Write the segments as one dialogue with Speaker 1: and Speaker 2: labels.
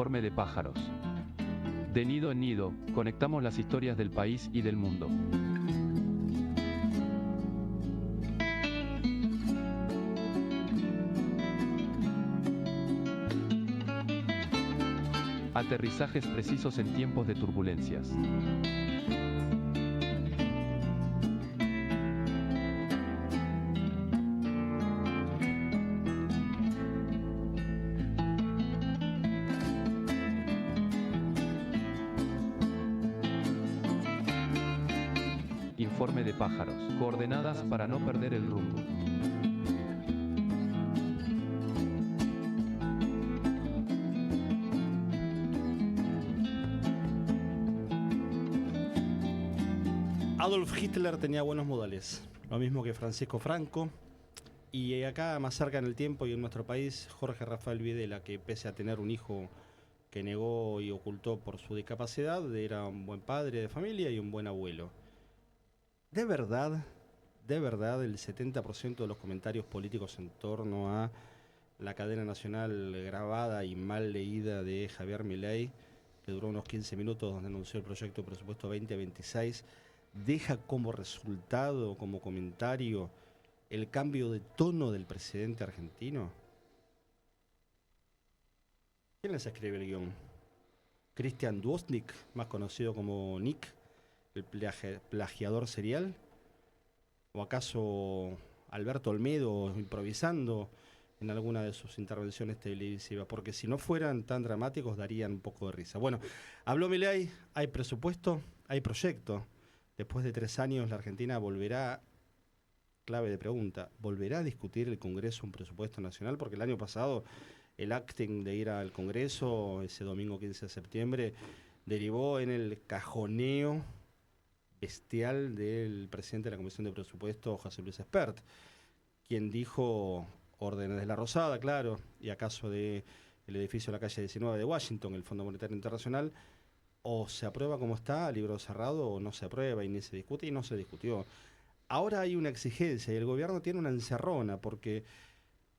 Speaker 1: Informe de pájaros. De nido en nido, conectamos las historias del país y del mundo. Aterrizajes precisos en tiempos de turbulencias. Informe de pájaros. Coordenadas para no perder el rumbo.
Speaker 2: Adolf Hitler tenía buenos modales, lo mismo que Francisco Franco. Y acá, más cerca en el tiempo y en nuestro país, Jorge Rafael Videla, que pese a tener un hijo que negó y ocultó por su discapacidad, era un buen padre de familia y un buen abuelo. De verdad, el 70% de los comentarios políticos en torno a la cadena nacional grabada y mal leída de Javier Milei, que duró unos 15 minutos, donde anunció el proyecto de presupuesto 2026, deja como resultado, como comentario, el cambio de tono del presidente argentino. ¿Quién les escribe el guión? ¿Christian Dwosnik, más conocido como Nick, el plagiador serial? ¿O acaso Alberto Olmedo improvisando en alguna de sus intervenciones televisivas? Porque si no fueran tan dramáticos darían un poco de risa. Bueno, habló Milei, hay presupuesto, hay proyecto. Después de 3 años la Argentina volverá, clave de pregunta, ¿volverá a discutir el Congreso un presupuesto nacional? Porque el año pasado el acting de ir al Congreso, ese domingo 15 de septiembre, derivó en el cajoneo bestial del presidente de la Comisión de Presupuesto, José Luis Espert, quien dijo órdenes de la Rosada, claro, y acaso del edificio de la calle 19 de Washington, el Fondo Monetario Internacional, o se aprueba como está, a libro cerrado, o no se aprueba y ni se discute, y no se discutió. Ahora hay una exigencia y el gobierno tiene una encerrona porque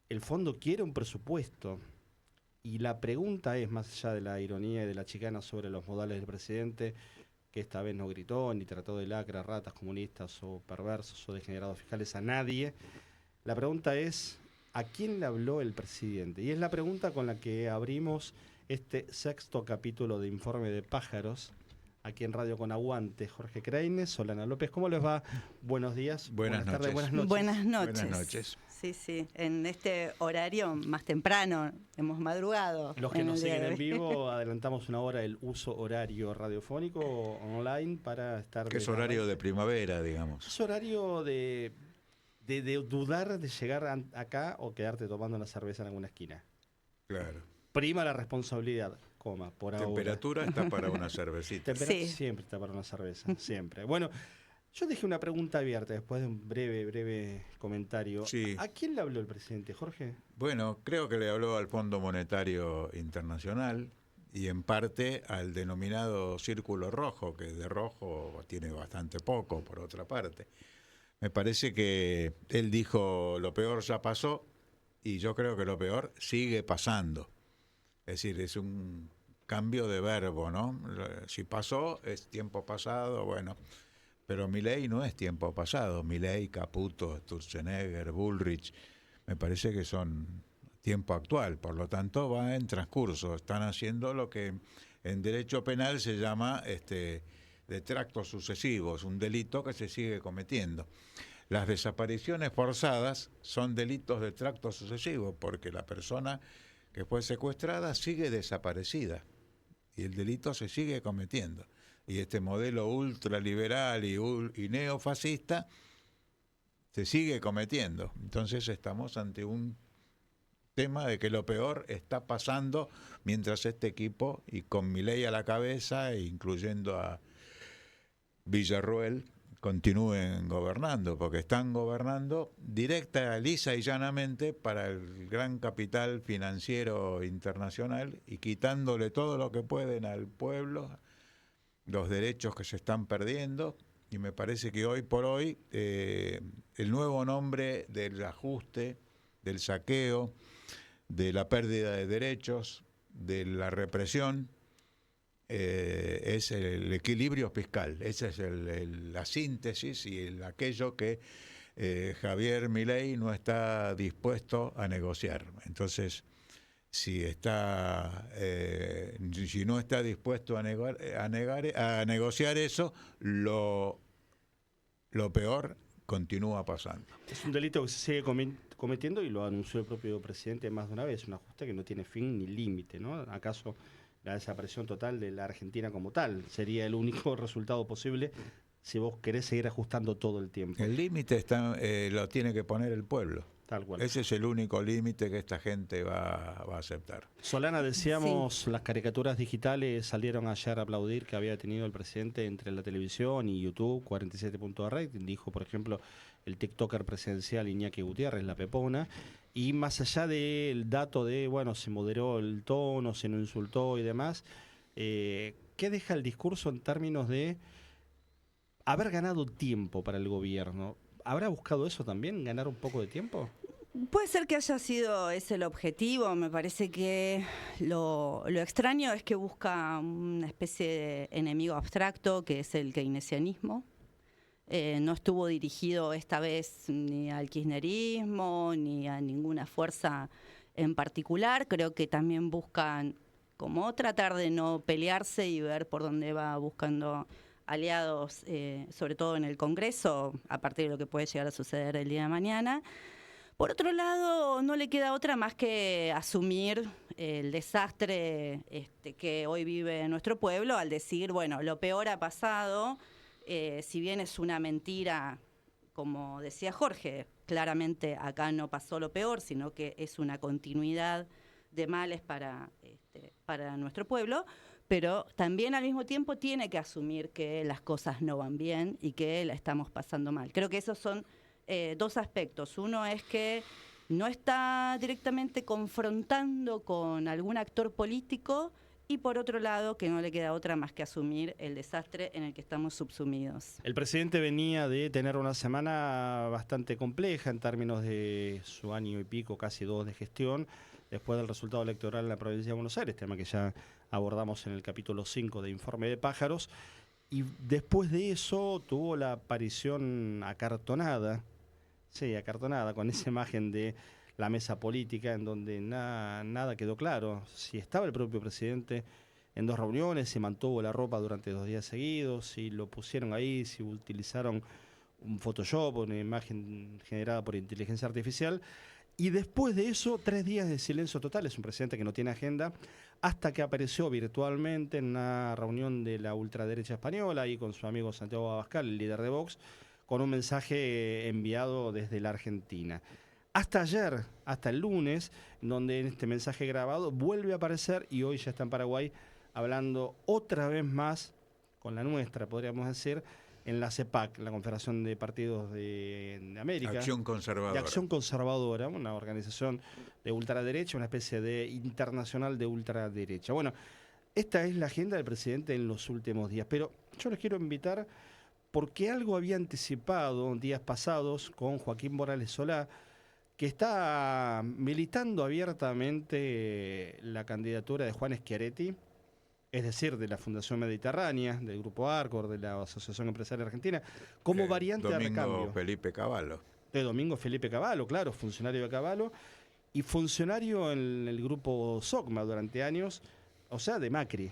Speaker 2: el fondo quiere un presupuesto. Y la pregunta es, más allá de la ironía y de la chicana sobre los modales del presidente, que esta vez no gritó ni trató de lacra, ratas, comunistas o perversos o degenerados fiscales a nadie, la pregunta es, ¿a quién le habló el presidente? Y es la pregunta con la que abrimos este 6º capítulo de Informe de Pájaros, aquí en Radio Con Aguante. Jorge Kreines, Solana López, ¿cómo les va? Buenos días,
Speaker 3: buenas
Speaker 2: tardes,
Speaker 3: noches.
Speaker 2: buenas noches.
Speaker 4: Buenas noches. Sí, en este horario más temprano, hemos madrugado.
Speaker 2: Los que nos siguen en vivo, adelantamos una hora el uso horario radiofónico online para estar...
Speaker 3: Que es horario de primavera, digamos.
Speaker 2: Es horario de dudar de llegar acá o quedarte tomando una cerveza en alguna esquina.
Speaker 3: Claro.
Speaker 2: Prima la responsabilidad, por ahora.
Speaker 3: Temperatura está para una cervecita.
Speaker 4: Sí.
Speaker 2: Siempre está para una cerveza, siempre. Bueno, yo dejé una pregunta abierta después de un breve comentario.
Speaker 3: Sí.
Speaker 2: ¿A quién le habló el presidente, Jorge?
Speaker 3: Bueno, creo que le habló al Fondo Monetario Internacional y en parte al denominado Círculo Rojo, que de rojo tiene bastante poco, por otra parte. Me parece que él dijo lo peor ya pasó y yo creo que lo peor sigue pasando. Es decir, es un cambio de verbo, ¿no? Si pasó, es tiempo pasado, bueno. Pero Milei no es tiempo pasado. Milei, Caputo, Sturzenegger, Bullrich, me parece que son tiempo actual. Por lo tanto, va en transcurso. Están haciendo lo que en derecho penal se llama detractos sucesivos, un delito que se sigue cometiendo. Las desapariciones forzadas son delitos de tracto sucesivo, porque la persona que fue secuestrada sigue desaparecida y el delito se sigue cometiendo. Y este modelo ultraliberal y neofascista se sigue cometiendo. Entonces estamos ante un tema de que lo peor está pasando mientras este equipo, y con Milei a la cabeza, incluyendo a Villarruel, continúen gobernando, porque están gobernando directa, lisa y llanamente para el gran capital financiero internacional y quitándole todo lo que pueden al pueblo, los derechos que se están perdiendo. Y me parece que hoy por hoy el nuevo nombre del ajuste, del saqueo, de la pérdida de derechos, de la represión es el equilibrio fiscal. Esa es la síntesis y aquello que Javier Milei no está dispuesto a negociar. Entonces, si no está dispuesto a negociar eso, lo peor continúa pasando.
Speaker 2: Es un delito que se sigue cometiendo y lo anunció el propio presidente más de una vez, un ajuste que no tiene fin ni límite, ¿no? ¿Acaso la desaparición total de la Argentina como tal sería el único resultado posible si vos querés seguir ajustando todo el tiempo?
Speaker 3: El límite lo tiene que poner el pueblo.
Speaker 2: Tal cual.
Speaker 3: Ese es el único límite que esta gente va a aceptar.
Speaker 2: Solana, decíamos, las caricaturas digitales salieron ayer a aplaudir que había tenido el presidente entre la televisión y YouTube, 47 puntos de rating. Dijo, por ejemplo, el TikToker presidencial Iñaki Gutiérrez, la Pepona. Y más allá del dato de, bueno, se moderó el tono, se no insultó y demás, ¿qué deja el discurso en términos de haber ganado tiempo para el gobierno? ¿Habrá buscado eso también, ganar un poco de tiempo?
Speaker 4: Puede ser que haya sido ese el objetivo. Me parece que lo extraño es que busca una especie de enemigo abstracto, que es el keynesianismo. No estuvo dirigido esta vez ni al kirchnerismo, ni a ninguna fuerza en particular. Creo que también buscan como tratar de no pelearse y ver por dónde va buscando aliados, sobre todo en el Congreso, a partir de lo que puede llegar a suceder el día de mañana. Por otro lado, no le queda otra más que asumir el desastre que hoy vive nuestro pueblo, al decir, bueno, lo peor ha pasado, si bien es una mentira, como decía Jorge, claramente acá no pasó lo peor, sino que es una continuidad de males para nuestro pueblo, pero también al mismo tiempo tiene que asumir que las cosas no van bien y que la estamos pasando mal. Creo que esos son dos aspectos. Uno es que no está directamente confrontando con algún actor político y por otro lado que no le queda otra más que asumir el desastre en el que estamos subsumidos.
Speaker 2: El presidente venía de tener una semana bastante compleja en términos de su año y pico, casi 2 de gestión, después del resultado electoral en la provincia de Buenos Aires, tema que ya abordamos en el capítulo 5 de Informe de Pájaros, y después de eso tuvo la aparición acartonada, con esa imagen de la mesa política en donde nada quedó claro. Si estaba el propio presidente en 2 reuniones, si mantuvo la ropa durante 2 días seguidos, si lo pusieron ahí, si utilizaron un Photoshop, una imagen generada por inteligencia artificial. Y después de eso, 3 días de silencio total. Es un presidente que no tiene agenda, hasta que apareció virtualmente en una reunión de la ultraderecha española y con su amigo Santiago Abascal, el líder de Vox, con un mensaje enviado desde la Argentina. Hasta ayer, hasta el lunes, donde en este mensaje grabado vuelve a aparecer y hoy ya está en Paraguay hablando otra vez más con la nuestra, podríamos decir, en la CEPAC, la Confederación de Partidos de América.
Speaker 3: Acción Conservadora.
Speaker 2: De Acción Conservadora, una organización de ultraderecha, una especie de internacional de ultraderecha. Bueno, esta es la agenda del presidente en los últimos días, pero yo les quiero invitar porque algo había anticipado días pasados con Joaquín Morales Solá, que está militando abiertamente la candidatura de Juan Schiaretti, es decir, de la Fundación Mediterránea, del Grupo Arcor, de la Asociación Empresaria Argentina, como variante de recambio.
Speaker 3: Domingo Felipe Cavallo.
Speaker 2: De Domingo Felipe Cavallo, claro, funcionario de Cavallo, y funcionario en el Grupo SOCMA durante años, o sea, de Macri.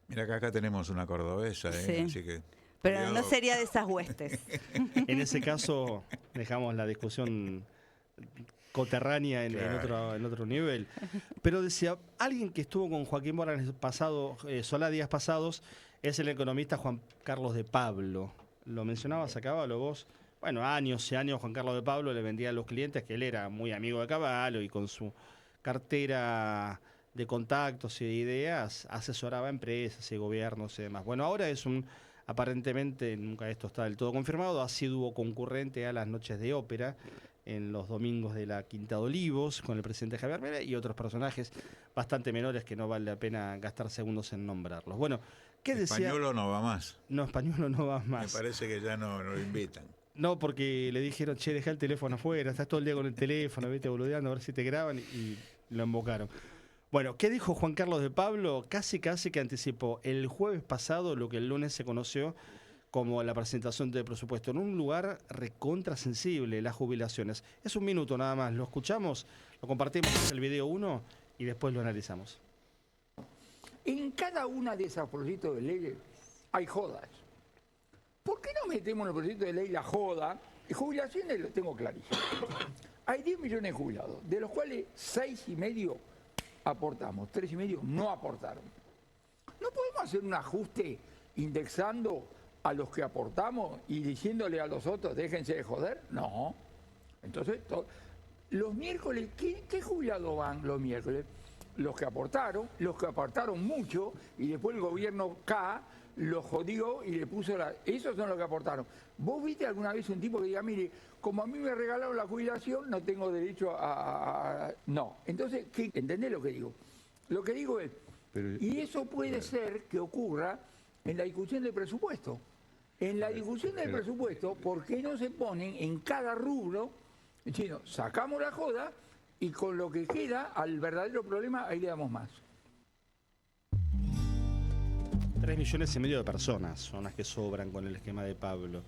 Speaker 3: Mira que acá tenemos una cordobesa,
Speaker 4: Sí.
Speaker 3: Así que...
Speaker 4: Pero
Speaker 3: cuidado.
Speaker 4: no sería de esas huestes.
Speaker 2: En ese caso, dejamos la discusión coterránea
Speaker 3: Claro.
Speaker 2: en otro nivel. Pero decía, alguien que estuvo con Joaquín Morales Solá días pasados, es el economista Juan Carlos de Pablo. Lo mencionabas a Cavallo vos. Bueno, años y años Juan Carlos de Pablo le vendía a los clientes que él era muy amigo de Cavallo y con su cartera de contactos y de ideas asesoraba a empresas y gobiernos y demás. Bueno, ahora es aparentemente, nunca esto está del todo confirmado, asiduo concurrente a las noches de ópera en los domingos de la Quinta de Olivos con el presidente Javier Milei y otros personajes bastante menores que no vale la pena gastar segundos en nombrarlos. Bueno, ¿qué decía?
Speaker 3: Españolo no va más.
Speaker 2: No, Españolo no va más.
Speaker 3: Me parece que ya no lo invitan.
Speaker 2: No, porque le dijeron, che, dejá el teléfono afuera, estás todo el día con el teléfono, vete boludeando, a ver si te graban, y lo embocaron. Bueno, ¿qué dijo Juan Carlos de Pablo? Casi que anticipó el jueves pasado lo que el lunes se conoció como la presentación del presupuesto en un lugar recontrasensible, las jubilaciones. Es un minuto nada más, lo escuchamos, lo compartimos el video 1 y después lo analizamos.
Speaker 5: En cada una de esas proyectos de ley hay jodas. ¿Por qué no metemos en el proyecto de ley la joda? Jubilaciones lo tengo clarísimo. Hay 10 millones de jubilados, de los cuales 6,5 aportamos, 3,5 no aportaron. ¿No podemos hacer un ajuste indexando a los que aportamos y diciéndole a los otros, déjense de joder? No. Entonces, los miércoles, ¿qué jubilados van los miércoles? Los que aportaron mucho, y después el gobierno K los jodió y le puso esos son los que aportaron. ¿Vos viste alguna vez un tipo que diga, mire, como a mí me regalaron la jubilación, no tengo derecho a... No. Entonces, ¿entendés lo que digo? Lo que digo es, y eso puede ser que ocurra en la discusión del presupuesto. En la discusión del presupuesto, ¿por qué no se ponen en cada rubro, diciendo, sacamos la joda y con lo que queda al verdadero problema ahí le damos más?
Speaker 2: 3,5 millones de personas son las que sobran con el esquema de Pablo,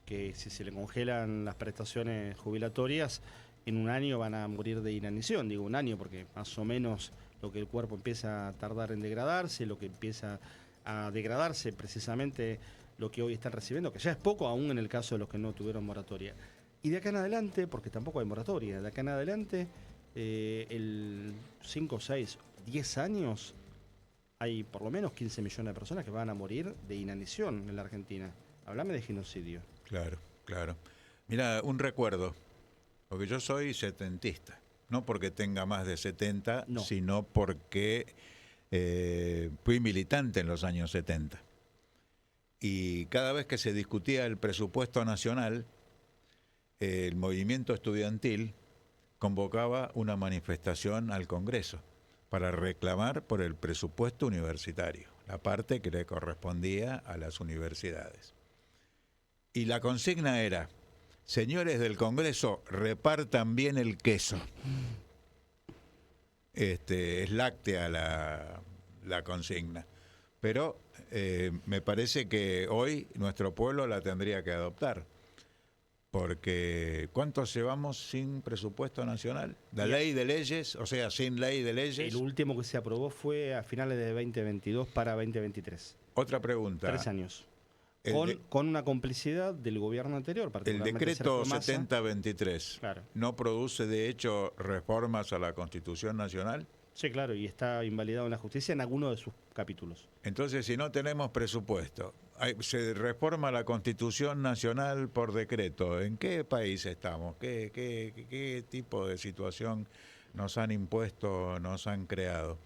Speaker 2: que si se le congelan las prestaciones jubilatorias, en un año van a morir de inanición. Digo un año porque más o menos lo que el cuerpo empieza a tardar en degradarse, lo que empieza a degradarse precisamente lo que hoy están recibiendo, que ya es poco aún en el caso de los que no tuvieron moratoria. Y de acá en adelante, porque tampoco hay moratoria, de acá en adelante, el 5, 6, 10 años, hay por lo menos 15 millones de personas que van a morir de inanición en la Argentina. Háblame de genocidio.
Speaker 3: Claro, claro. Mira, un recuerdo, porque yo soy setentista, no porque tenga más de 70,
Speaker 2: no,
Speaker 3: sino porque fui militante en los años 70. Y cada vez que se discutía el presupuesto nacional, el movimiento estudiantil convocaba una manifestación al Congreso para reclamar por el presupuesto universitario, la parte que le correspondía a las universidades. Y la consigna era, señores del Congreso, repartan bien el queso. Es láctea la consigna. Pero me parece que hoy nuestro pueblo la tendría que adoptar. Porque ¿cuántos llevamos sin presupuesto nacional? La ley de leyes, o sea, sin ley de leyes.
Speaker 2: El último que se aprobó fue a finales de 2022 para 2023.
Speaker 3: Otra pregunta.
Speaker 2: 3 años. Con una complicidad del gobierno anterior.
Speaker 3: El decreto 7023
Speaker 2: claro,
Speaker 3: no produce, de hecho, reformas a la Constitución Nacional.
Speaker 2: Sí, claro, y está invalidado en la justicia en alguno de sus capítulos.
Speaker 3: Entonces, si no tenemos presupuesto, se reforma la Constitución Nacional por decreto. ¿En qué país estamos? ¿Qué tipo de situación nos han impuesto, nos han creado?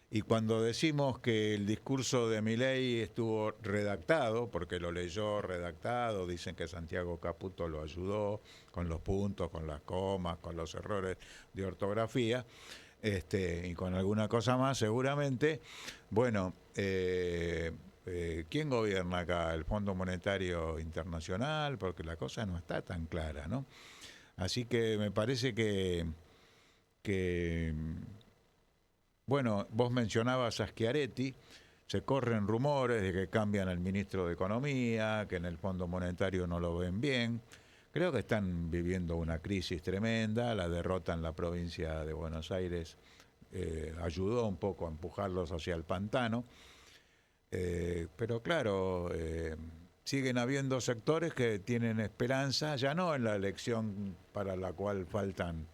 Speaker 3: Y cuando decimos que el discurso de Milei estuvo redactado, porque lo leyó redactado, dicen que Santiago Caputo lo ayudó con los puntos, con las comas, con los errores de ortografía, y con alguna cosa más seguramente. Bueno, ¿quién gobierna acá? ¿El Fondo Monetario Internacional? Porque la cosa no está tan clara, ¿no? Así que me parece que bueno, vos mencionabas a Schiaretti, se corren rumores de que cambian al ministro de Economía, que en el Fondo Monetario no lo ven bien. Creo que están viviendo una crisis tremenda, la derrota en la provincia de Buenos Aires ayudó un poco a empujarlos hacia el pantano, pero claro, siguen habiendo sectores que tienen esperanza, ya no en la elección para la cual faltan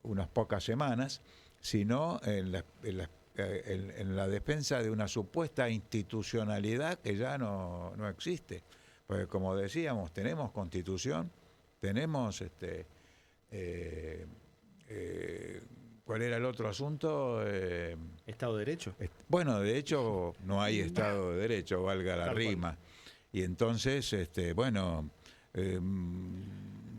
Speaker 3: unas pocas semanas, sino en la defensa de una supuesta institucionalidad que ya no existe. Porque como decíamos, tenemos Constitución, tenemos ¿cuál era el otro asunto?
Speaker 2: ¿Estado de Derecho?
Speaker 3: Bueno, de hecho no hay Estado de Derecho, valga la rima. Y entonces,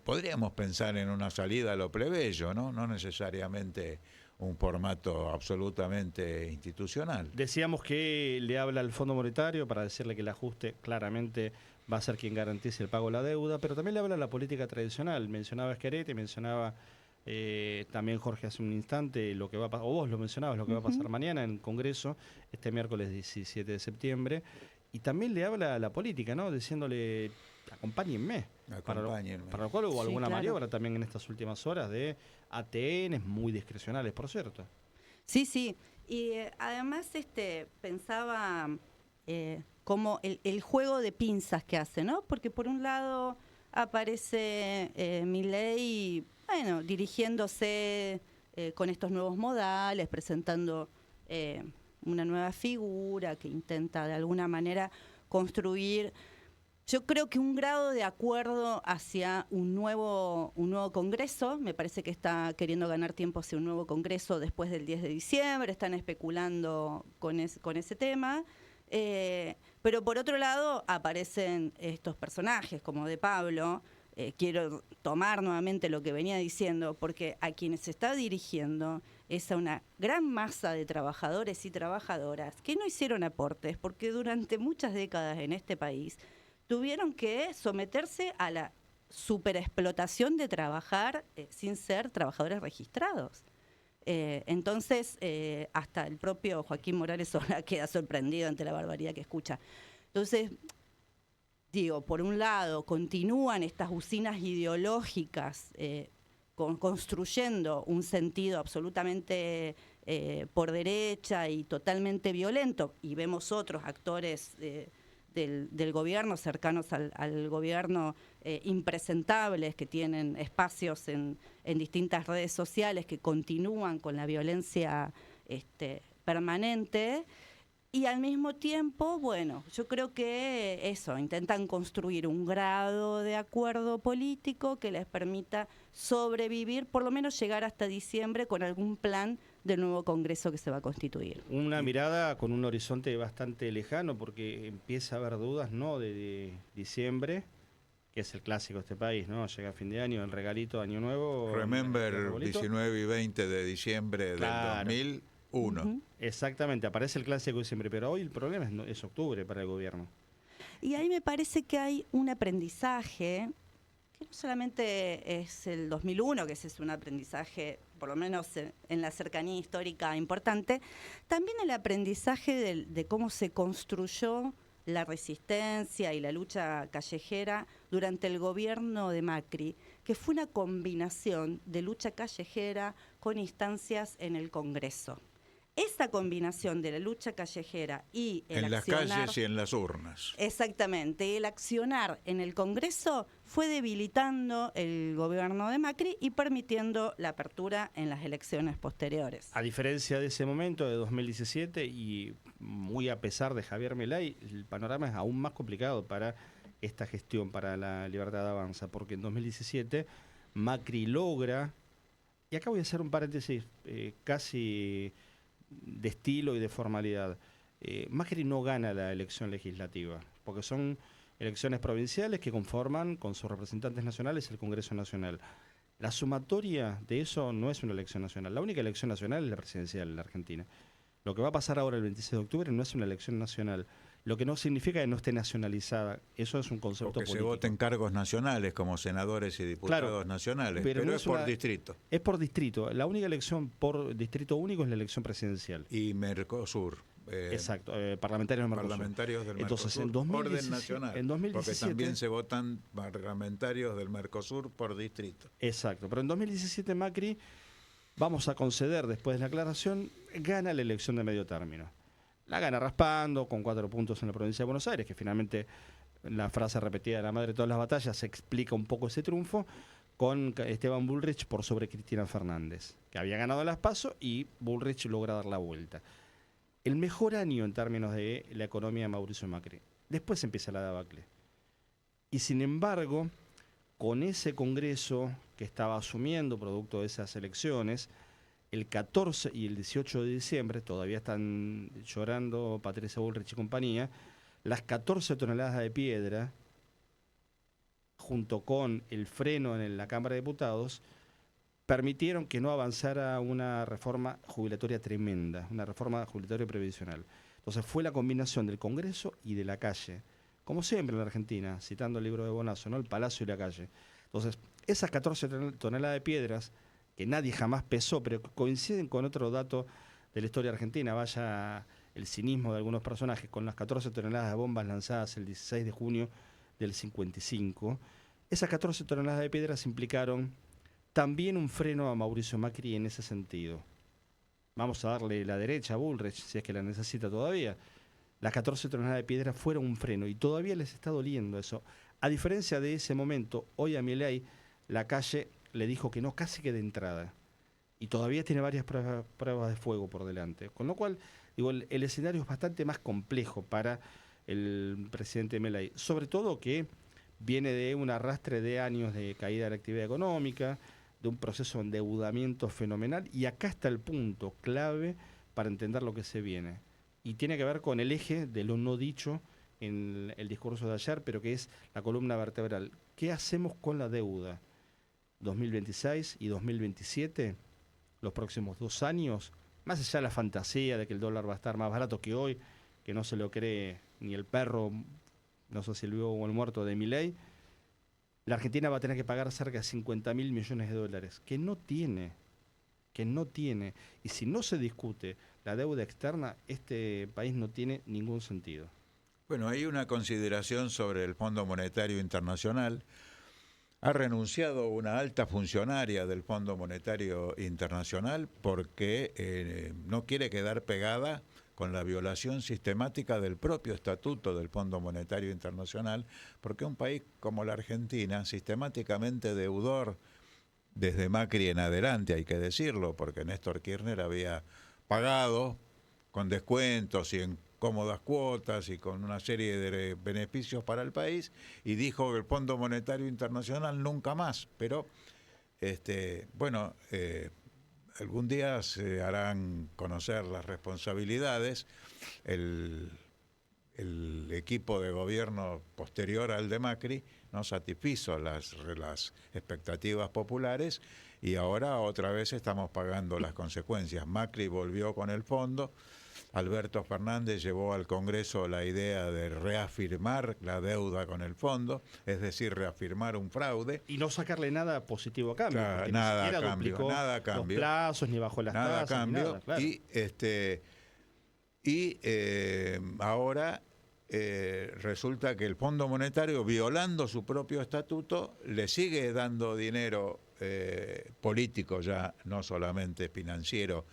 Speaker 3: podríamos pensar en una salida a lo plebeyo, ¿no? No necesariamente un formato absolutamente institucional.
Speaker 2: Decíamos que le habla al Fondo Monetario para decirle que el ajuste claramente va a ser quien garantice el pago de la deuda, pero también le habla a la política tradicional. Mencionaba Schiaretti, mencionaba También Jorge hace un instante lo que va a pasar, o vos lo mencionabas, lo que va a pasar mañana en Congreso, este miércoles 17 de septiembre, y también le habla a la política, ¿no? Diciéndole, acompáñenme.
Speaker 3: Acompáñenme.
Speaker 2: Para lo cual hubo
Speaker 4: Sí,
Speaker 2: alguna
Speaker 4: claro.
Speaker 2: maniobra también en estas últimas horas de ATNs muy discrecionales, por cierto.
Speaker 4: Sí, sí. Y además pensaba como el juego de pinzas que hace, ¿no? Porque por un lado aparece Milei, bueno, dirigiéndose con estos nuevos modales, presentando una nueva figura que intenta de alguna manera construir, yo creo que un grado de acuerdo hacia un nuevo Congreso. Me parece que está queriendo ganar tiempo hacia un nuevo Congreso después del 10 de diciembre, están especulando con ese tema. Pero por otro lado aparecen estos personajes como de Pablo. Quiero tomar nuevamente lo que venía diciendo, porque a quienes se está dirigiendo es a una gran masa de trabajadores y trabajadoras que no hicieron aportes, porque durante muchas décadas en este país tuvieron que someterse a la superexplotación de trabajar sin ser trabajadores registrados. Entonces, hasta el propio Joaquín Morales Solá queda sorprendido ante la barbaridad que escucha. Entonces, digo, por un lado, continúan estas usinas ideológicas construyendo un sentido absolutamente por derecha y totalmente violento, y vemos otros actores del gobierno, cercanos al gobierno, impresentables, que tienen espacios en distintas redes sociales, que continúan con la violencia permanente. Y al mismo tiempo, bueno, yo creo que intentan construir un grado de acuerdo político que les permita sobrevivir, por lo menos llegar hasta diciembre con algún plan del nuevo Congreso que se va a constituir.
Speaker 2: Una mirada con un horizonte bastante lejano, porque empieza a haber dudas, ¿no? De diciembre, que es el clásico de este país, ¿no? Llega fin de año, el regalito de Año Nuevo.
Speaker 3: Remember 19 y 20 de diciembre
Speaker 2: Claro.
Speaker 3: del 2001.
Speaker 2: Exactamente, aparece el clásico de diciembre, pero hoy el problema es octubre para el gobierno.
Speaker 4: Y ahí me parece que hay un aprendizaje, que no solamente es el 2001, que ese es un aprendizaje, por lo menos en la cercanía histórica importante, también el aprendizaje de cómo se construyó la resistencia y la lucha callejera durante el gobierno de Macri, que fue una combinación de lucha callejera con instancias en el Congreso. Esa combinación de la lucha callejera y el
Speaker 3: en
Speaker 4: accionar,
Speaker 3: las calles y en las urnas.
Speaker 4: Exactamente, el accionar en el Congreso fue debilitando el gobierno de Macri y permitiendo la apertura en las elecciones posteriores.
Speaker 2: A diferencia de ese momento de 2017, y muy a pesar de Javier Milei, el panorama es aún más complicado para esta gestión, para la Libertad Avanza, porque en 2017 Macri logra, y acá voy a hacer un paréntesis casi de estilo y de formalidad, Macri no gana la elección legislativa, porque son elecciones provinciales que conforman con sus representantes nacionales el Congreso Nacional. La sumatoria de eso no es una elección nacional. La única elección nacional es la presidencial en la Argentina. Lo que va a pasar ahora el 26 de octubre no es una elección nacional, lo que no significa que no esté nacionalizada. Eso es un concepto
Speaker 3: Porque
Speaker 2: político.
Speaker 3: se voten cargos nacionales como senadores y diputados
Speaker 2: Claro,
Speaker 3: nacionales,
Speaker 2: pero
Speaker 3: pero
Speaker 2: no
Speaker 3: es
Speaker 2: es
Speaker 3: por
Speaker 2: una-
Speaker 3: distrito.
Speaker 2: Es por distrito. La única elección por distrito único es la elección presidencial.
Speaker 3: Y Mercosur.
Speaker 2: Exacto, parlamentarios del Mercosur.
Speaker 3: Parlamentarios del
Speaker 2: Entonces,
Speaker 3: Mercosur,
Speaker 2: en 2017,
Speaker 3: orden nacional,
Speaker 2: en 2017
Speaker 3: porque también se votan parlamentarios del Mercosur por distrito.
Speaker 2: Exacto, pero en 2017 Macri, vamos a conceder después de la aclaración, gana la elección de medio término. La gana raspando, con 4 puntos en la provincia de Buenos Aires, que finalmente la frase repetida de la madre de todas las batallas explica un poco ese triunfo, con Esteban Bullrich por sobre Cristina Fernández, que había ganado las PASO y Bullrich logra dar la vuelta. El mejor año en términos de la economía de Mauricio Macri. Después empieza la debacle. Y sin embargo, con ese Congreso que estaba asumiendo producto de esas elecciones, el 14 y el 18 de diciembre, todavía están llorando Patricia Bullrich y compañía, las 14 toneladas de piedra, junto con el freno en la Cámara de Diputados, permitieron que no avanzara una reforma jubilatoria tremenda, una reforma jubilatoria previsional. Entonces fue la combinación del Congreso y de la calle, como siempre en la Argentina, citando el libro de Bonazo, ¿no? El palacio y la calle. Entonces, esas 14 toneladas de piedras que nadie jamás pesó, pero que coinciden con otro dato de la historia argentina. Vaya el cinismo de algunos personajes con las 14 toneladas de bombas lanzadas el 16 de junio del 55. Esas 14 toneladas de piedras implicaron también un freno a Mauricio Macri en ese sentido. Vamos a darle la derecha a Bullrich, si es que la necesita todavía. Las 14 toneladas de piedra fueron un freno y todavía les está doliendo eso. A diferencia de ese momento, hoy a Milei la calle le dijo que no, casi que de entrada. Y todavía tiene varias pruebas de fuego por delante. Con lo cual, digo, el escenario es bastante más complejo para el presidente Milei. Sobre todo que viene de un arrastre de años de caída de la actividad económica, de un proceso de endeudamiento fenomenal. Y acá está el punto clave para entender lo que se viene. Y tiene que ver con el eje de lo no dicho en el discurso de ayer, pero que es la columna vertebral. ¿Qué hacemos con la deuda? 2026 y 2027, los próximos 2 años, más allá de la fantasía de que el dólar va a estar más barato que hoy, que no se lo cree ni el perro, no sé si el vivo o el muerto de Milei, la Argentina va a tener que pagar cerca de 50.000 millones de dólares, que no tiene. Y si no se discute la deuda externa, este país no tiene ningún sentido.
Speaker 3: Bueno, hay una consideración sobre el Fondo Monetario Internacional. Ha renunciado una alta funcionaria del Fondo Monetario Internacional porque no quiere quedar pegada con la violación sistemática del propio estatuto del Fondo Monetario Internacional, porque un país como la Argentina, sistemáticamente deudor desde Macri en adelante, hay que decirlo, porque Néstor Kirchner había pagado con descuentos y en cómodas cuotas y con una serie de beneficios para el país, y dijo que el Fondo Monetario Internacional nunca más. Pero, algún día se harán conocer las responsabilidades. El equipo de gobierno posterior al de Macri no satisfizo las expectativas populares y ahora otra vez estamos pagando las consecuencias. Macri volvió con el fondo. Alberto Fernández llevó al Congreso la idea de reafirmar la deuda con el fondo, es decir, reafirmar un fraude.
Speaker 2: Y no sacarle nada positivo a cambio.
Speaker 3: Claro,
Speaker 2: Porque
Speaker 3: nada
Speaker 2: ni siquiera
Speaker 3: a cambio,
Speaker 2: duplicó
Speaker 3: nada a cambio.
Speaker 2: los plazos, ni bajó las
Speaker 3: Nada a
Speaker 2: tasas,
Speaker 3: cambio.
Speaker 2: ni nada, claro.
Speaker 3: Ahora resulta que el Fondo Monetario, violando su propio estatuto, le sigue dando dinero político, ya no solamente financiero,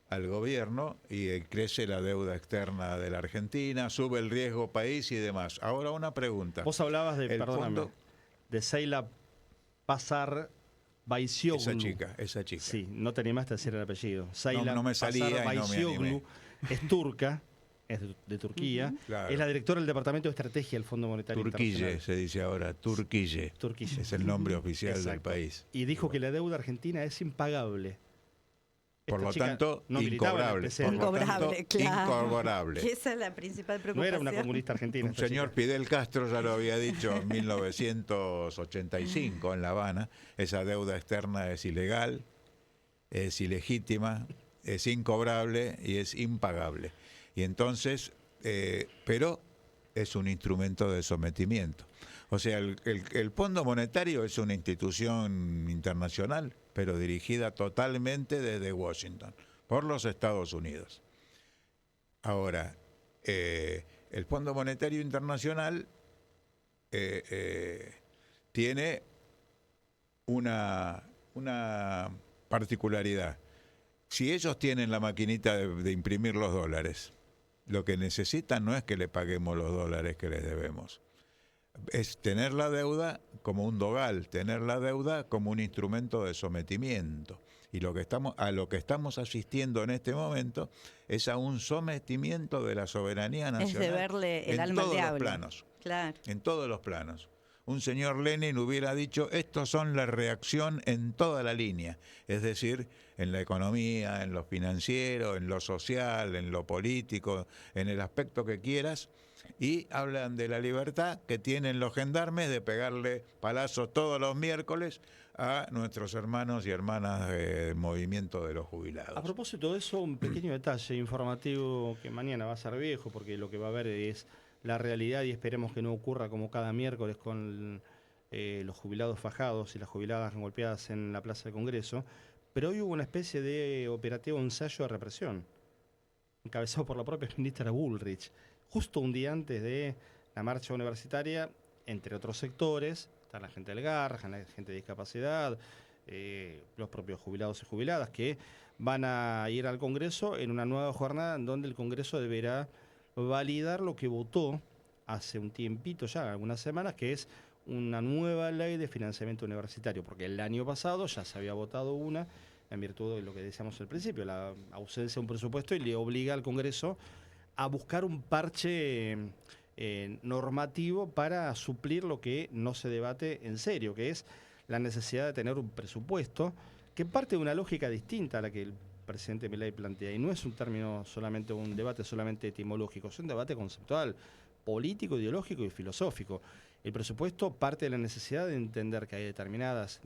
Speaker 3: al gobierno, y crece la deuda externa de la Argentina, sube el riesgo país y demás. Ahora una pregunta.
Speaker 2: Vos hablabas de, de Seila Pasar Baysioglu.
Speaker 3: Esa chica.
Speaker 2: Sí, no te animaste a decir el apellido. Seila
Speaker 3: no me salía
Speaker 2: Pasar
Speaker 3: y no me animé.
Speaker 2: Es turca, es de Turquía.
Speaker 3: Claro.
Speaker 2: Es la directora del Departamento de Estrategia del Fondo Monetario Internacional.
Speaker 3: Turquille se dice ahora, Turquille. Es el nombre oficial del país.
Speaker 2: Y dijo que la deuda argentina es impagable.
Speaker 3: Por lo tanto, incobrable. Incobrable.
Speaker 4: Esa es la principal preocupación.
Speaker 2: No era una comunista argentina.
Speaker 3: Un señor Fidel Castro ya lo había dicho en 1985 en La Habana. Esa deuda externa es ilegal, es ilegítima, es incobrable y es impagable. Y entonces, pero es un instrumento de sometimiento. O sea, el Fondo Monetario es una institución internacional, pero dirigida totalmente desde Washington, por los Estados Unidos. Ahora, el Fondo Monetario Internacional tiene una particularidad. Si ellos tienen la maquinita de imprimir los dólares, lo que necesitan no es que le paguemos los dólares que les debemos. Es tener la deuda como un dogal, tener la deuda como un instrumento de sometimiento. Y a lo que estamos asistiendo en este momento es a un sometimiento de la soberanía nacional.
Speaker 4: Es de verle el alma al diablo.
Speaker 3: En todos los planos.
Speaker 4: Claro.
Speaker 3: En todos los planos. Un señor Lenin hubiera dicho, estos son la reacción en toda la línea. Es decir, en la economía, en lo financiero, en lo social, en lo político, en el aspecto que quieras. Y hablan de la libertad que tienen los gendarmes de pegarle palazos todos los miércoles a nuestros hermanos y hermanas del movimiento de los jubilados.
Speaker 2: A propósito de eso, un pequeño detalle informativo que mañana va a ser viejo, porque lo que va a haber es la realidad y esperemos que no ocurra como cada miércoles con los jubilados fajados y las jubiladas golpeadas en la Plaza del Congreso. pero hoy hubo una especie de operativo ensayo de represión, encabezado por la propia ministra Bullrich, justo un día antes de la marcha universitaria, entre otros sectores, está la gente del GAR, la gente de discapacidad, los propios jubilados y jubiladas, que van a ir al Congreso en una nueva jornada en donde el Congreso deberá validar lo que votó hace un tiempito ya, algunas semanas, que es una nueva ley de financiamiento universitario, porque el año pasado ya se había votado una en virtud de lo que decíamos al principio, la ausencia de un presupuesto, y le obliga al Congreso a buscar un parche normativo para suplir lo que no se debate en serio, que es la necesidad de tener un presupuesto que parte de una lógica distinta a la que el presidente Milei plantea, y no es un término solamente, un debate solamente etimológico, es un debate conceptual, político, ideológico y filosófico. El presupuesto parte de la necesidad de entender que hay determinadas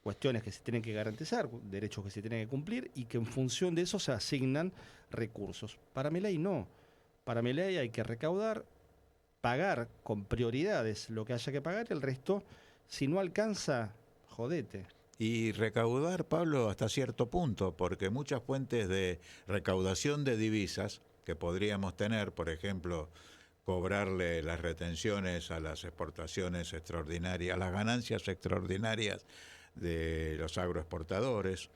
Speaker 2: cuestiones que se tienen que garantizar, derechos que se tienen que cumplir, y que en función de eso se asignan recursos. Para Milei no. Para Milei hay que recaudar, pagar con prioridades lo que haya que pagar, el resto, si no alcanza, jodete.
Speaker 3: Y recaudar, Pablo, hasta cierto punto, porque muchas fuentes de recaudación de divisas que podríamos tener, por ejemplo, cobrarle las retenciones a las exportaciones extraordinarias, a las ganancias extraordinarias de los agroexportadores,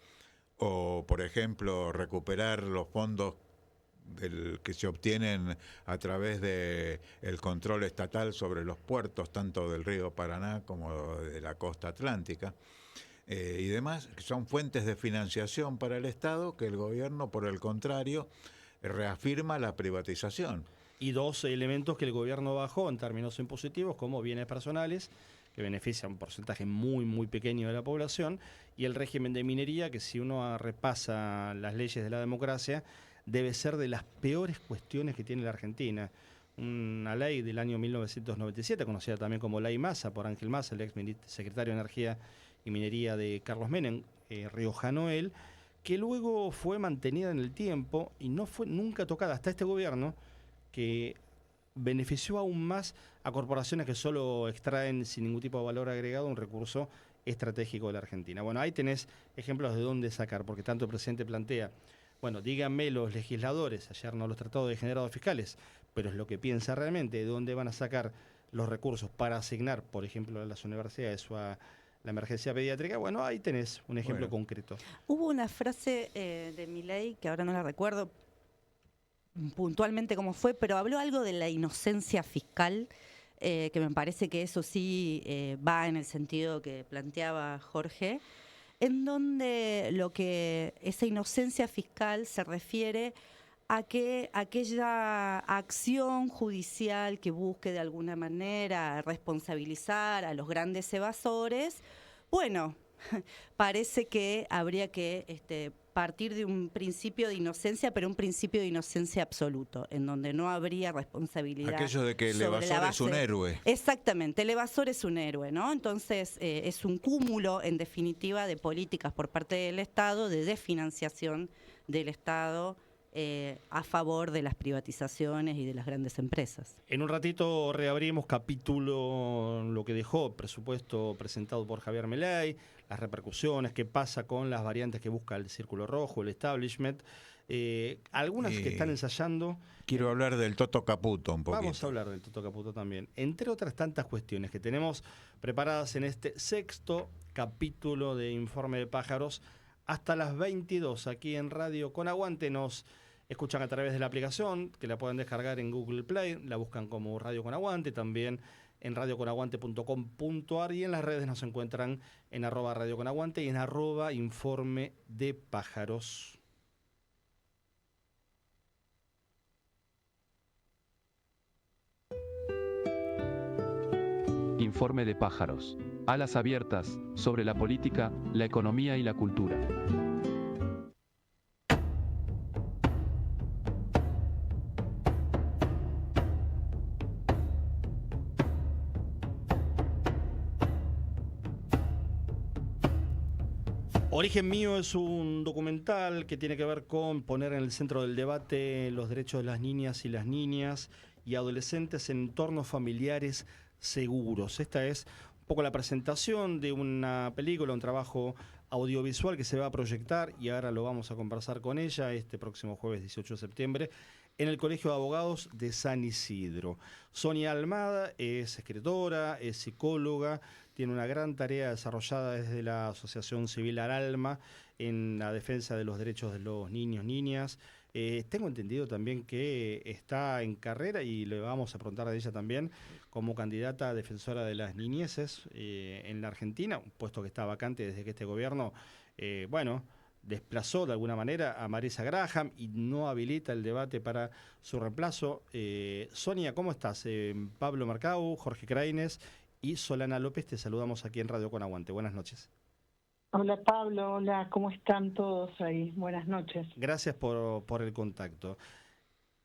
Speaker 3: o, por ejemplo, recuperar los fondos que se obtienen a través de el control estatal sobre los puertos, tanto del río Paraná como de la costa atlántica, y demás, que son fuentes de financiación para el Estado, que el gobierno, por el contrario, reafirma la privatización.
Speaker 2: Y dos elementos que el gobierno bajó en términos impositivos, como bienes personales, que beneficia a un porcentaje muy, muy pequeño de la población, y el régimen de minería, que si uno repasa las leyes de la democracia, debe ser de las peores cuestiones que tiene la Argentina. Una ley del año 1997, conocida también como Ley Massa, por Ángel Massa, el ex secretario de Energía y Minería de Carlos Menem, riojano él, que luego fue mantenida en el tiempo y no fue nunca tocada hasta este gobierno, que benefició aún más a corporaciones que solo extraen sin ningún tipo de valor agregado un recurso estratégico de la Argentina. Bueno, ahí tenés ejemplos de dónde sacar, porque tanto el presidente plantea, bueno, díganme los legisladores, ayer no los tratados de degenerados fiscales, pero es lo que piensa realmente, de dónde van a sacar los recursos para asignar, por ejemplo, a las universidades o a la emergencia pediátrica. Bueno, ahí tenés un ejemplo concreto.
Speaker 4: Hubo una frase de Milei, que ahora no la recuerdo puntualmente cómo fue, pero habló algo de la inocencia fiscal, que me parece que eso sí va en el sentido que planteaba Jorge, en donde esa inocencia fiscal se refiere a que aquella acción judicial que busque de alguna manera responsabilizar a los grandes evasores, bueno, parece que habría que partir de un principio de inocencia, pero un principio de inocencia absoluto, en donde no habría responsabilidad.
Speaker 3: Aquello de que el evasor es un héroe.
Speaker 4: Exactamente, el evasor es un héroe, ¿no? Entonces es un cúmulo, en definitiva, de políticas por parte del Estado, de desfinanciación del Estado a favor de las privatizaciones y de las grandes empresas.
Speaker 2: En un ratito reabrimos capítulo, lo que dejó presupuesto presentado por Javier Milei, las repercusiones, qué pasa con las variantes que busca el Círculo Rojo, el establishment, algunas que están ensayando.
Speaker 3: Quiero hablar del Toto Caputo un poquito.
Speaker 2: Vamos a hablar del Toto Caputo también, entre otras tantas cuestiones que tenemos preparadas en este sexto capítulo de Informe de Pájaros, hasta las 22 aquí en Radio Con Aguante. Nos escuchan a través de la aplicación, que la pueden descargar en Google Play, la buscan como Radio Con Aguante, también en radioconaguante.com.ar, y en las redes nos encuentran en @radioconaguante y en @informe de pájaros.
Speaker 1: Informe de pájaros. Alas abiertas sobre la política, la economía y la cultura.
Speaker 2: Origen Mío es un documental que tiene que ver con poner en el centro del debate los derechos de las niñas y adolescentes en entornos familiares seguros. Esta es poco la presentación de una película, un trabajo audiovisual que se va a proyectar, y ahora lo vamos a conversar con ella este próximo jueves 18 de septiembre en el Colegio de Abogados de San Isidro. Sonia Almada es escritora, es psicóloga, tiene una gran tarea desarrollada desde la Asociación Civil Aralma en la defensa de los derechos de los niños, niñas. Tengo entendido también que está en carrera, y le vamos a preguntar de ella también, como candidata a defensora de las niñeces en la Argentina, un puesto que está vacante desde que este gobierno, desplazó de alguna manera a Marisa Graham y no habilita el debate para su reemplazo. Sonia, ¿cómo estás? Pablo Marcau, Jorge Craines y Solana López, te saludamos aquí en Radio Con Aguante. Buenas noches.
Speaker 6: Hola Pablo, hola, ¿cómo están todos ahí? Buenas noches.
Speaker 2: Gracias por el contacto.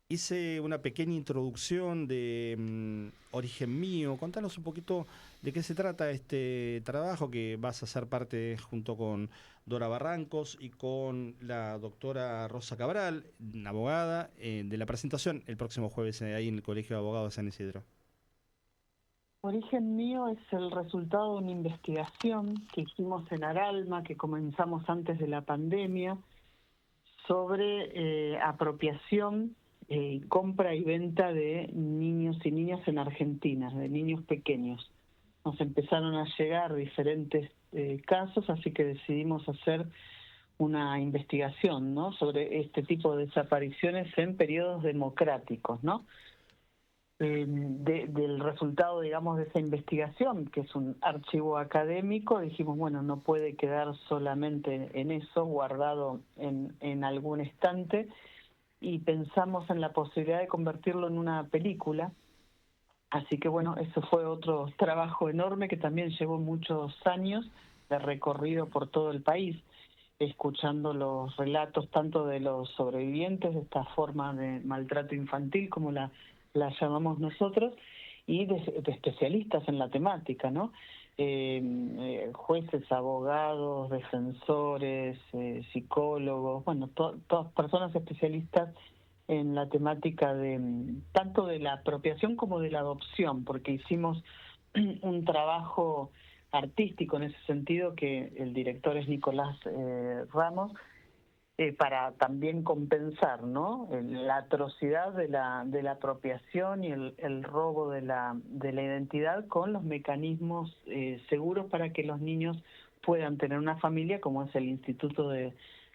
Speaker 2: Hice una pequeña introducción de Origen Mío. Contanos un poquito de qué se trata este trabajo que vas a hacer parte junto con Dora Barrancos y con la doctora Rosa Cabral, abogada, de la presentación el próximo jueves ahí en el Colegio de Abogados de San Isidro.
Speaker 6: Origen Mío es el resultado de una investigación que hicimos en Aralma, que comenzamos antes de la pandemia, sobre apropiación, compra y venta de niños y niñas en Argentina, de niños pequeños. Nos empezaron a llegar diferentes casos, así que decidimos hacer una investigación, ¿no?, sobre este tipo de desapariciones en periodos democráticos, ¿no? Del resultado, digamos, de esa investigación, que es un archivo académico, dijimos, bueno, no puede quedar solamente en eso, guardado en algún estante, y pensamos en la posibilidad de convertirlo en una película. Así que, bueno, eso fue otro trabajo enorme que también llevó muchos años de recorrido por todo el país, escuchando los relatos tanto de los sobrevivientes de esta forma de maltrato infantil, como la llamamos nosotros, y de especialistas en la temática, ¿no? Jueces, abogados, defensores, psicólogos, bueno, todas personas especialistas en la temática de tanto de la apropiación como de la adopción, porque hicimos un trabajo artístico en ese sentido, que el director es Nicolás Ramos, para también compensar, ¿no?, la atrocidad de la apropiación y el robo de la identidad con los mecanismos seguros para que los niños puedan tener una familia, como es el Instituto de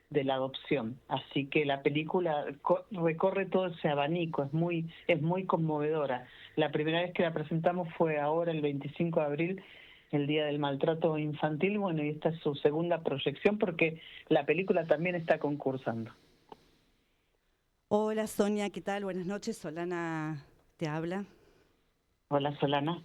Speaker 6: la Adopción. Así que la película recorre todo ese abanico, es muy conmovedora. La primera vez que la presentamos fue ahora, el 25 de abril, el Día del Maltrato Infantil, bueno, y esta es su segunda proyección porque la película también está concursando.
Speaker 4: Hola Sonia, ¿qué tal? Buenas noches, Solana te habla.
Speaker 6: Hola Solana.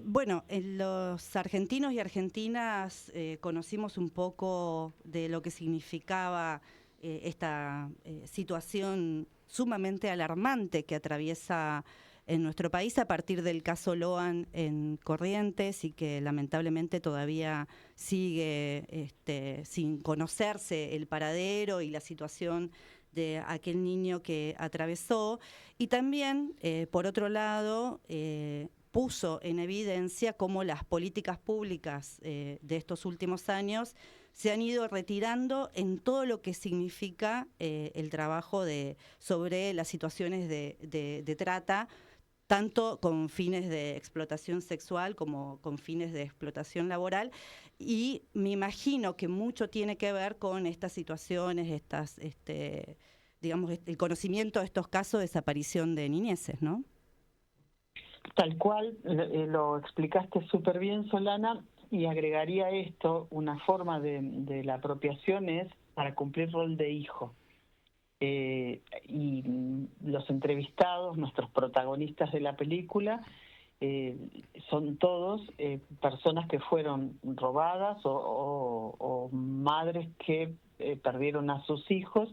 Speaker 4: Bueno, los argentinos y argentinas conocimos un poco de lo que significaba esta situación sumamente alarmante que atraviesa en nuestro país a partir del caso Loan en Corrientes, y que lamentablemente todavía sigue sin conocerse el paradero y la situación de aquel niño que atravesó. Y también, por otro lado, puso en evidencia cómo las políticas públicas de estos últimos años se han ido retirando en todo lo que significa el trabajo sobre las situaciones de trata, tanto con fines de explotación sexual como con fines de explotación laboral. Y me imagino que mucho tiene que ver con estas situaciones, digamos, el conocimiento de estos casos de desaparición de niñeces, ¿no?
Speaker 6: Tal cual, lo explicaste súper bien, Solana, y agregaría esto, una forma de la apropiación es para cumplir rol de hijo. Y los entrevistados, nuestros protagonistas de la película, son todos personas que fueron robadas o madres que perdieron a sus hijos,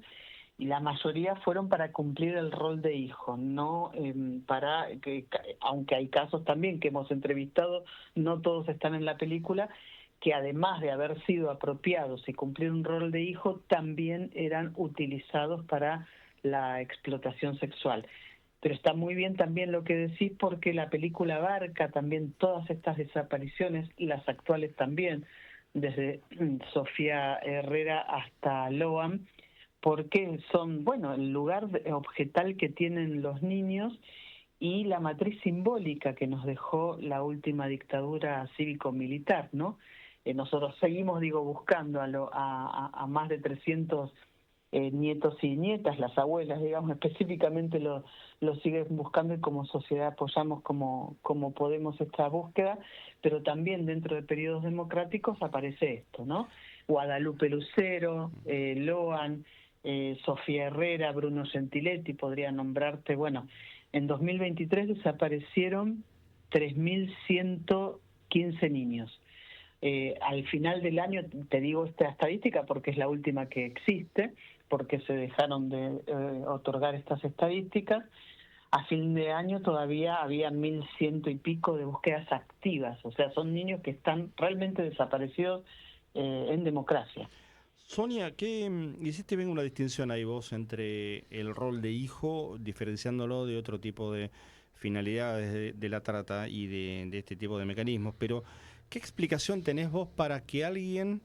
Speaker 6: y la mayoría fueron para cumplir el rol de hijo, no para que, aunque hay casos también que hemos entrevistado, no todos están en la película, que además de haber sido apropiados y cumplir un rol de hijo, también eran utilizados para la explotación sexual. Pero está muy bien también lo que decís, porque la película abarca también todas estas desapariciones, las actuales también, desde Sofía Herrera hasta Loan, porque son, bueno, el lugar objetal que tienen los niños y la matriz simbólica que nos dejó la última dictadura cívico-militar, ¿no? Nosotros seguimos, buscando a más de 300 nietos y nietas, las abuelas, específicamente lo siguen buscando, y como sociedad apoyamos como podemos esta búsqueda, pero también dentro de periodos democráticos aparece esto, ¿no? Guadalupe Lucero, Loan, Sofía Herrera, Bruno Gentiletti, podría nombrarte. Bueno, en 2023 desaparecieron 3.115 niños. Al final del año, te digo esta estadística porque es la última que existe, porque se dejaron de otorgar estas estadísticas. A fin de año todavía había 1.100 y pico de búsquedas activas, o sea, son niños que están realmente desaparecidos en democracia.
Speaker 2: Sonia, ¿qué hiciste bien una distinción ahí vos entre el rol de hijo, diferenciándolo de otro tipo de finalidades de la trata y de este tipo de mecanismos? Pero, ¿qué explicación tenés vos para que alguien,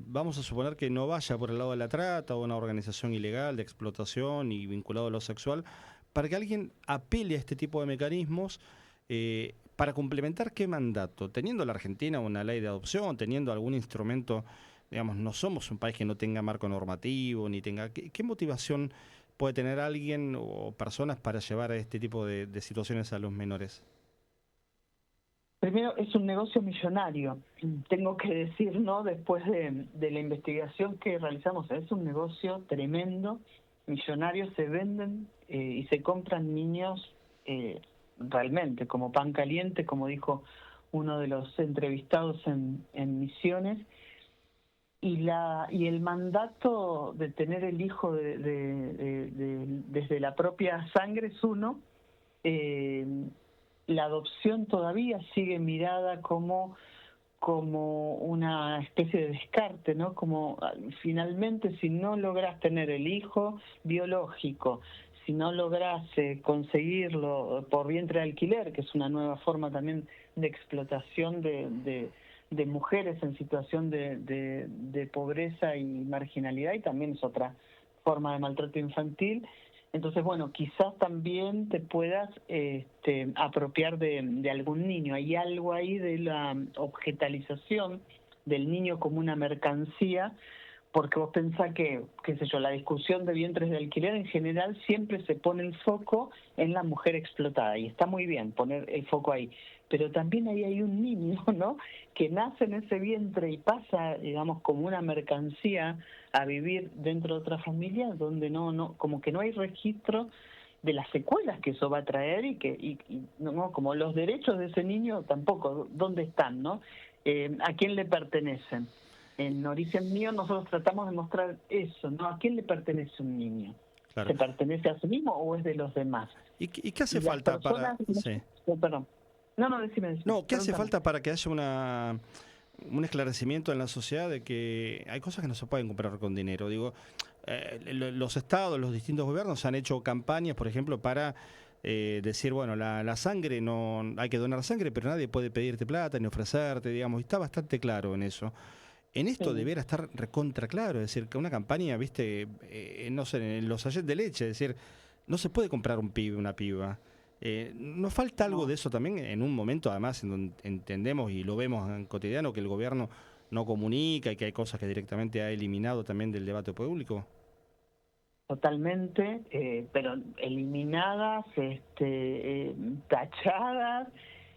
Speaker 2: vamos a suponer que no vaya por el lado de la trata o una organización ilegal de explotación y vinculado a lo sexual, para que alguien apele a este tipo de mecanismos para complementar qué mandato? Teniendo la Argentina una ley de adopción, teniendo algún instrumento, no somos un país que no tenga marco normativo, ni tenga... ¿Qué motivación puede tener alguien o personas para llevar a este tipo de situaciones a los menores?
Speaker 6: Primero, es un negocio millonario, tengo que decir, ¿no? Después de la investigación que realizamos, es un negocio tremendo, millonario, se venden y se compran niños realmente como pan caliente, como dijo uno de los entrevistados en Misiones, y el mandato de tener el hijo desde la propia sangre es uno. La adopción todavía sigue mirada como una especie de descarte, ¿no? Como finalmente, si no logras tener el hijo biológico, si no logras conseguirlo por vientre de alquiler, que es una nueva forma también de explotación de mujeres en situación de pobreza y marginalidad, y también es otra forma de maltrato infantil. Entonces, bueno, quizás también te puedas apropiar de algún niño. Hay algo ahí de la objetalización del niño como una mercancía, porque vos pensás que, qué sé yo, la discusión de vientres de alquiler en general siempre se pone el foco en la mujer explotada, y está muy bien poner el foco ahí, pero también ahí hay un niño, ¿no?, que nace en ese vientre y pasa, como una mercancía a vivir dentro de otra familia donde no como que no hay registro de las secuelas que eso va a traer, y no, como los derechos de ese niño tampoco, ¿dónde están, no? ¿A quién le pertenecen? En Origen Mío nosotros tratamos de mostrar eso, ¿no? ¿A quién le pertenece un niño? Claro. ¿Se pertenece a sí mismo o es de los demás?
Speaker 2: ¿Y qué hace falta para...? Sí.
Speaker 6: Perdón. No, decime.
Speaker 2: No, ¿qué hace falta para que haya un esclarecimiento en la sociedad de que hay cosas que no se pueden comprar con dinero? Digo, los estados, los distintos gobiernos han hecho campañas, por ejemplo, para decir, bueno, la sangre, no hay que donar sangre, pero nadie puede pedirte plata ni ofrecerte, y está bastante claro en eso. En esto debería estar recontra claro, es decir, que una campaña, no sé, en los sachets de leche, es decir, no se puede comprar un pibe, una piba. ¿Nos falta algo de eso también en un momento, además, en donde entendemos y lo vemos en cotidiano, que el gobierno no comunica y que hay cosas que directamente ha eliminado también del debate público?
Speaker 6: Totalmente, pero eliminadas, tachadas.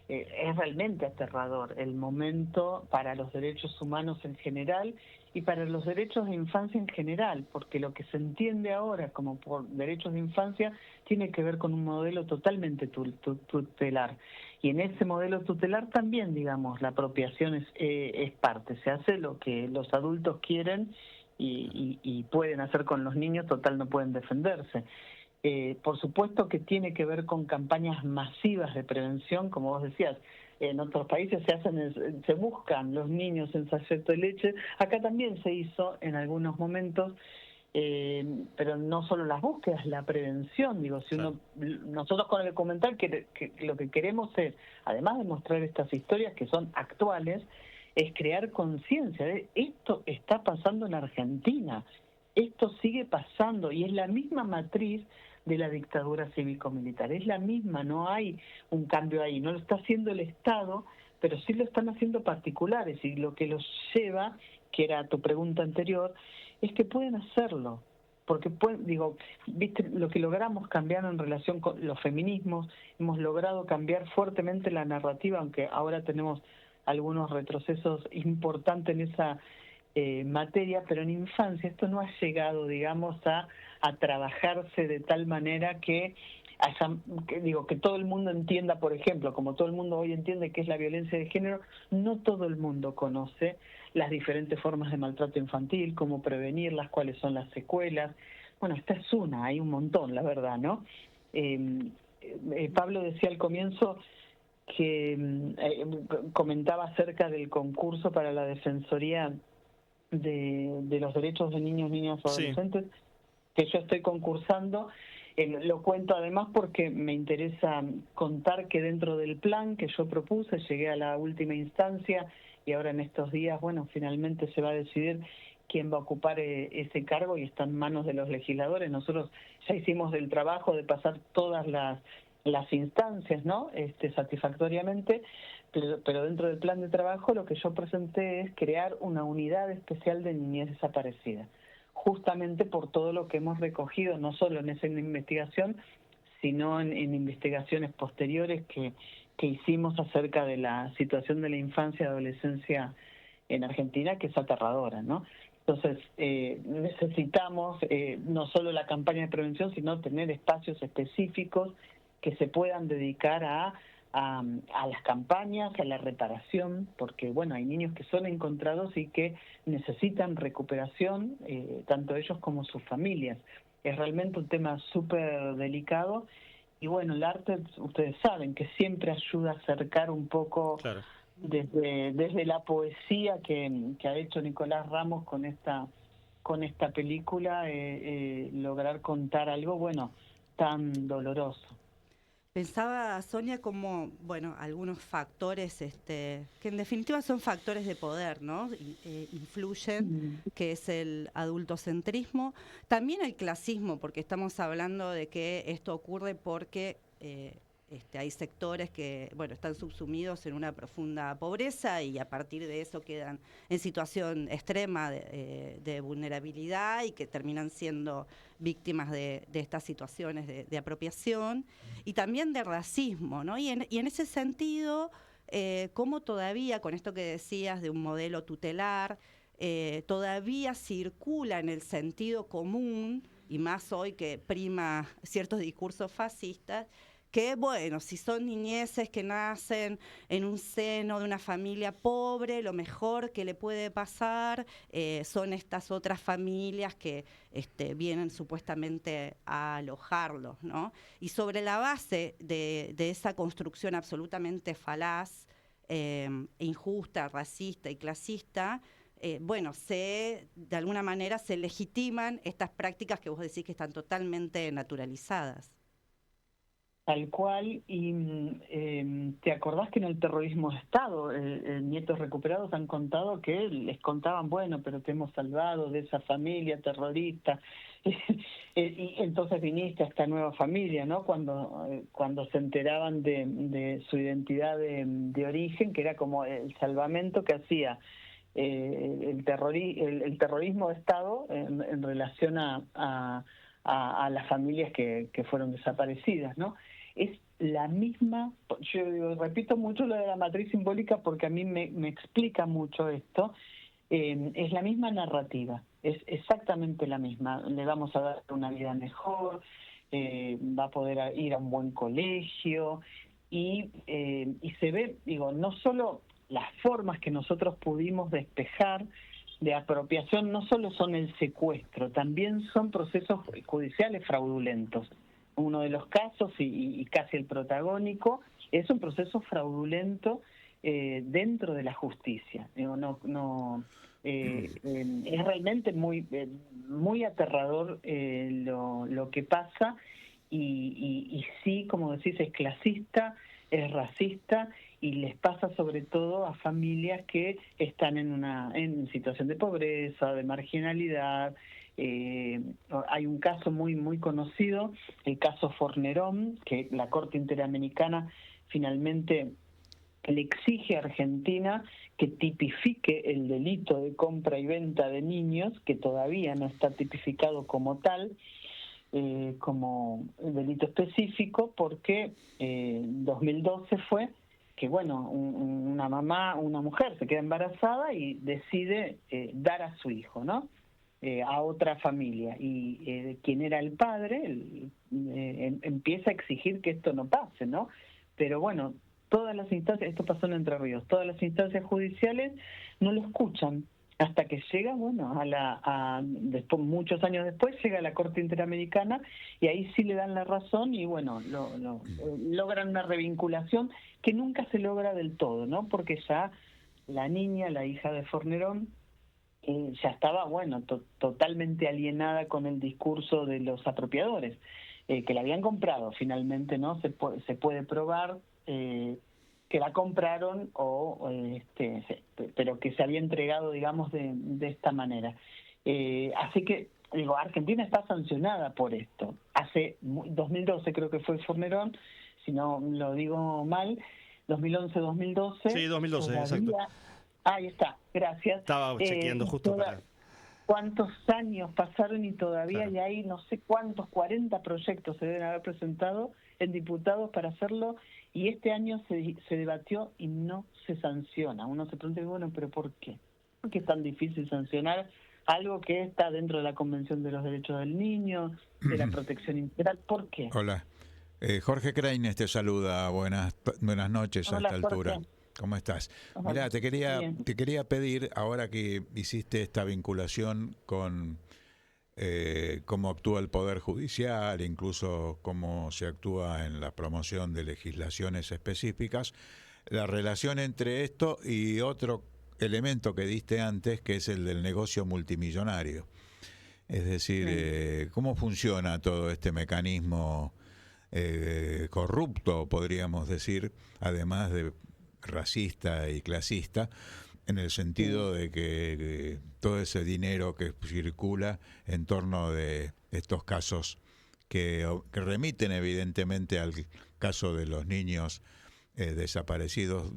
Speaker 6: Es realmente aterrador el momento para los derechos humanos en general y para los derechos de infancia en general, porque lo que se entiende ahora como por derechos de infancia tiene que ver con un modelo totalmente tutelar. Y en ese modelo tutelar también, la apropiación es parte. Se hace lo que los adultos quieren y pueden hacer con los niños, total no pueden defenderse. Por supuesto que tiene que ver con campañas masivas de prevención, como vos decías. En otros países se buscan los niños en sachet de leche. Acá también se hizo en algunos momentos, pero no solo las búsquedas, la prevención. Digo, si
Speaker 2: Claro.
Speaker 6: nosotros con el documental que lo que queremos es, además de mostrar estas historias que son actuales, es crear conciencia de esto está pasando en Argentina, esto sigue pasando y es la misma matriz de la dictadura cívico-militar, es la misma, no hay un cambio ahí, no lo está haciendo el Estado, pero sí lo están haciendo particulares, y lo que los lleva, que era tu pregunta anterior, es que pueden hacerlo, porque viste lo que logramos cambiar en relación con los feminismos, hemos logrado cambiar fuertemente la narrativa, aunque ahora tenemos algunos retrocesos importantes en esa materia, pero en infancia esto no ha llegado, digamos, a trabajarse de tal manera que que todo el mundo entienda, por ejemplo, como todo el mundo hoy entiende qué es la violencia de género, no todo el mundo conoce las diferentes formas de maltrato infantil, cómo prevenirlas, cuáles son las secuelas. Bueno, esta es una, hay un montón, la verdad, ¿no? Pablo decía al comienzo que comentaba acerca del concurso para la Defensoría de los Derechos de Niños, Niñas y Adolescentes, que yo estoy concursando. Lo cuento además porque me interesa contar que dentro del plan que yo propuse, llegué a la última instancia y ahora en estos días, bueno, finalmente se va a decidir quién va a ocupar ese cargo y está en manos de los legisladores. Nosotros ya hicimos el trabajo de pasar todas las instancias, ¿no? Satisfactoriamente, pero dentro del plan de trabajo lo que yo presenté es crear una unidad especial de niñez desaparecida, justamente por todo lo que hemos recogido, no solo en esa investigación, sino en investigaciones posteriores que hicimos acerca de la situación de la infancia y adolescencia en Argentina, que es aterradora, ¿no? Entonces, necesitamos no solo la campaña de prevención, sino tener espacios específicos que se puedan dedicar a las campañas, a la reparación, porque bueno, hay niños que son encontrados y que necesitan recuperación, tanto ellos como sus familias. Es realmente un tema súper delicado y bueno, el arte, ustedes saben que siempre ayuda a acercar un poco, claro, desde la poesía que ha hecho Nicolás Ramos con esta película, lograr contar algo, bueno, tan doloroso.
Speaker 4: Pensaba, Sonia, como, bueno, algunos factores que en definitiva son factores de poder, ¿no? Influyen, que es el adultocentrismo, también el clasismo, porque estamos hablando de que esto ocurre porque hay sectores que, bueno, están subsumidos en una profunda pobreza y a partir de eso quedan en situación extrema de vulnerabilidad y que terminan siendo víctimas de estas situaciones de apropiación y también de racismo, ¿no? Y en ese sentido, cómo todavía, con esto que decías de un modelo tutelar, todavía circula en el sentido común, y más hoy que prima ciertos discursos fascistas, que bueno, si son niñeces que nacen en un seno de una familia pobre, lo mejor que le puede pasar son estas otras familias que vienen supuestamente a alojarlos, ¿no? Y sobre la base de esa construcción absolutamente falaz, injusta, racista y clasista, bueno, de alguna manera se legitiman estas prácticas que vos decís que están totalmente naturalizadas.
Speaker 6: Tal cual, y ¿te acordás que en el terrorismo de Estado, nietos recuperados han contado que les contaban, bueno, pero te hemos salvado de esa familia terrorista, y entonces viniste a esta nueva familia, ¿no? Cuando se enteraban de su identidad de origen, que era como el salvamento que hacía el terrorismo de Estado en relación a las familias que fueron desaparecidas, ¿no? Es la misma, yo repito mucho lo de la matriz simbólica porque a mí me explica mucho esto, es la misma narrativa, es exactamente la misma, le vamos a dar una vida mejor, va a poder ir a un buen colegio y se ve, digo, no solo las formas que nosotros pudimos despejar de apropiación, no solo son el secuestro, también son procesos judiciales fraudulentos. Uno de los casos, y casi el protagónico, es un proceso fraudulento dentro de la justicia. Digo, no Es realmente muy aterrador lo que pasa y sí, como decís, es clasista, es racista y les pasa sobre todo a familias que están en situación de pobreza, de marginalidad. Hay un caso muy conocido, el caso Fornerón, que la Corte Interamericana finalmente le exige a Argentina que tipifique el delito de compra y venta de niños, que todavía no está tipificado como tal, como delito específico, porque 2012 fue que, bueno, una mujer se queda embarazada y decide dar a su hijo, ¿no? A otra familia. Y quien era el padre empieza a exigir que esto no pase, ¿no? Pero bueno, todas las instancias, esto pasó en Entre Ríos, todas las instancias judiciales no lo escuchan hasta que llega, bueno, después, muchos años después, llega a la Corte Interamericana y ahí sí le dan la razón y, bueno, logran una revinculación que nunca se logra del todo, ¿no? Porque ya la niña, la hija de Fornerón, ya estaba, bueno, totalmente alienada con el discurso de los apropiadores, que la habían comprado finalmente, ¿no? Se puede probar que la compraron pero que se había entregado, digamos, de esta manera. Así que, digo, Argentina está sancionada por esto. Hace 2012 creo que fue Fornerón, si no lo digo mal, 2011-2012.
Speaker 2: Sí, 2012,
Speaker 6: todavía,
Speaker 2: exacto.
Speaker 6: Ahí está, gracias.
Speaker 2: Estaba chequeando justo para...
Speaker 6: ¿Cuántos años pasaron y todavía
Speaker 2: Claro.
Speaker 6: hay no sé cuántos, 40 proyectos se deben haber presentado en diputados para hacerlo y este año se debatió y no se sanciona? Uno se pregunta, bueno, ¿pero por qué? ¿Por qué es tan difícil sancionar algo que está dentro de la Convención de los Derechos del Niño, de la protección integral? ¿Por qué?
Speaker 3: Hola. Jorge Kreines te saluda. Buenas noches a
Speaker 6: Hola,
Speaker 3: esta altura.
Speaker 6: Jorge.
Speaker 3: ¿Cómo estás?
Speaker 6: Hola.
Speaker 3: Mirá, te
Speaker 6: Bien.
Speaker 3: quería pedir, ahora que hiciste esta vinculación con cómo actúa el Poder Judicial, incluso cómo se actúa en la promoción de legislaciones específicas, la relación entre esto y otro elemento que diste antes, que es el del negocio multimillonario. Es decir, cómo funciona todo este mecanismo corrupto, podríamos decir, además de racista y clasista, en el sentido de que todo ese dinero que circula en torno de estos casos que remiten evidentemente al caso de los niños desaparecidos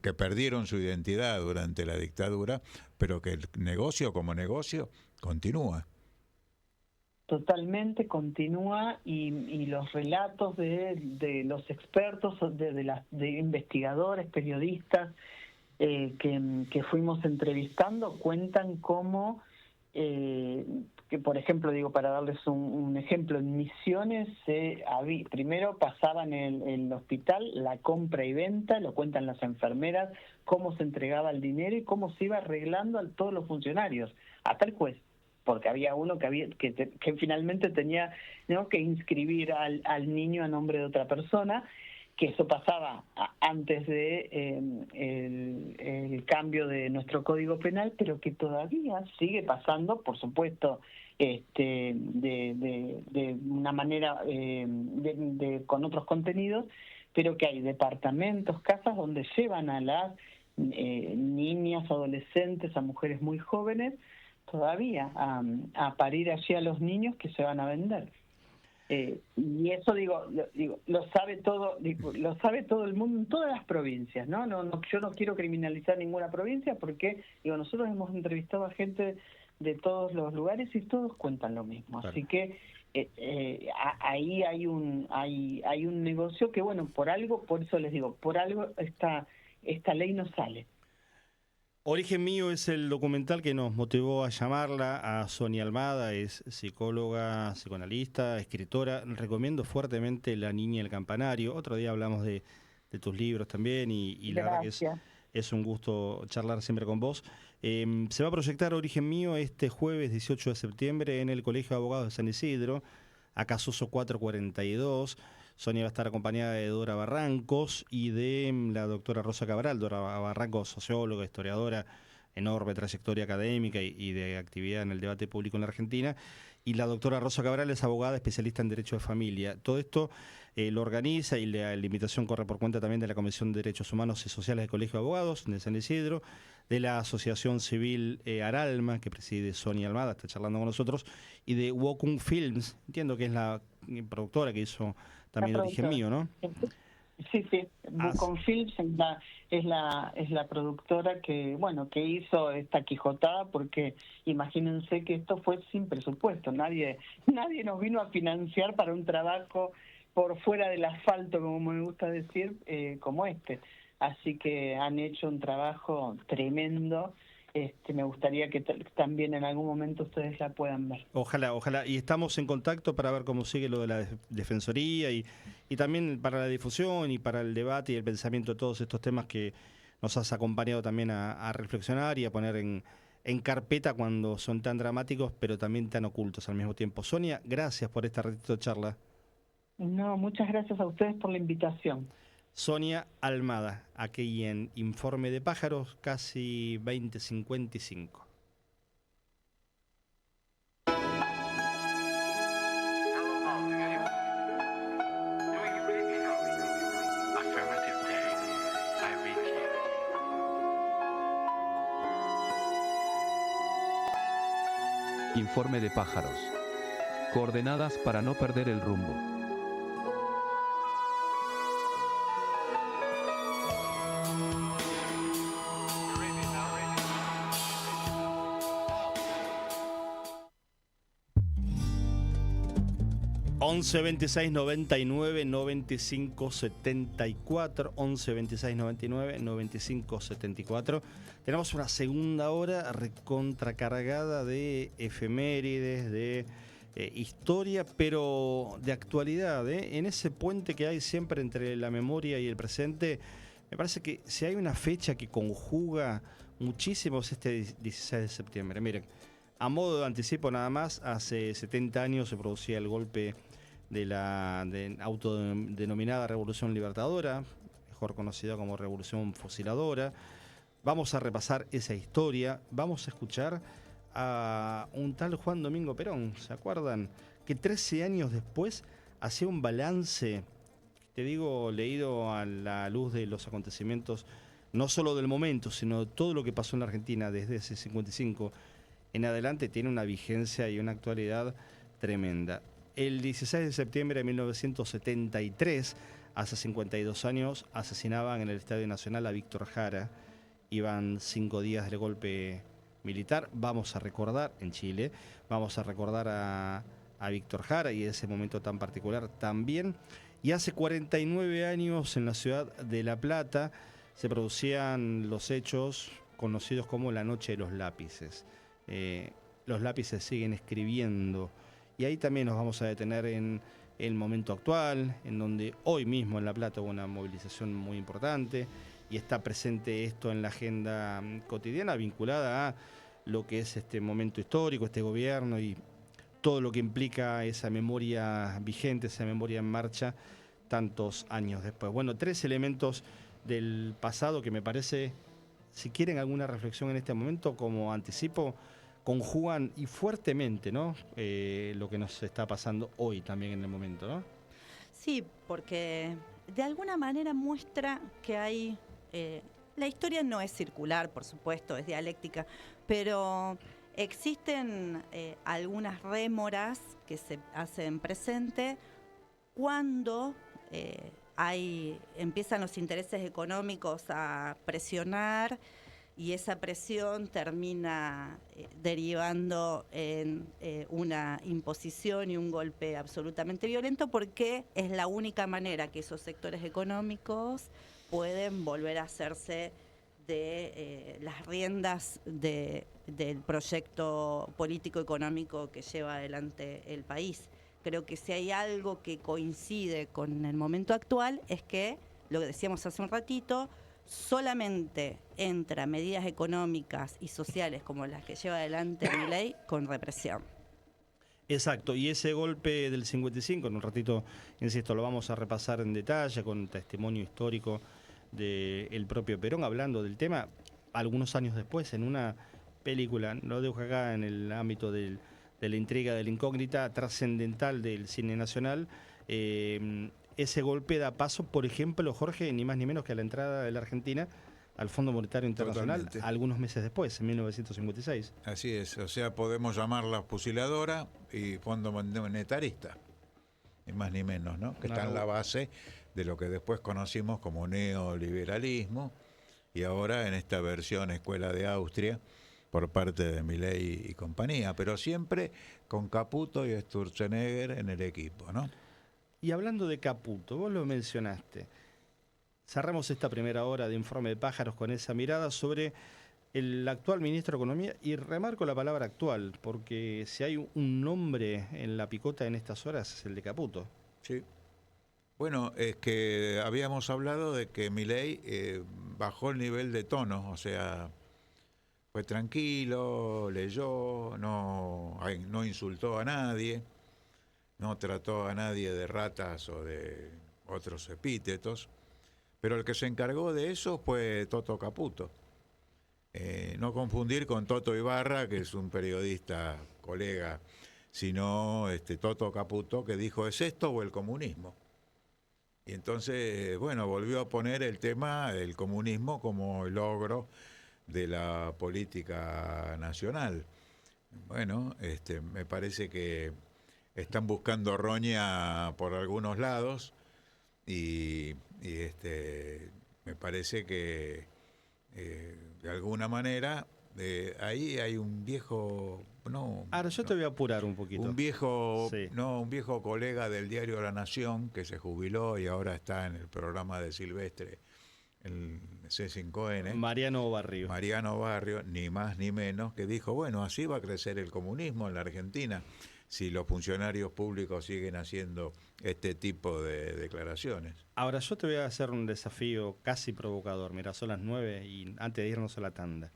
Speaker 3: que perdieron su identidad durante la dictadura, pero que el negocio como negocio continúa.
Speaker 6: Totalmente continúa y los relatos de los expertos, de investigadores, periodistas que fuimos entrevistando cuentan cómo, que por ejemplo, digo, para darles un ejemplo, en Misiones primero pasaban en el hospital la compra y venta, lo cuentan las enfermeras, cómo se entregaba el dinero y cómo se iba arreglando a todos los funcionarios, hasta el juez, porque había uno que finalmente tenía, ¿no?, que inscribir al niño a nombre de otra persona, que eso pasaba antes de el cambio de nuestro Código Penal, pero que todavía sigue pasando, por supuesto, de una manera con otros contenidos, pero que hay departamentos, casas donde llevan a las niñas, adolescentes, a mujeres muy jóvenes, todavía a parir allí a los niños que se van a vender. Y eso lo sabe todo, lo sabe todo el mundo en todas las provincias, ¿no? Yo no quiero criminalizar ninguna provincia porque nosotros hemos entrevistado a gente de todos los lugares y todos cuentan lo mismo. Claro. Así que ahí hay un negocio que, bueno, por eso les digo, por algo esta ley no sale.
Speaker 2: Origen Mío es el documental que nos motivó a llamarla a Sonia Almada, es psicóloga, psicoanalista, escritora. Recomiendo fuertemente La Niña y el Campanario. Otro día hablamos de tus libros también y la verdad que es un gusto charlar siempre con vos. Se va a proyectar Origen Mío este jueves 18 de septiembre en el Colegio de Abogados de San Isidro, acá Soso 442. Sonia va a estar acompañada de Dora Barrancos y de la doctora Rosa Cabral. Dora Barrancos, socióloga, historiadora, enorme trayectoria académica y de actividad en el debate público en la Argentina. Y la doctora Rosa Cabral es abogada especialista en Derecho de Familia. Todo esto lo organiza y la invitación corre por cuenta también de la Comisión de Derechos Humanos y Sociales del Colegio de Abogados de San Isidro, de la Asociación Civil Aralma, que preside Sonia Almada, está charlando con nosotros, y de Wokung Films, entiendo que es la productora que hizo también Origen Mío, ¿no?
Speaker 6: Sí, Bucon Films es la productora que hizo esta Quijotada, porque imagínense que esto fue sin presupuesto, nadie nos vino a financiar para un trabajo por fuera del asfalto, como me gusta decir, como este. Así que han hecho un trabajo tremendo. Me gustaría que también en algún momento ustedes la puedan ver.
Speaker 2: Ojalá. Y estamos en contacto para ver cómo sigue lo de la Defensoría y también para la difusión y para el debate y el pensamiento de todos estos temas que nos has acompañado también a reflexionar y a poner en carpeta cuando son tan dramáticos, pero también tan ocultos al mismo tiempo. Sonia, gracias por este ratito de charla.
Speaker 6: No, muchas gracias a ustedes por la invitación.
Speaker 2: Sonia Almada, aquí en Informe de Pájaros, casi 20:55.
Speaker 1: Informe de pájaros. Coordenadas para no perder el rumbo.
Speaker 2: Once 26 99 95 74 11 26 99 95 74. Tenemos una segunda hora recontracargada de efemérides, de historia, pero de actualidad, ¿eh? En ese puente que hay siempre entre la memoria y el presente, me parece que si hay una fecha que conjuga muchísimo es este 16 de septiembre. Miren, a modo de anticipo nada más, hace 70 años se producía el golpe de la autodenominada Revolución Libertadora, mejor conocida como Revolución Fusiladora. Vamos a repasar esa historia, vamos a escuchar a un tal Juan Domingo Perón, ¿se acuerdan? Que 13 años después hacía un balance, te digo, leído a la luz de los acontecimientos, no solo del momento, sino de todo lo que pasó en la Argentina desde ese 55 en adelante, tiene una vigencia y una actualidad tremenda. El 16 de septiembre de 1973, hace 52 años, asesinaban en el Estadio Nacional a Víctor Jara. Iban 5 días del golpe militar. Vamos a recordar, en Chile, vamos a recordar a Víctor Jara y ese momento tan particular también. Y hace 49 años en la ciudad de La Plata se producían los hechos conocidos como la Noche de los Lápices. Los lápices siguen escribiendo. Y ahí también nos vamos a detener en el momento actual, en donde hoy mismo en La Plata hubo una movilización muy importante y está presente esto en la agenda cotidiana vinculada a lo que es este momento histórico, este gobierno y todo lo que implica esa memoria vigente, esa memoria en marcha tantos años después. Bueno, 3 elementos del pasado que me parece, si quieren alguna reflexión en este momento, como anticipo, conjugan y fuertemente, ¿no? Lo que nos está pasando hoy también en el momento, ¿no?
Speaker 4: Sí, porque de alguna manera muestra que hay... la historia no es circular, por supuesto, es dialéctica, pero existen algunas rémoras que se hacen presente cuando empiezan los intereses económicos a presionar y esa presión termina derivando en una imposición y un golpe absolutamente violento, porque es la única manera que esos sectores económicos pueden volver a hacerse de las riendas del proyecto político-económico que lleva adelante el país. Creo que si hay algo que coincide con el momento actual es que, lo que decíamos hace un ratito, solamente entra medidas económicas y sociales como las que lleva adelante Milei con represión.
Speaker 2: Exacto, y ese golpe del 55, en un ratito, insisto, lo vamos a repasar en detalle con testimonio histórico del propio Perón hablando del tema. algunos años después, en una película, lo dejo acá en el ámbito de la intriga, de la incógnita trascendental del cine nacional, ese golpe da paso, por ejemplo, Jorge, ni más ni menos que a la entrada de la Argentina al Fondo Monetario Internacional. Totalmente. Algunos meses después, en 1956.
Speaker 3: Así es, o sea, podemos llamarla fusiladora y Fondo Monetarista, ni más ni menos, ¿no? Que está en la base de lo que después conocimos como neoliberalismo, y ahora en esta versión Escuela de Austria por parte de Milei y compañía, pero siempre con Caputo y Sturzenegger en el equipo, ¿no?
Speaker 2: Y hablando de Caputo, vos lo mencionaste. Cerramos esta primera hora de Informe de Pájaros con esa mirada sobre el actual ministro de Economía, y remarco la palabra actual, porque si hay un nombre en la picota en estas horas es el de Caputo.
Speaker 3: Sí. Bueno, es que habíamos hablado de que Milei bajó el nivel de tono, o sea, fue tranquilo, leyó, no insultó a nadie, no trató a nadie de ratas o de otros epítetos, pero el que se encargó de eso fue Toto Caputo. No confundir con Toto Ibarra, que es un periodista colega, sino Toto Caputo, que dijo, ¿es esto o el comunismo? Y entonces, bueno, volvió a poner el tema del comunismo como el logro de la política nacional. Bueno, me parece que están buscando roña por algunos lados y me parece que de alguna manera ahí hay un viejo...
Speaker 2: Ahora yo te voy a apurar un poquito.
Speaker 3: Un viejo colega del diario La Nación que se jubiló y ahora está en el programa de Silvestre, el C5N.
Speaker 2: Mariano Barrio,
Speaker 3: ni más ni menos, que dijo, bueno, así va a crecer el comunismo en la Argentina si los funcionarios públicos siguen haciendo este tipo de declaraciones.
Speaker 2: Ahora yo te voy a hacer un desafío casi provocador. Mira, son las 9 y antes de irnos a la tanda.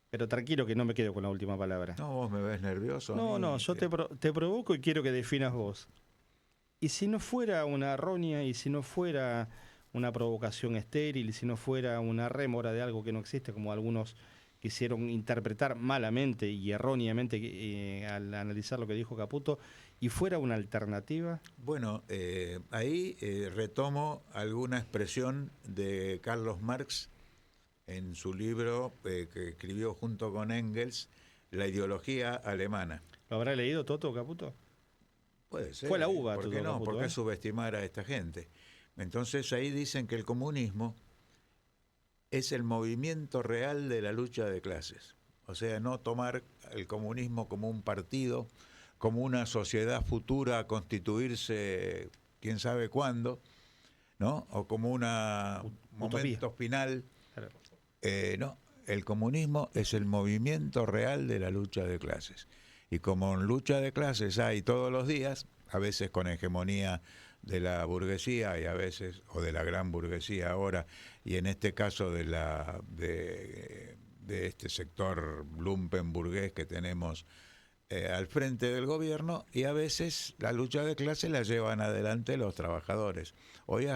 Speaker 2: Pero tranquilo que no me quedo con la última palabra.
Speaker 3: No, vos me ves nervioso.
Speaker 2: No, yo te provoco y quiero que definas vos. Y si no fuera una roña, y si no fuera una provocación estéril, y si no fuera una rémora de algo que no existe, como algunos quisieron interpretar malamente y erróneamente al analizar lo que dijo Caputo, y fuera una alternativa.
Speaker 3: Bueno, ahí retomo alguna expresión de Carlos Marx en su libro que escribió junto con Engels, La ideología alemana.
Speaker 2: ¿Lo habrá leído Toto Caputo?
Speaker 3: Puede ser.
Speaker 2: Fue la uva.
Speaker 3: ¿Por qué no? Caputo, ¿por qué subestimar a esta gente? Entonces ahí dicen que el comunismo es el movimiento real de la lucha de clases. O sea, no tomar el comunismo como un partido, como una sociedad futura a constituirse quién sabe cuándo, ¿no? O como un momento final. Claro. No, el comunismo es el movimiento real de la lucha de clases. Y como en lucha de clases hay todos los días, a veces con hegemonía de la burguesía y a veces, o de la gran burguesía ahora, y en este caso de este sector lumpenburgués que tenemos al frente del gobierno, y a veces la lucha de clases la llevan adelante los trabajadores. Hoy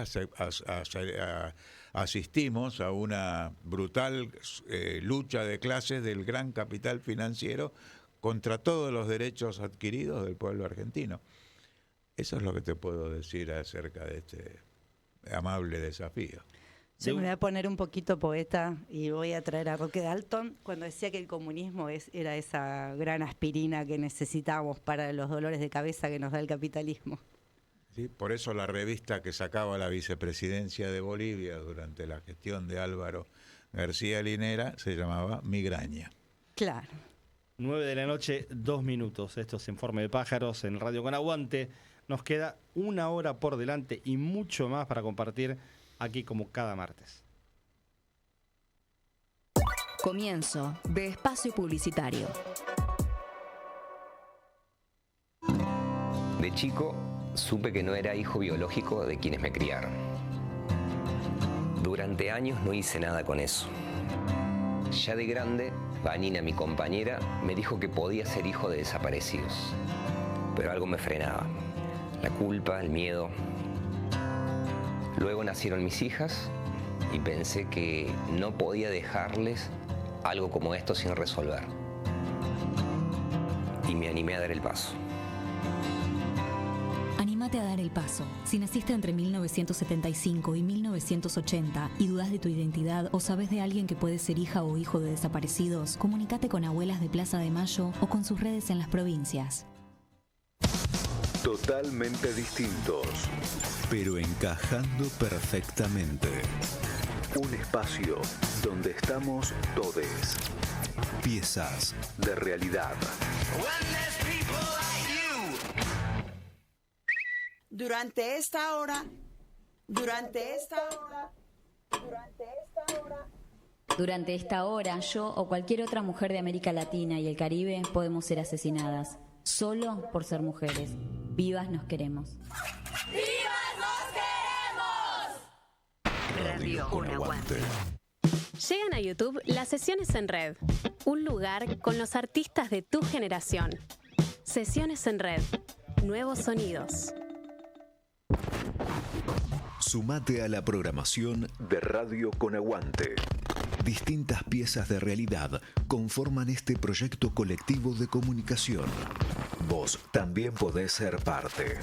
Speaker 3: asistimos a una brutal lucha de clases del gran capital financiero contra todos los derechos adquiridos del pueblo argentino. Eso es lo que te puedo decir acerca de este amable desafío.
Speaker 4: Yo me voy a poner un poquito poeta y voy a traer a Roque Dalton cuando decía que el comunismo era esa gran aspirina que necesitamos para los dolores de cabeza que nos da el capitalismo.
Speaker 3: Sí, por eso la revista que sacaba la vicepresidencia de Bolivia durante la gestión de Álvaro García Linera se llamaba Migraña.
Speaker 4: Claro.
Speaker 2: 9 de la noche, 2 minutos. Esto es Informe de Pájaros en Radio Con Aguante. Nos queda una hora por delante y mucho más para compartir aquí como cada martes.
Speaker 7: Comienzo de espacio publicitario.
Speaker 8: De chico supe que no era hijo biológico de quienes me criaron. Durante años no hice nada con eso. Ya de grande, Vanina, mi compañera, me dijo que podía ser hijo de desaparecidos. Pero algo me frenaba. La culpa, el miedo. Luego nacieron mis hijas y pensé que no podía dejarles algo como esto sin resolver. Y me animé a dar el paso.
Speaker 7: Anímate a dar el paso. Si naciste entre 1975 y 1980 y dudas de tu identidad o sabes de alguien que puede ser hija o hijo de desaparecidos, comunícate con Abuelas de Plaza de Mayo o con sus redes en las provincias.
Speaker 9: Totalmente distintos, pero encajando perfectamente. Un espacio donde estamos todes. Piezas de realidad.
Speaker 10: Durante esta hora, yo o cualquier otra mujer de América Latina y el Caribe podemos ser asesinadas, solo por ser mujeres. Vivas nos queremos.
Speaker 11: ¡Vivas nos queremos!
Speaker 9: Radio con Aguante.
Speaker 12: Llegan a YouTube las sesiones en red, un lugar con los artistas de tu generación. Sesiones en red, nuevos sonidos.
Speaker 9: Sumate a la programación de Radio con Aguante. Distintas piezas de realidad conforman este proyecto colectivo de comunicación. Vos también podés ser parte.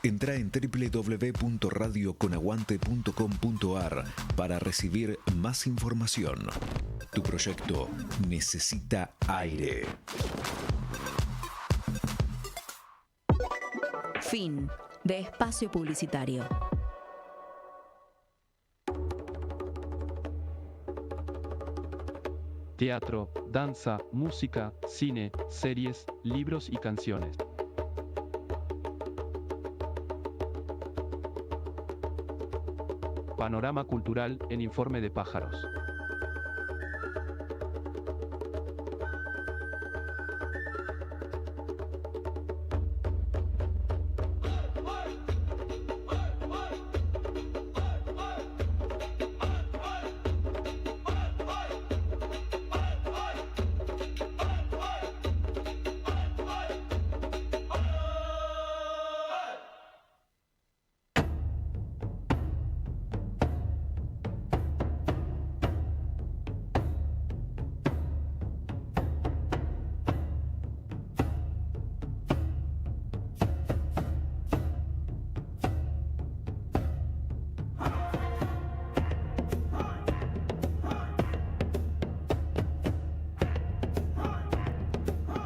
Speaker 9: Entrá en www.radioconaguante.com.ar para recibir más información. Tu proyecto necesita aire.
Speaker 7: Fin de espacio publicitario.
Speaker 1: Teatro, danza, música, cine, series, libros y canciones. Panorama cultural en Informe de Pájaros.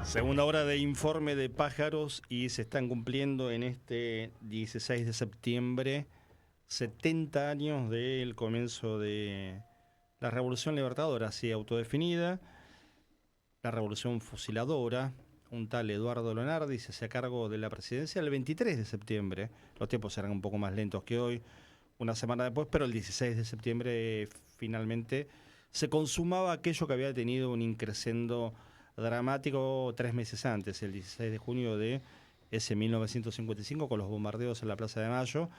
Speaker 2: Segunda hora de Informe de Pájaros y se están cumpliendo en este 16 de septiembre 70 años del comienzo de la Revolución Libertadora, así autodefinida, la Revolución Fusiladora. Un tal Eduardo Lonardi se hacía cargo de la presidencia el 23 de septiembre. Los tiempos eran un poco más lentos que hoy, una semana después, pero el 16 de septiembre finalmente se consumaba aquello que había tenido un increscendo dramático 3 meses antes, el 16 de junio de ese 1955, con los bombardeos en la Plaza de Mayo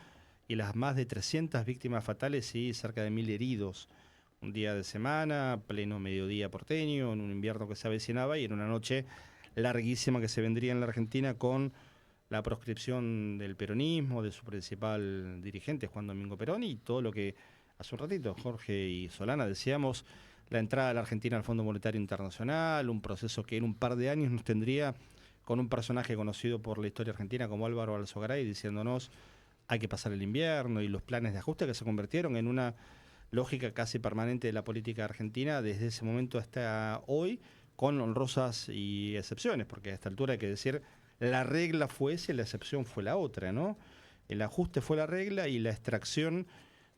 Speaker 2: y las más de 300 víctimas fatales y cerca de 1000 heridos. Un día de semana, pleno mediodía porteño, en un invierno que se avecinaba y en una noche larguísima que se vendría en la Argentina con la proscripción del peronismo, de su principal dirigente, Juan Domingo Perón, y todo lo que hace un ratito Jorge y Solana decíamos, la entrada de la Argentina al Fondo Monetario Internacional, un proceso que en un par de años nos tendría con un personaje conocido por la historia argentina como Álvaro Alzogaray diciéndonos hay que pasar el invierno y los planes de ajuste que se convirtieron en una lógica casi permanente de la política argentina desde ese momento hasta hoy, con honrosas y excepciones, porque a esta altura hay que decir la regla fue esa y la excepción fue la otra, ¿no? El ajuste fue la regla y la extracción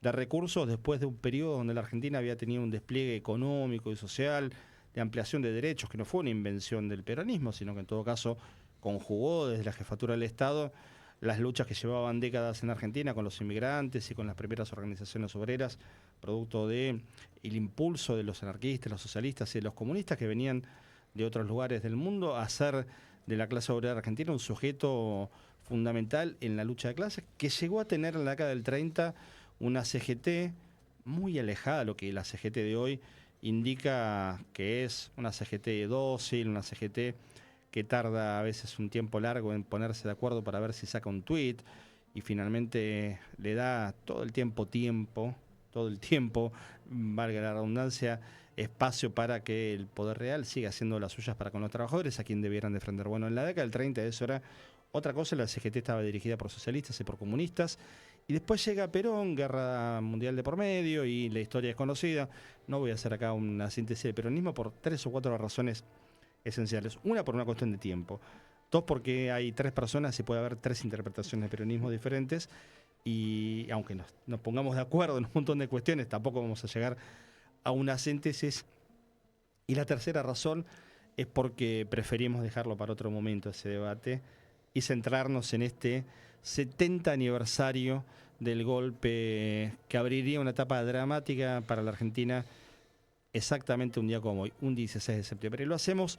Speaker 2: de recursos después de un periodo donde la Argentina había tenido un despliegue económico y social, de ampliación de derechos, que no fue una invención del peronismo, sino que en todo caso conjugó desde la jefatura del Estado las luchas que llevaban décadas en Argentina con los inmigrantes y con las primeras organizaciones obreras, producto del impulso de los anarquistas, los socialistas y de los comunistas que venían de otros lugares del mundo a hacer de la clase obrera argentina un sujeto fundamental en la lucha de clases, que llegó a tener en la década del 30 una CGT muy alejada de lo que la CGT de hoy indica que es una CGT dócil, una CGT que tarda a veces un tiempo largo en ponerse de acuerdo para ver si saca un tuit y finalmente le da todo el tiempo todo el tiempo, valga la redundancia, espacio para que el poder real siga haciendo las suyas para con los trabajadores, a quien debieran defender. Bueno, en la década del 30 eso era otra cosa. La CGT estaba dirigida por socialistas y por comunistas, y después llega Perón, guerra mundial de por medio, y la historia es conocida. No voy a hacer acá una síntesis del peronismo por 3 o 4 razones esenciales. Una, por una cuestión de tiempo. 2, porque hay 3 personas y puede haber 3 interpretaciones de peronismo diferentes, y aunque nos pongamos de acuerdo en un montón de cuestiones, tampoco vamos a llegar a una síntesis. Y la tercera razón es porque preferimos dejarlo para otro momento ese debate y centrarnos en este 70 aniversario del golpe que abriría una etapa dramática para la Argentina exactamente un día como hoy, un 16 de septiembre. Y lo hacemos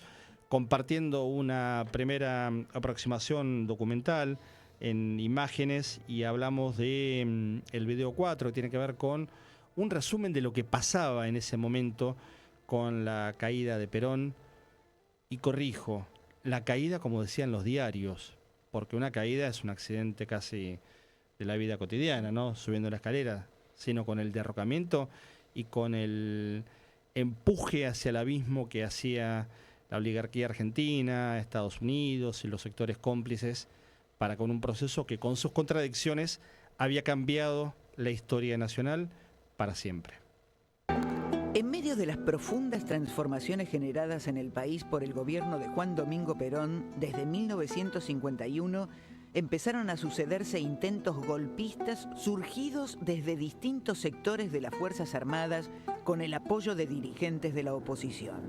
Speaker 2: compartiendo una primera aproximación documental en imágenes, y hablamos de el video 4, que tiene que ver con un resumen de lo que pasaba en ese momento con la caída de Perón. Y corrijo, la caída como decían los diarios, porque una caída es un accidente casi de la vida cotidiana, ¿no? Subiendo la escalera, sino con el derrocamiento y con el empuje hacia el abismo que hacía la oligarquía argentina, Estados Unidos y los sectores cómplices para con un proceso que con sus contradicciones había cambiado la historia nacional para siempre.
Speaker 11: En medio de las profundas transformaciones generadas en el país por el gobierno de Juan Domingo Perón, desde 1951 empezaron a sucederse intentos golpistas surgidos desde distintos sectores de las Fuerzas Armadas con el apoyo de dirigentes de la oposición.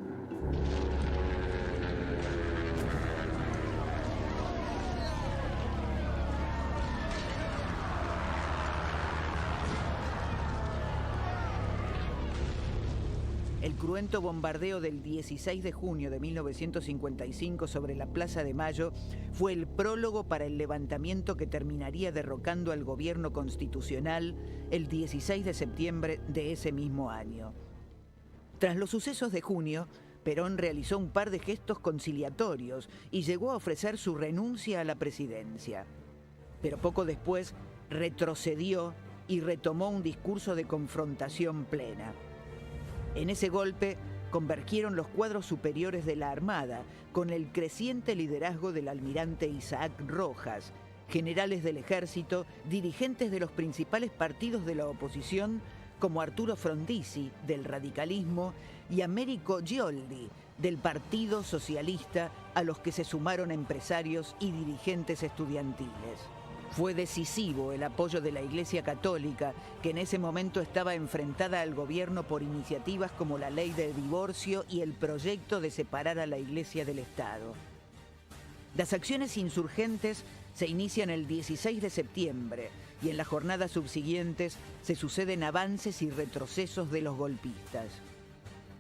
Speaker 11: El cruento bombardeo del 16 de junio de 1955 sobre la Plaza de Mayo fue el prólogo para el levantamiento que terminaría derrocando al gobierno constitucional el 16 de septiembre de ese mismo año. Tras los sucesos de junio, Perón realizó un par de gestos conciliatorios y llegó a ofrecer su renuncia a la presidencia. Pero poco después retrocedió y retomó un discurso de confrontación plena. En ese golpe convergieron los cuadros superiores de la Armada con el creciente liderazgo del almirante Isaac Rojas, generales del ejército, dirigentes de los principales partidos de la oposición como Arturo Frondizi, del radicalismo, y Américo Gioldi, del Partido Socialista, a los que se sumaron empresarios y dirigentes estudiantiles. Fue decisivo el apoyo de la Iglesia Católica, que en ese momento estaba enfrentada al gobierno por iniciativas como la ley del divorcio y el proyecto de separar a la Iglesia del Estado. Las acciones insurgentes se inician el 16 de septiembre y en las jornadas subsiguientes se suceden avances y retrocesos de los golpistas.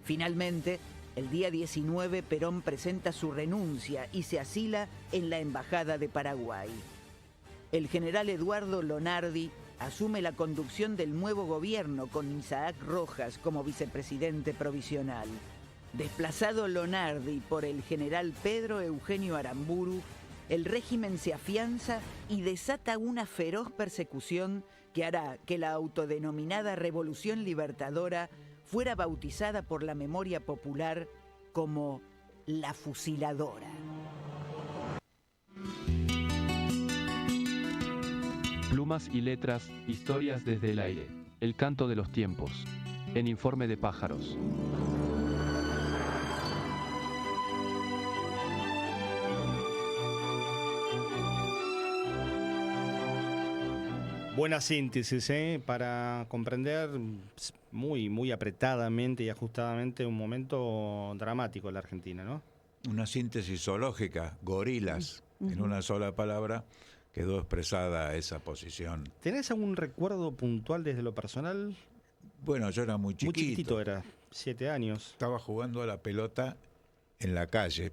Speaker 11: Finalmente, el día 19, Perón presenta su renuncia y se asila en la Embajada de Paraguay. El general Eduardo Lonardi asume la conducción del nuevo gobierno con Isaac Rojas como vicepresidente provisional. Desplazado Lonardi por el general Pedro Eugenio Aramburu, el régimen se afianza y desata una feroz persecución que hará que la autodenominada Revolución Libertadora fuera bautizada por la memoria popular como la Fusiladora.
Speaker 1: Plumas y letras, historias desde el aire. El canto de los tiempos. En Informe de Pájaros.
Speaker 2: Buena síntesis, para comprender muy apretadamente y ajustadamente un momento dramático en la Argentina, ¿no?
Speaker 3: Una síntesis zoológica, gorilas, en una sola palabra quedó expresada esa posición.
Speaker 2: ¿Tenés algún recuerdo puntual desde lo personal?
Speaker 3: Bueno, yo era muy chiquito.
Speaker 2: Muy chiquitito era, 7 años.
Speaker 3: Estaba jugando a la pelota en la calle.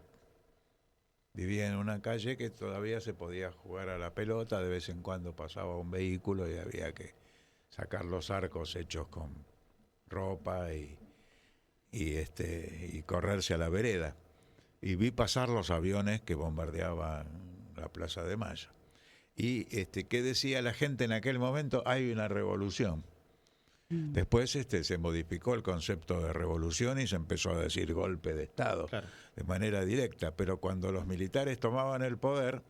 Speaker 3: Vivía en una calle que todavía se podía jugar a la pelota, de vez en cuando pasaba un vehículo y había que sacar los arcos hechos con ropa y correrse a la vereda. Y vi pasar los aviones que bombardeaban la Plaza de Mayo. Y ¿qué decía la gente en aquel momento? Hay una revolución. Después se modificó el concepto de revolución y se empezó a decir golpe de Estado de manera directa, pero cuando los militares tomaban el poder,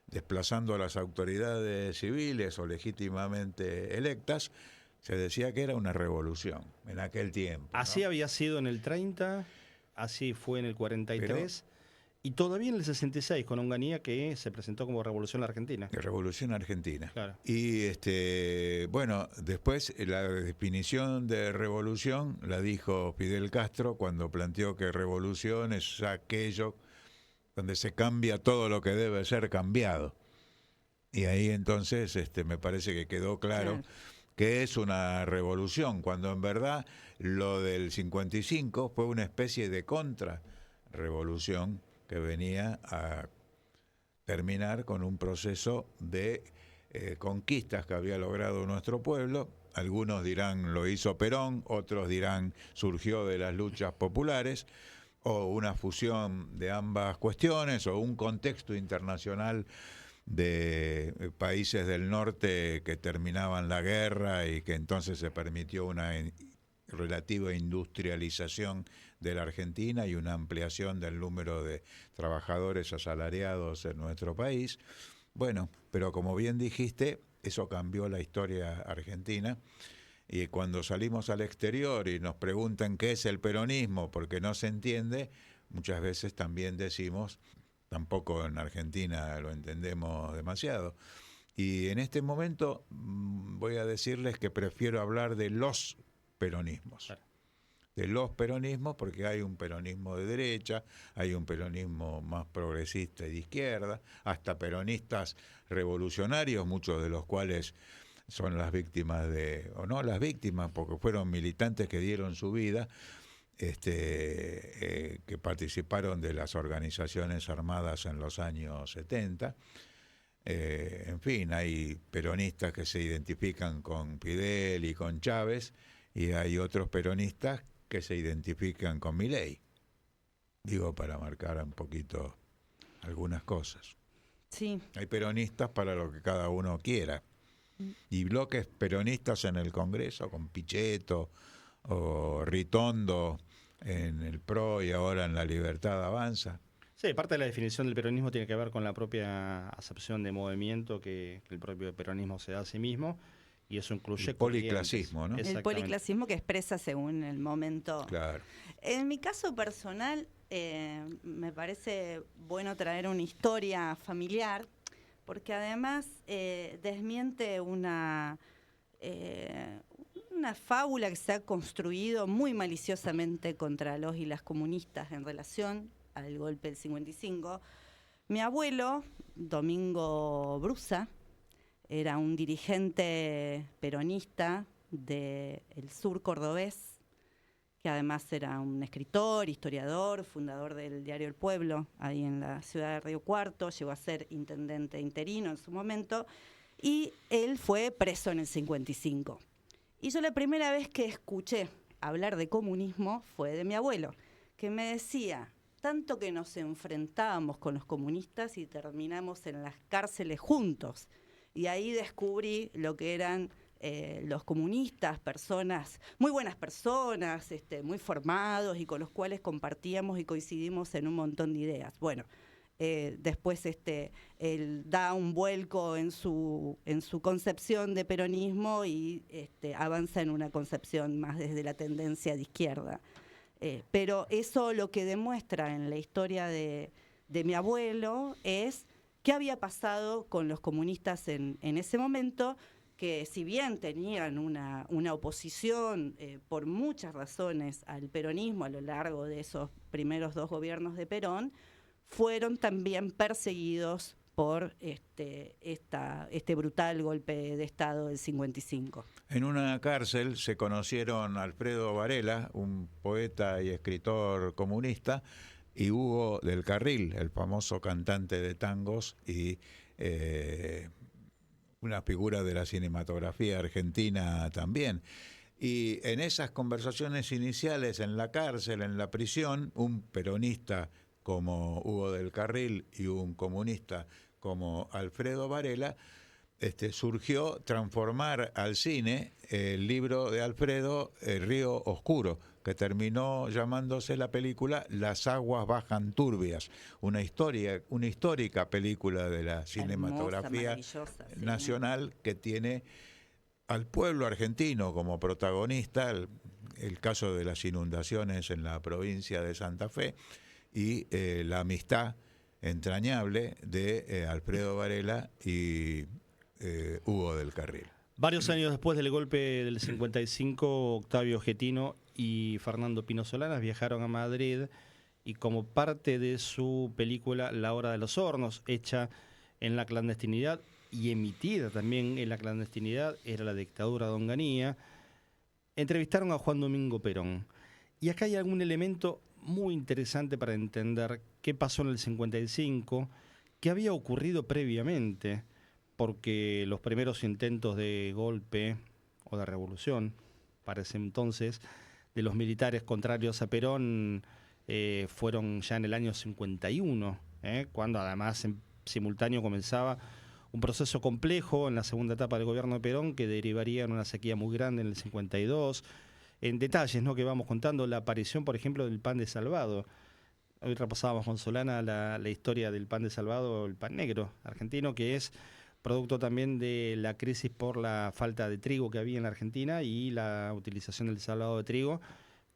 Speaker 3: desplazando a las autoridades civiles o legítimamente electas, se decía que era una revolución en aquel tiempo, ¿no?
Speaker 2: Así había sido en el 30, así fue en el 43... Y todavía en el 66, con Onganía, que se presentó como Revolución Argentina.
Speaker 3: Revolución Argentina.
Speaker 2: Claro.
Speaker 3: Y bueno, después la definición de revolución la dijo Fidel Castro cuando planteó que revolución es aquello donde se cambia todo lo que debe ser cambiado. Y ahí entonces me parece que quedó claro que es una revolución, cuando en verdad lo del 55 fue una especie de contrarrevolución que venía a terminar con un proceso de conquistas que había logrado nuestro pueblo. Algunos dirán lo hizo Perón, otros dirán surgió de las luchas populares, o una fusión de ambas cuestiones, o un contexto internacional de países del norte que terminaban la guerra y que entonces se permitió una relativa industrialización de la Argentina y una ampliación del número de trabajadores asalariados en nuestro país. Bueno, pero como bien dijiste, eso cambió la historia argentina, y cuando salimos al exterior y nos preguntan qué es el peronismo porque no se entiende, muchas veces también decimos, tampoco en Argentina lo entendemos demasiado. Y en este momento voy a decirles que prefiero hablar de los peronismos. De los peronismos, porque hay un peronismo de derecha, hay un peronismo más progresista y de izquierda, hasta peronistas revolucionarios, muchos de los cuales son las víctimas o no las víctimas, porque fueron militantes que dieron su vida, que participaron de las organizaciones armadas en los años 70. En fin, hay peronistas que se identifican con Fidel y con Chávez, y hay otros peronistas que se identifican con Milei. Digo, para marcar un poquito algunas cosas.
Speaker 4: Sí.
Speaker 3: Hay peronistas para lo que cada uno quiera. Y bloques peronistas en el Congreso, con Pichetto o Ritondo en el PRO y ahora en La Libertad Avanza.
Speaker 2: Sí, parte de la definición del peronismo tiene que ver con la propia acepción de movimiento que el propio peronismo se da a sí mismo. Y eso incluye
Speaker 3: el policlasismo, ¿no?
Speaker 4: El policlasismo que expresa según el momento.
Speaker 3: Claro.
Speaker 4: En mi caso personal, me parece bueno traer una historia familiar, porque además desmiente una fábula que se ha construido muy maliciosamente contra los y las comunistas en relación al golpe del 55. Mi abuelo, Domingo Brusa, era un dirigente peronista del sur cordobés, que además era un escritor, historiador, fundador del diario El Pueblo, ahí en la ciudad de Río Cuarto, llegó a ser intendente interino en su momento, y él fue preso en el 55. Y yo la primera vez que escuché hablar de comunismo fue de mi abuelo, que me decía, tanto que nos enfrentábamos con los comunistas y terminamos en las cárceles juntos. Y ahí descubrí lo que eran los comunistas, personas, muy buenas personas, muy formados y con los cuales compartíamos y coincidimos en un montón de ideas. Bueno, después él da un vuelco en su concepción de peronismo y avanza en una concepción más desde la tendencia de izquierda. Pero eso lo que demuestra en la historia de mi abuelo es qué había pasado con los comunistas en ese momento, que si bien tenían una oposición por muchas razones al peronismo a lo largo de esos primeros 2 gobiernos de Perón, fueron también perseguidos por este brutal golpe de Estado del 55.
Speaker 3: En una cárcel se conocieron Alfredo Varela, un poeta y escritor comunista, y Hugo del Carril, el famoso cantante de tangos y una figura de la cinematografía argentina también. Y en esas conversaciones iniciales en la cárcel, en la prisión, un peronista como Hugo del Carril y un comunista como Alfredo Varela surgió transformar al cine el libro de Alfredo, El río oscuro, que terminó llamándose la película Las aguas bajan turbias, una histórica película de la cinematografía nacional que tiene al pueblo argentino como protagonista, el caso de las inundaciones en la provincia de Santa Fe y la amistad entrañable de Alfredo Varela y Hugo del Carril.
Speaker 2: Varios años después del golpe del 55, Octavio Getino y Fernando Pino Solanas viajaron a Madrid y como parte de su película La Hora de los Hornos, hecha en la clandestinidad y emitida también en la clandestinidad, era la dictadura de Onganía, entrevistaron a Juan Domingo Perón. Y acá hay algún elemento muy interesante para entender qué pasó en el 55, qué había ocurrido previamente, porque los primeros intentos de golpe o de revolución, para ese entonces, de los militares contrarios a Perón, fueron ya en el año 51, cuando además en simultáneo comenzaba un proceso complejo en la segunda etapa del gobierno de Perón que derivaría en una sequía muy grande en el 52. En detalles, ¿no?, que vamos contando, la aparición, por ejemplo, del pan de salvado. Hoy repasábamos con Solana la historia del pan de salvado, el pan negro argentino, que es producto también de la crisis por la falta de trigo que había en la Argentina y la utilización del salvado de trigo,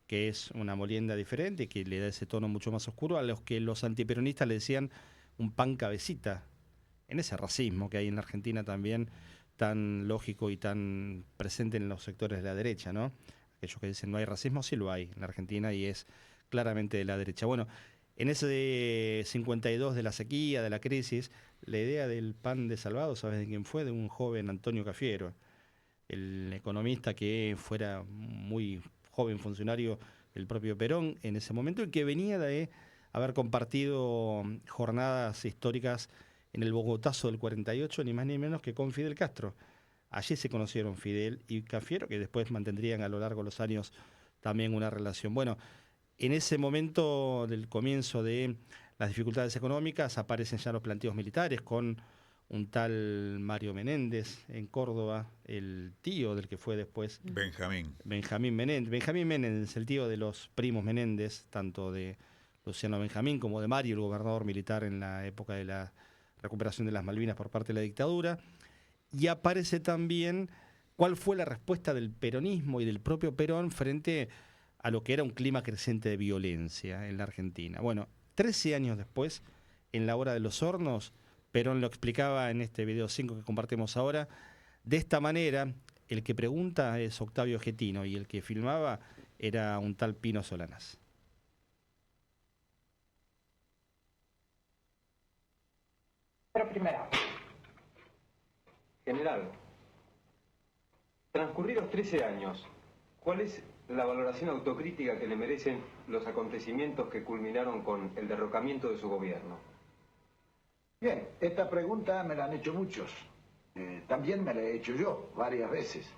Speaker 2: que es una molienda diferente, que le da ese tono mucho más oscuro, a los que los antiperonistas le decían un pan cabecita, en ese racismo que hay en la Argentina también, tan lógico y tan presente en los sectores de la derecha, ¿no? Aquellos que dicen no hay racismo, sí lo hay en la Argentina y es claramente de la derecha. Bueno, en ese 52 de la sequía, de la crisis, la idea del pan de salvado, ¿sabes de quién fue? De un joven Antonio Cafiero, el economista que fuera muy joven funcionario del propio Perón en ese momento y que venía de haber compartido jornadas históricas en el Bogotazo del 48, ni más ni menos que con Fidel Castro. Allí se conocieron Fidel y Cafiero, que después mantendrían a lo largo de los años también una relación. Bueno, en ese momento del comienzo de las dificultades económicas aparecen ya los planteos militares con un tal Mario Menéndez en Córdoba, el tío del que fue después Benjamín Menéndez, el tío de los primos Menéndez, tanto de Luciano Benjamín como de Mario, el gobernador militar en la época de la recuperación de las Malvinas por parte de la dictadura. Y aparece también cuál fue la respuesta del peronismo y del propio Perón frente a lo que era un clima creciente de violencia en la Argentina. Bueno, 13 años después, en La Hora de los Hornos, Perón lo explicaba en este video 5 que compartimos ahora. De esta manera, el que pregunta es Octavio Getino y el que filmaba era un tal Pino Solanas.
Speaker 13: Pero primero,
Speaker 14: general, transcurridos 13 años, ¿cuál es la valoración autocrítica que le merecen los acontecimientos que culminaron con el derrocamiento de su gobierno?
Speaker 13: Bien, esta pregunta me la han hecho muchos. También me la he hecho yo varias veces.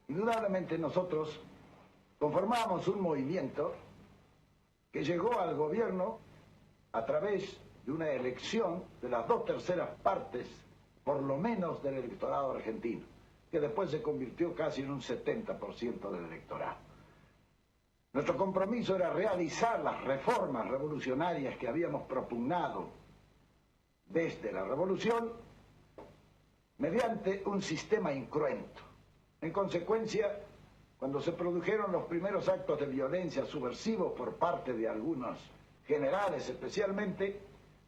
Speaker 13: Indudablemente nosotros conformamos un movimiento que llegó al gobierno a través de una elección de las 2/3 partes, por lo menos, del electorado argentino, que después se convirtió casi en un 70% del electorado. Nuestro compromiso era realizar las reformas revolucionarias que habíamos propugnado desde la revolución mediante un sistema incruento. En consecuencia, cuando se produjeron los primeros actos de violencia subversivos por parte de algunos generales especialmente,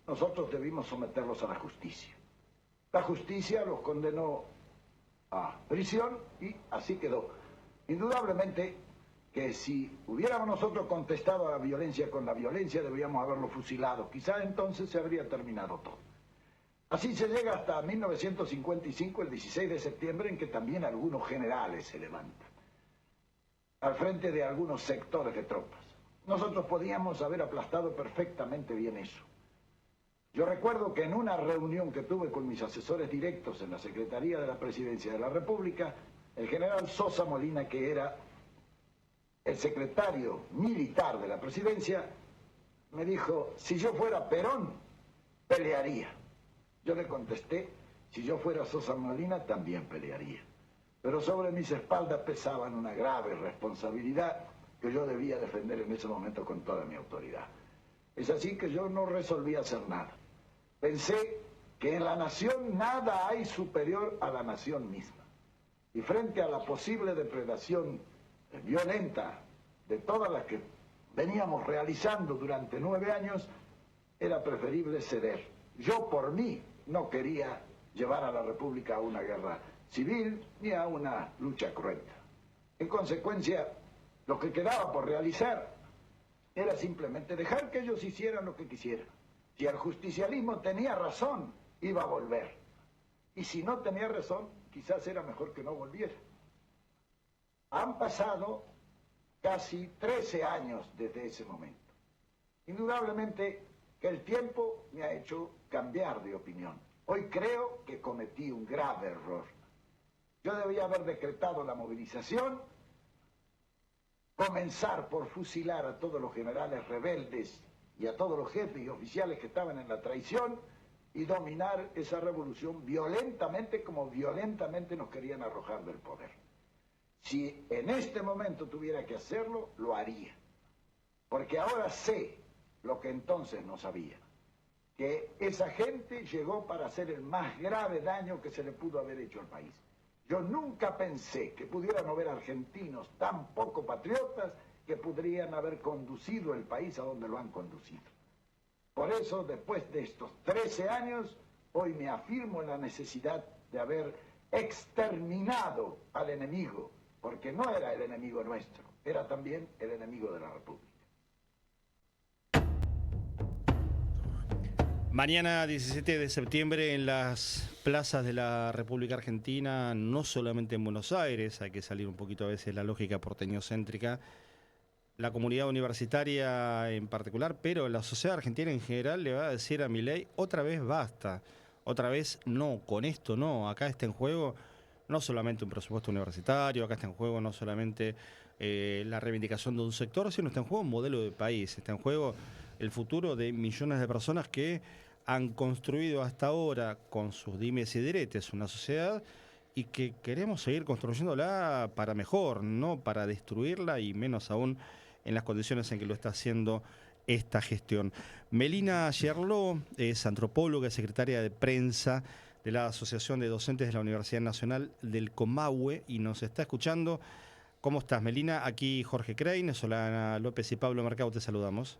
Speaker 13: nosotros debimos someterlos a la justicia. La justicia los condenó a prisión y así quedó. Indudablemente que si hubiéramos nosotros contestado a la violencia con la violencia, deberíamos haberlo fusilado. Quizá entonces se habría terminado todo. Así se llega hasta 1955, el 16 de septiembre, en que también algunos generales se levantan al frente de algunos sectores de tropas. Nosotros podíamos haber aplastado perfectamente bien eso. Yo recuerdo que en una reunión que tuve con mis asesores directos en la Secretaría de la Presidencia de la República, el general Sosa Molina, que era el secretario militar de la Presidencia, me dijo, si yo fuera Perón, pelearía. Yo le contesté, Si yo fuera Sosa Molina, también pelearía. Pero sobre mis espaldas pesaban una grave responsabilidad que yo debía defender en ese momento con toda mi autoridad. Es así que yo no resolví hacer nada. Pensé que en la nación nada hay superior a la nación misma. Y frente a la posible depredación violenta de todas las que veníamos realizando durante 9 años, era preferible ceder. Yo por mí no quería llevar a la República a una guerra civil ni a una lucha cruenta. En consecuencia, lo que quedaba por realizar era simplemente dejar que ellos hicieran lo que quisieran. Si el justicialismo tenía razón, iba a volver. Y si no tenía razón, quizás era mejor que no volviera. Han pasado casi 13 años desde ese momento. Indudablemente que el tiempo me ha hecho cambiar de opinión. Hoy creo que cometí un grave error. Yo debía haber decretado la movilización, comenzar por fusilar a todos los generales rebeldes y a todos los jefes y oficiales que estaban en la traición y dominar esa revolución violentamente como violentamente nos querían arrojar del poder. Si en este momento tuviera que hacerlo, lo haría. Porque ahora sé lo que entonces no sabía. Que esa gente llegó para hacer el más grave daño que se le pudo haber hecho al país. Yo nunca pensé que pudieran haber argentinos tan poco patriotas que podrían haber conducido el país a donde lo han conducido. Por eso, después de estos 13 años, hoy me afirmo en la necesidad de haber exterminado al enemigo, porque no era el enemigo nuestro, era también el enemigo de la República.
Speaker 2: Mañana 17 de septiembre en las plazas de la República Argentina, no solamente en Buenos Aires, hay que salir un poquito a veces de la lógica porteñocéntrica, la comunidad universitaria en particular, pero la sociedad argentina en general le va a decir a Milei, otra vez basta, otra vez no, con esto no, acá está en juego no solamente un presupuesto universitario, acá está en juego no solamente la reivindicación de un sector, sino está en juego un modelo de país, está en juego el futuro de millones de personas que han construido hasta ahora con sus dimes y diretes una sociedad y que queremos seguir construyéndola para mejor, no para destruirla y menos aún en las condiciones en que lo está haciendo esta gestión. Melina Gerló es antropóloga, secretaria de prensa de la Asociación de Docentes de la Universidad Nacional del Comahue y nos está escuchando. ¿Cómo estás, Melina? Aquí Jorge Krein, Solana López y Pablo Mercado, te saludamos.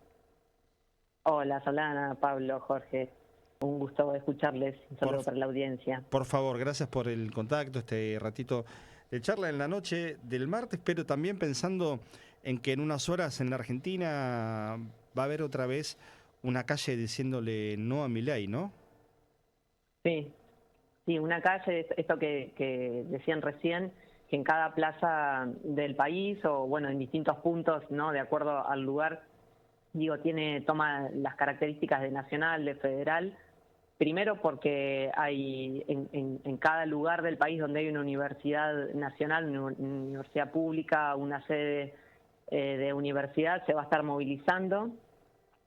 Speaker 6: Hola, Solana, Pablo, Jorge. Un gusto escucharles. Un saludo para la audiencia.
Speaker 2: Por favor, gracias por el contacto, este ratito de charla en la noche del martes, pero también pensando en que en unas horas en la Argentina va a haber otra vez una calle diciéndole no a Milei, ¿no?
Speaker 6: Sí, una calle, esto que decían recién, que en cada plaza del país o bueno, en distintos puntos, ¿no? De acuerdo al lugar, toma las características de nacional, de federal. Primero porque hay en cada lugar del país donde hay una universidad nacional, una universidad pública, una sede de universidad, se va a estar movilizando.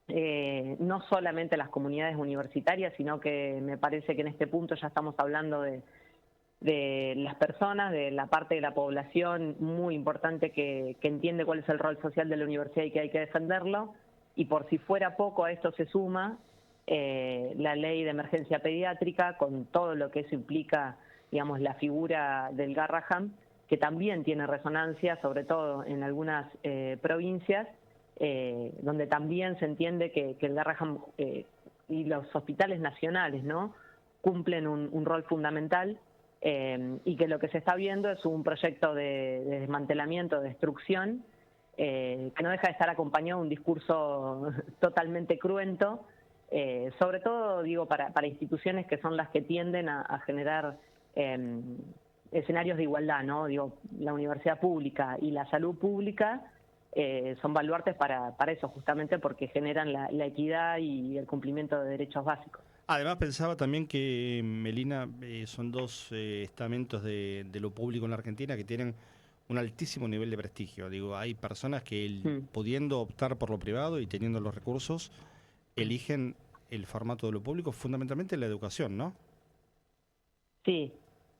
Speaker 6: No solamente las comunidades universitarias, sino que me parece que en este punto ya estamos hablando de las personas, de la parte de la población muy importante que entiende cuál es el rol social de la universidad y que hay que defenderlo. Y por si fuera poco, a esto se suma la ley de emergencia pediátrica, con todo lo que eso implica, digamos, la figura del Garrahan, que también tiene resonancia, sobre todo en algunas provincias, donde también se entiende que el Garrahan y los hospitales nacionales, ¿no?, cumplen un rol fundamental, y que lo que se está viendo es un proyecto de desmantelamiento, de destrucción, que no deja de estar acompañado de un discurso totalmente cruento, sobre todo, para instituciones que son las que tienden a generar escenarios de igualdad, ¿no? La universidad pública y la salud pública son baluartes para eso, justamente porque generan la equidad y el cumplimiento de derechos básicos.
Speaker 2: Además pensaba también que, Melina, son dos estamentos de lo público en la Argentina que tienen un altísimo nivel de prestigio. Hay personas que pudiendo optar por lo privado y teniendo los recursos, eligen el formato de lo público, fundamentalmente la educación, ¿no?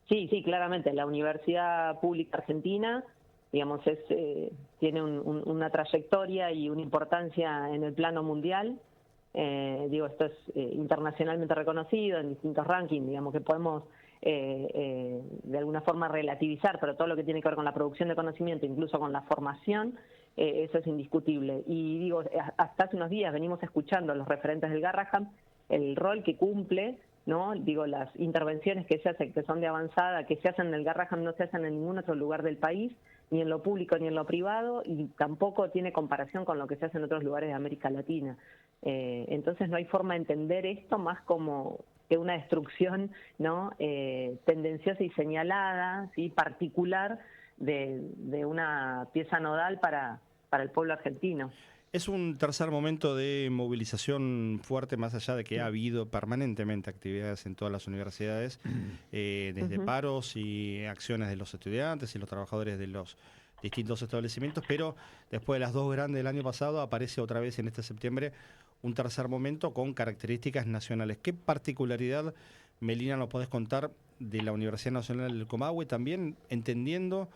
Speaker 15: Sí, claramente. La Universidad Pública Argentina, digamos, tiene una trayectoria y una importancia en el plano mundial. Esto es internacionalmente reconocido en distintos rankings, digamos, que podemos de alguna forma relativizar, pero todo lo que tiene que ver con la producción de conocimiento, incluso con la formación, eso es indiscutible. Y hasta hace unos días venimos escuchando a los referentes del Garrahan el rol que cumple, ¿no? Las intervenciones que se hacen, que son de avanzada, que se hacen en el Garrahan, no se hacen en ningún otro lugar del país, ni en lo público ni en lo privado, y tampoco tiene comparación con lo que se hace en otros lugares de América Latina. Entonces no hay forma de entender esto más como que una destrucción, ¿no? Tendenciosa y señalada, ¿sí? Particular de una pieza nodal para el pueblo argentino.
Speaker 2: Es un tercer momento de movilización fuerte, más allá de que ha habido permanentemente actividades en todas las universidades, desde paros y acciones de los estudiantes y los trabajadores de los distintos establecimientos, pero después de las dos grandes del año pasado aparece otra vez en este septiembre un tercer momento con características nacionales. ¿Qué particularidad, Melina, nos podés contar de la Universidad Nacional del Comahue? También entendiendo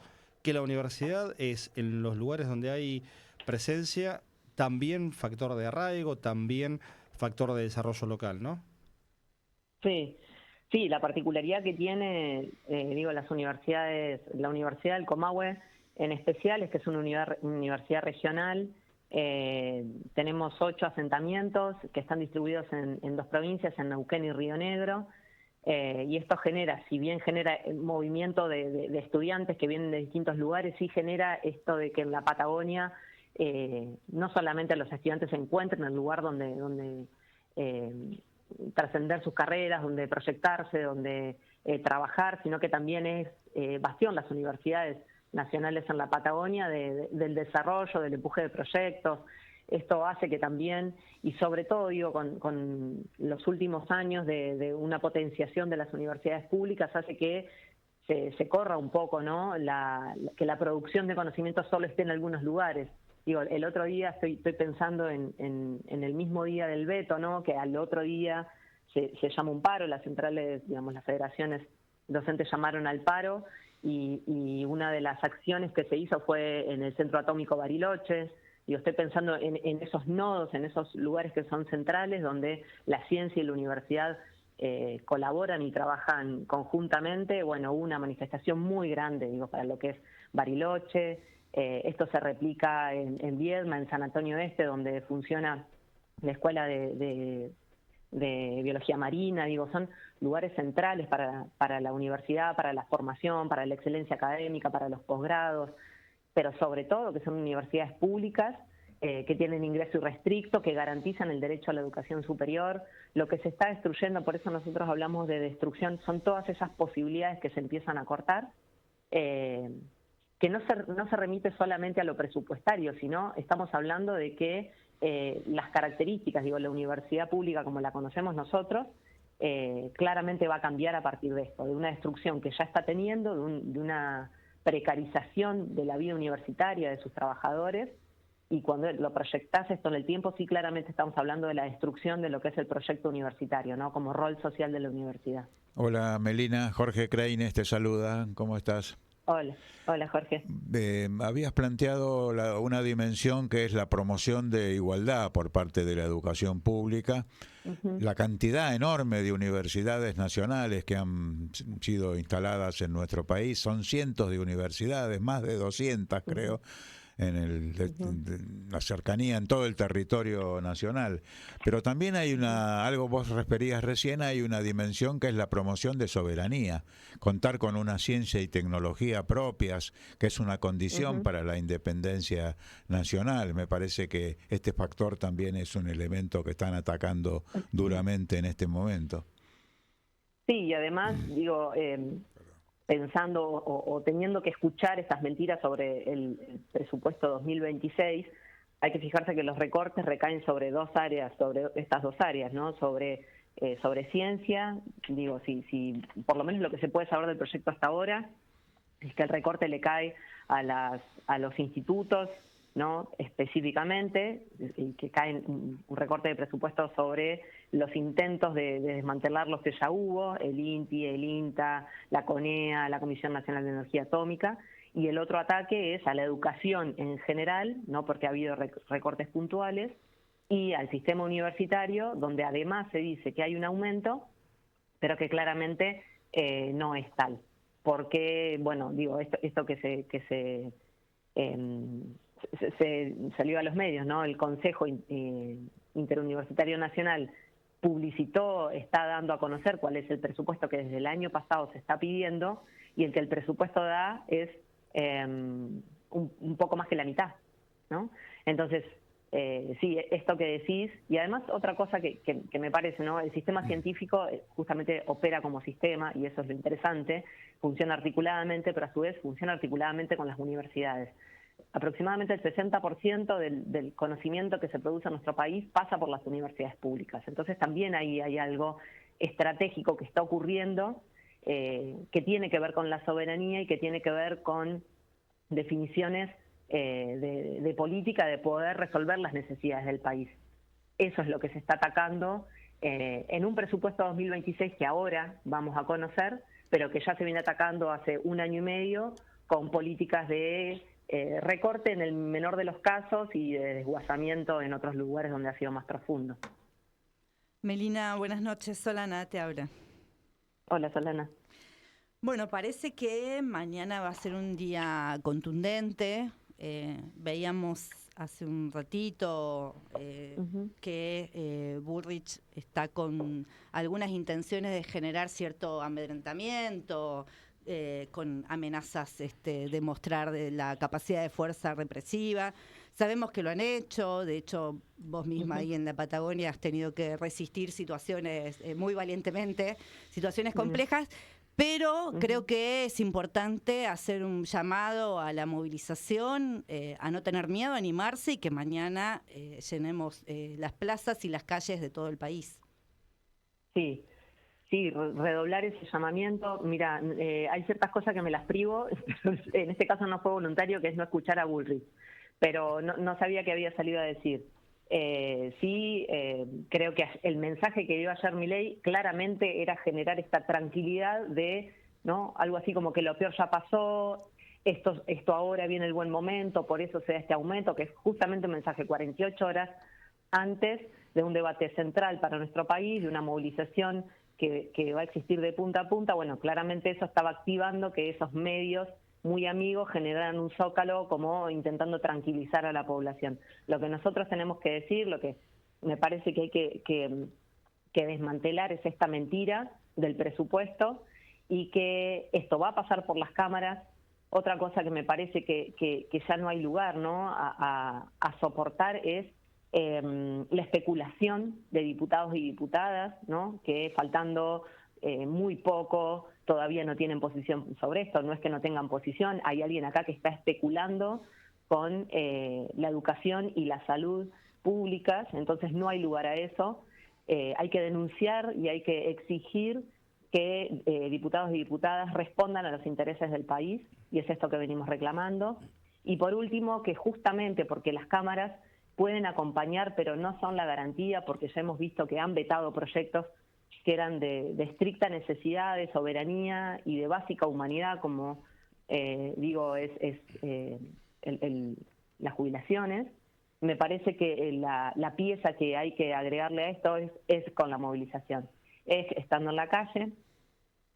Speaker 2: que la universidad es, en los lugares donde hay presencia, también factor de arraigo, también factor de desarrollo local, ¿no?
Speaker 15: Sí, la particularidad que tiene, las universidades, la Universidad del Comahue en especial, es que es una universidad regional. Tenemos 8 asentamientos que están distribuidos en 2 provincias, en Neuquén y Río Negro, y esto genera, si bien genera movimiento de estudiantes que vienen de distintos lugares, sí genera esto de que en la Patagonia no solamente los estudiantes se encuentren en el lugar donde trascender sus carreras, donde proyectarse, donde trabajar, sino que también es bastión las universidades nacionales en la Patagonia del desarrollo, del empuje de proyectos. Esto hace que también, y sobre todo con los últimos años de una potenciación de las universidades públicas, hace que se corra un poco, ¿no? Que la producción de conocimiento solo esté en algunos lugares. El otro día estoy pensando en el mismo día del veto, ¿no? Que al otro día se llama un paro, las centrales, las federaciones docentes llamaron al paro, y una de las acciones que se hizo fue en el Centro Atómico Bariloche. Estoy pensando en esos nodos, en esos lugares que son centrales, donde la ciencia y la universidad colaboran y trabajan conjuntamente. Bueno, hubo una manifestación muy grande, para lo que es Bariloche. Esto se replica en Viedma, en San Antonio Este, donde funciona la Escuela de Biología Marina. Son lugares centrales para la universidad, para la formación, para la excelencia académica, para los posgrados, pero sobre todo que son universidades públicas que tienen ingreso irrestricto, que garantizan el derecho a la educación superior. Lo que se está destruyendo, por eso nosotros hablamos de destrucción, son todas esas posibilidades que se empiezan a cortar, que no se remite solamente a lo presupuestario, sino estamos hablando de que las características, la universidad pública como la conocemos nosotros, claramente va a cambiar a partir de esto, de una destrucción que ya está teniendo, de una precarización de la vida universitaria de sus trabajadores, y cuando lo proyectás esto en el tiempo, sí, claramente estamos hablando de la destrucción de lo que es el proyecto universitario, ¿no? Como rol social de la universidad.
Speaker 3: Hola Melina, Jorge Kreines te saluda, ¿cómo estás?
Speaker 15: Hola Jorge.
Speaker 3: Habías planteado una dimensión que es la promoción de igualdad por parte de la educación pública. La cantidad enorme de universidades nacionales que han sido instaladas en nuestro país, son cientos de universidades, más de 200 creo, en la cercanía en todo el territorio nacional. Pero también hay algo vos referías recién, hay una dimensión que es la promoción de soberanía, contar con una ciencia y tecnología propias, que es una condición para la independencia nacional. Me parece que este factor también es un elemento que están atacando duramente en este momento.
Speaker 15: Sí, y además, pensando o teniendo que escuchar estas mentiras sobre el presupuesto 2026, hay que fijarse que los recortes recaen sobre estas dos áreas, ¿no? Sobre ciencia. Si por lo menos lo que se puede saber del proyecto hasta ahora es que el recorte le cae a los institutos, ¿no? Específicamente, y que cae un recorte de presupuesto sobre los intentos de desmantelarlos que ya hubo, el INTI, el INTA, la CONEA, la Comisión Nacional de Energía Atómica, y el otro ataque es a la educación en general, no porque ha habido recortes puntuales, y al sistema universitario, donde además se dice que hay un aumento, pero que claramente no es tal. Porque, bueno, digo, esto que se salió a los medios, ¿no? El Consejo Interuniversitario Nacional publicitó, está dando a conocer cuál es el presupuesto que desde el año pasado se está pidiendo, y el que el presupuesto da es un poco más que la mitad, ¿no? Entonces, sí, esto que decís, y además otra cosa que me parece, ¿no? El sistema científico justamente opera como sistema, y eso es lo interesante, funciona articuladamente, pero a su vez funciona articuladamente con las universidades. Aproximadamente el 60% del conocimiento que se produce en nuestro país pasa por las universidades públicas. Entonces también ahí hay algo estratégico que está ocurriendo, que tiene que ver con la soberanía y que tiene que ver con definiciones de política, de poder resolver las necesidades del país. Eso es lo que se está atacando en un presupuesto 2026 que ahora vamos a conocer, pero que ya se viene atacando hace 1 año y medio con políticas de recorte en el menor de los casos y de desguazamiento en otros lugares donde ha sido más profundo.
Speaker 4: Melina, buenas noches. Solana te habla.
Speaker 15: Hola, Solana.
Speaker 4: Bueno, parece que mañana va a ser un día contundente. Veíamos hace un ratito que Bullrich está con algunas intenciones de generar cierto amedrentamiento, con amenazas de mostrar de la capacidad de fuerza represiva. Sabemos que lo han hecho, de hecho vos misma ahí en la Patagonia has tenido que resistir situaciones muy valientemente, situaciones complejas. Pero creo que es importante hacer un llamado a la movilización, a no tener miedo, a animarse, y que mañana llenemos las plazas y las calles de todo el país.
Speaker 15: Sí, redoblar ese llamamiento. Mira, hay ciertas cosas que me las privo, en este caso no fue voluntario, que es no escuchar a Bullrich, pero no sabía que había salido a decir. Creo que el mensaje que dio ayer Milei claramente era generar esta tranquilidad de, ¿no? Algo así como que lo peor ya pasó, esto ahora viene el buen momento, por eso se da este aumento, que es justamente un mensaje 48 horas antes de un debate central para nuestro país, de una movilización que va a existir de punta a punta. Bueno, claramente eso estaba activando que esos medios muy amigos generaran un zócalo como intentando tranquilizar a la población. Lo que nosotros tenemos que decir, lo que me parece que hay que desmantelar es esta mentira del presupuesto, y que esto va a pasar por las cámaras. Otra cosa que me parece que ya no hay lugar, ¿no?, a soportar es la especulación de diputados y diputadas, ¿no?, que faltando muy poco todavía no tienen posición sobre esto. No es que no tengan posición, hay alguien acá que está especulando con la educación y la salud públicas, entonces no hay lugar a eso. Hay que denunciar y hay que exigir que diputados y diputadas respondan a los intereses del país, y es esto que venimos reclamando. Y por último, que justamente porque las cámaras pueden acompañar, pero no son la garantía, porque ya hemos visto que han vetado proyectos que eran de estricta necesidad, de soberanía y de básica humanidad, como las jubilaciones. Me parece que la pieza que hay que agregarle a esto es con la movilización, es estando en la calle,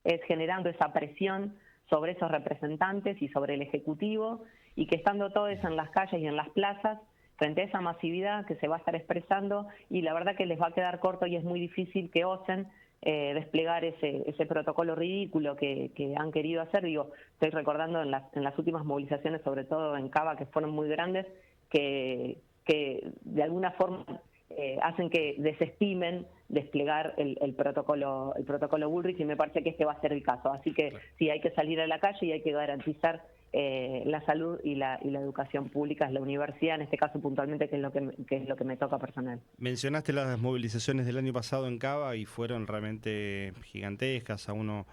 Speaker 15: es generando esa presión sobre esos representantes y sobre el Ejecutivo, y que estando todos en las calles y en las plazas, frente a esa masividad que se va a estar expresando, y la verdad que les va a quedar corto y es muy difícil que osen desplegar ese protocolo ridículo que han querido hacer. Digo, estoy recordando en las últimas movilizaciones, sobre todo en Cava, que fueron muy grandes, que de alguna forma hacen que desestimen desplegar el protocolo Bullrich, y me parece que este va a ser el caso. Así que sí, hay que salir a la calle y hay que garantizar la salud y la educación pública, la universidad, en este caso puntualmente, que es lo que me toca personal.
Speaker 2: Mencionaste las movilizaciones del año pasado en Cava y fueron realmente gigantescas. A uno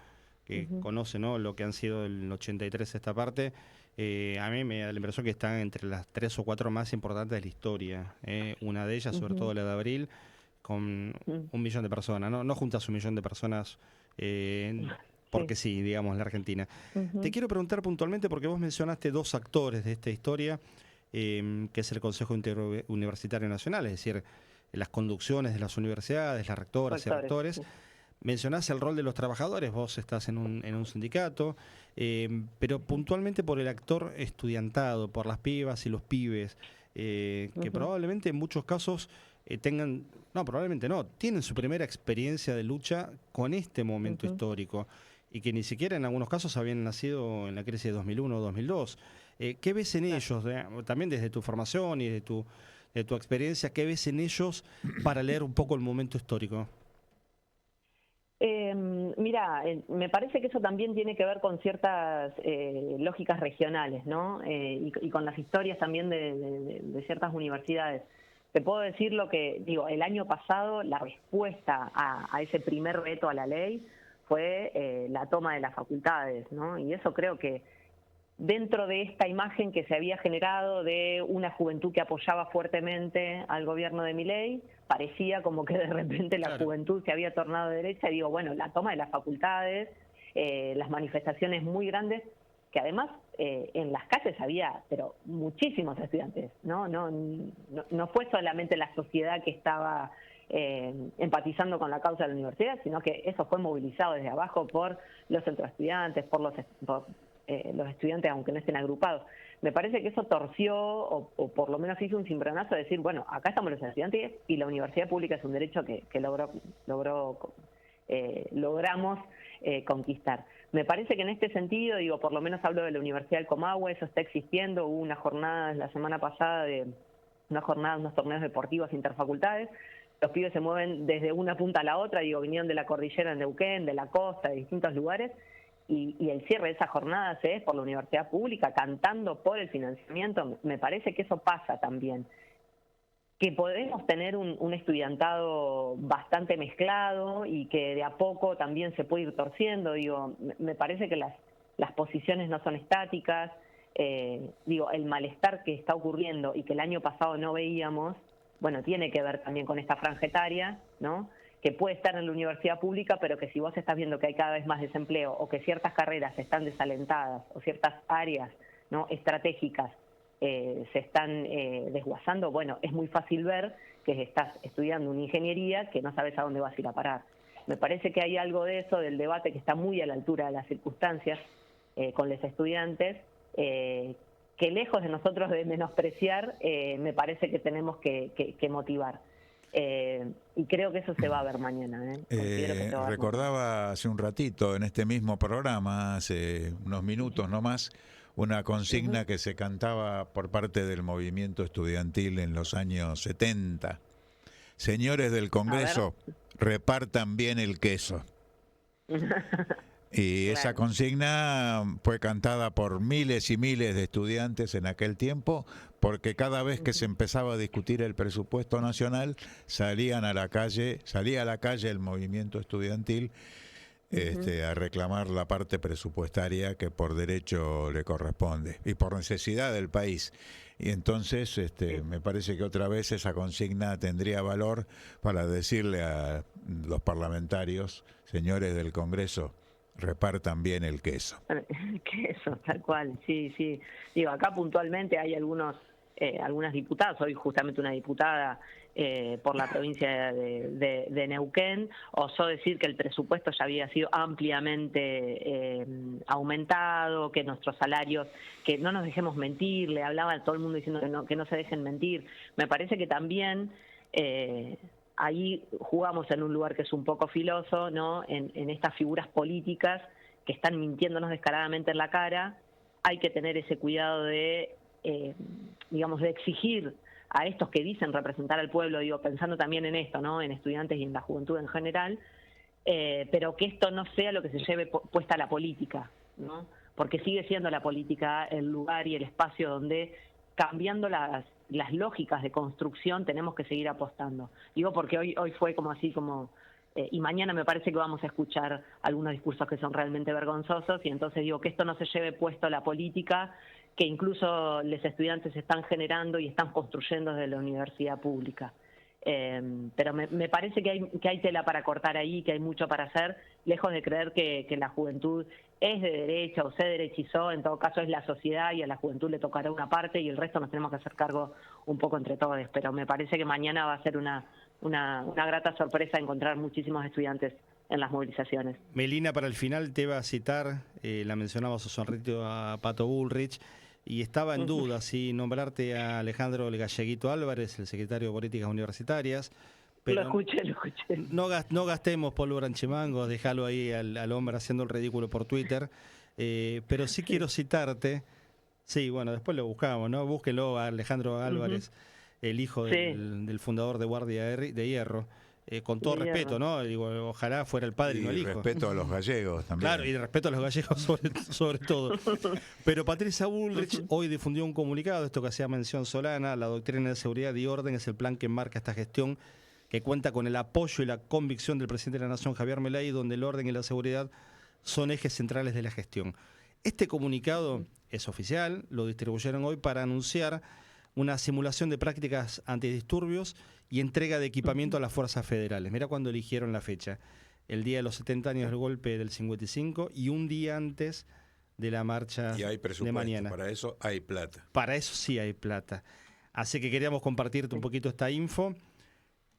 Speaker 2: que conoce, ¿no?, lo que han sido del 83 esta parte, a mí me da la impresión que están entre las 3 o 4 más importantes de la historia. Una de ellas, sobre todo la de abril, con 1 millón de personas, no juntas 1 millón de personas porque sí, digamos, en la Argentina. Te quiero preguntar puntualmente, porque vos mencionaste 2 actores de esta historia, que es el Consejo Interuniversitario Nacional, es decir, las conducciones de las universidades, las rectoras y rectores. Mencionás el rol de los trabajadores, vos estás en un sindicato, pero puntualmente por el actor estudiantado, por las pibas y los pibes, que probablemente en muchos casos tienen su primera experiencia de lucha con este momento histórico, y que ni siquiera en algunos casos habían nacido en la crisis de 2001 o 2002. ¿Qué ves en ellos, también desde tu formación y de tu experiencia, qué ves en ellos para leer un poco el momento histórico?
Speaker 15: Mira, me parece que eso también tiene que ver con ciertas lógicas regionales, ¿no? Y con las historias también de ciertas universidades. Te puedo decir lo que, digo, el año pasado la respuesta a ese primer veto a la ley fue la toma de las facultades, ¿no? Y eso creo que dentro de esta imagen que se había generado de una juventud que apoyaba fuertemente al gobierno de Milei, parecía como que de repente la juventud se había tornado de derecha, y digo, bueno, la toma de las facultades, las manifestaciones muy grandes, que además en las calles había, pero muchísimos estudiantes, ¿no? No fue solamente la sociedad que estaba empatizando con la causa de la universidad, sino que eso fue movilizado desde abajo por los centros estudiantes, por los estudiantes, aunque no estén agrupados. Me parece que eso torció, o por lo menos hizo un cimbronazo de decir, bueno, acá estamos los estudiantes y la universidad pública es un derecho que logramos conquistar. Me parece que en este sentido, digo, por lo menos hablo de la Universidad del Comahue, eso está existiendo. Hubo una jornada la semana pasada unos torneos deportivos interfacultades. Los pibes se mueven desde una punta a la otra, digo, vinieron de la cordillera en Neuquén, de la costa, de distintos lugares, y el cierre de esa jornada se es por la universidad pública, cantando por el financiamiento. Me parece que eso pasa también. Que podemos tener un estudiantado bastante mezclado y que de a poco también se puede ir torciendo. Digo, me parece que las posiciones no son estáticas. Digo, el malestar que está ocurriendo y que el año pasado no veíamos, bueno, tiene que ver también con esta franja etaria, ¿no? Que puede estar en la universidad pública, pero que si vos estás viendo que hay cada vez más desempleo, o que ciertas carreras están desalentadas, o ciertas áreas, ¿no?, estratégicas se están desguazando, bueno, es muy fácil ver que estás estudiando una ingeniería que no sabes a dónde vas a ir a parar. Me parece que hay algo de eso, del debate, que está muy a la altura de las circunstancias con los estudiantes, que lejos de nosotros de menospreciar, me parece que tenemos que motivar. Y creo que eso se va a ver mañana.
Speaker 3: Recordaba hace un ratito, en este mismo programa, hace unos minutos nomás, una consigna que se cantaba por parte del movimiento estudiantil en los años 70. Señores del Congreso, repartan bien el queso. Y esa consigna fue cantada por miles y miles de estudiantes en aquel tiempo, porque cada vez que se empezaba a discutir el presupuesto nacional, salía a la calle el movimiento estudiantil a reclamar la parte presupuestaria que por derecho le corresponde y por necesidad del país. Y entonces me parece que otra vez esa consigna tendría valor para decirle a los parlamentarios, señores del Congreso, repartan bien el queso.
Speaker 15: El queso, tal cual, sí. Digo, acá puntualmente hay algunas diputadas, hoy justamente una diputada por la provincia de Neuquén, osó decir que el presupuesto ya había sido ampliamente aumentado, que nuestros salarios, que no nos dejemos mentir, le hablaba a todo el mundo diciendo que no se dejen mentir. Me parece que también ahí jugamos en un lugar que es un poco filoso, ¿no? En estas figuras políticas que están mintiéndonos descaradamente en la cara. Hay que tener ese cuidado de exigir a estos que dicen representar al pueblo, digo, pensando también en esto, ¿no?, en estudiantes y en la juventud en general, pero que esto no sea lo que se lleve puesta a la política, ¿no? Porque sigue siendo la política el lugar y el espacio donde, cambiando las lógicas de construcción, tenemos que seguir apostando. Digo, porque hoy fue como así, y mañana me parece que vamos a escuchar algunos discursos que son realmente vergonzosos, y entonces digo que esto no se lleve puesto a la política, que incluso los estudiantes están generando y están construyendo desde la universidad pública. Pero me parece que hay tela para cortar ahí, que hay mucho para hacer, lejos de creer que la juventud es de derecha o se derechizó. En todo caso es la sociedad y a la juventud le tocará una parte y el resto nos tenemos que hacer cargo un poco entre todos. Pero me parece que mañana va a ser una grata sorpresa encontrar muchísimos estudiantes en las movilizaciones.
Speaker 2: Melina, para el final te iba a citar, la mencionabas a sonrito a Pato Bullrich, y estaba en duda si nombrarte a Alejandro El Galleguito Álvarez, el secretario de Políticas Universitarias. Pero
Speaker 15: lo escuché.
Speaker 2: No gastemos pólvora en chimangos, déjalo ahí al hombre haciendo el ridículo por Twitter. Pero sí quiero citarte, sí, bueno, después lo buscamos, ¿no? Búsquenlo a Alejandro Álvarez, el hijo del fundador de Guardia de Hierro. Con todo respeto, ¿no? Digo, ojalá fuera el padre y no el hijo.
Speaker 3: Respeto a los gallegos también.
Speaker 2: Claro, y respeto a los gallegos sobre todo. Pero Patricia Bullrich hoy difundió un comunicado, esto que hacía mención Solana: la doctrina de seguridad y orden es el plan que enmarca esta gestión, que cuenta con el apoyo y la convicción del presidente de la Nación, Javier Milei, donde el orden y la seguridad son ejes centrales de la gestión. Este comunicado es oficial, lo distribuyeron hoy para anunciar una simulación de prácticas antidisturbios y entrega de equipamiento a las fuerzas federales. Mira cuando eligieron la fecha: el día de los 70 años del golpe del 55 y un día antes de la marcha
Speaker 3: y hay presupuesto,
Speaker 2: de mañana.
Speaker 3: Para eso hay plata.
Speaker 2: Para eso sí hay plata. Así que queríamos compartirte un poquito esta info.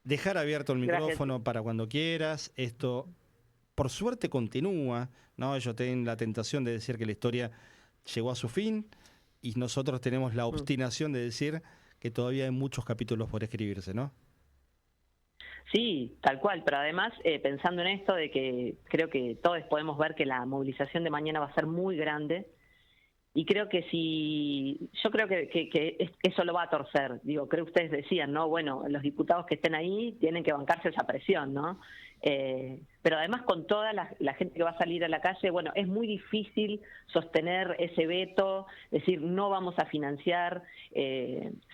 Speaker 2: Dejar abierto el micrófono para cuando quieras. Esto, por suerte, continúa, ¿no? Ellos tienen la tentación de decir que la historia llegó a su fin y nosotros tenemos la obstinación de decir que todavía hay muchos capítulos por escribirse, ¿no?
Speaker 15: Sí, tal cual, pero además pensando en esto de que creo que todos podemos ver que la movilización de mañana va a ser muy grande, y creo que yo creo que eso lo va a torcer. Digo, creo que ustedes decían, ¿no? Bueno, los diputados que estén ahí tienen que bancarse esa presión, ¿no? Pero además con toda la gente que va a salir a la calle, bueno, es muy difícil sostener ese veto, decir no vamos a financiar,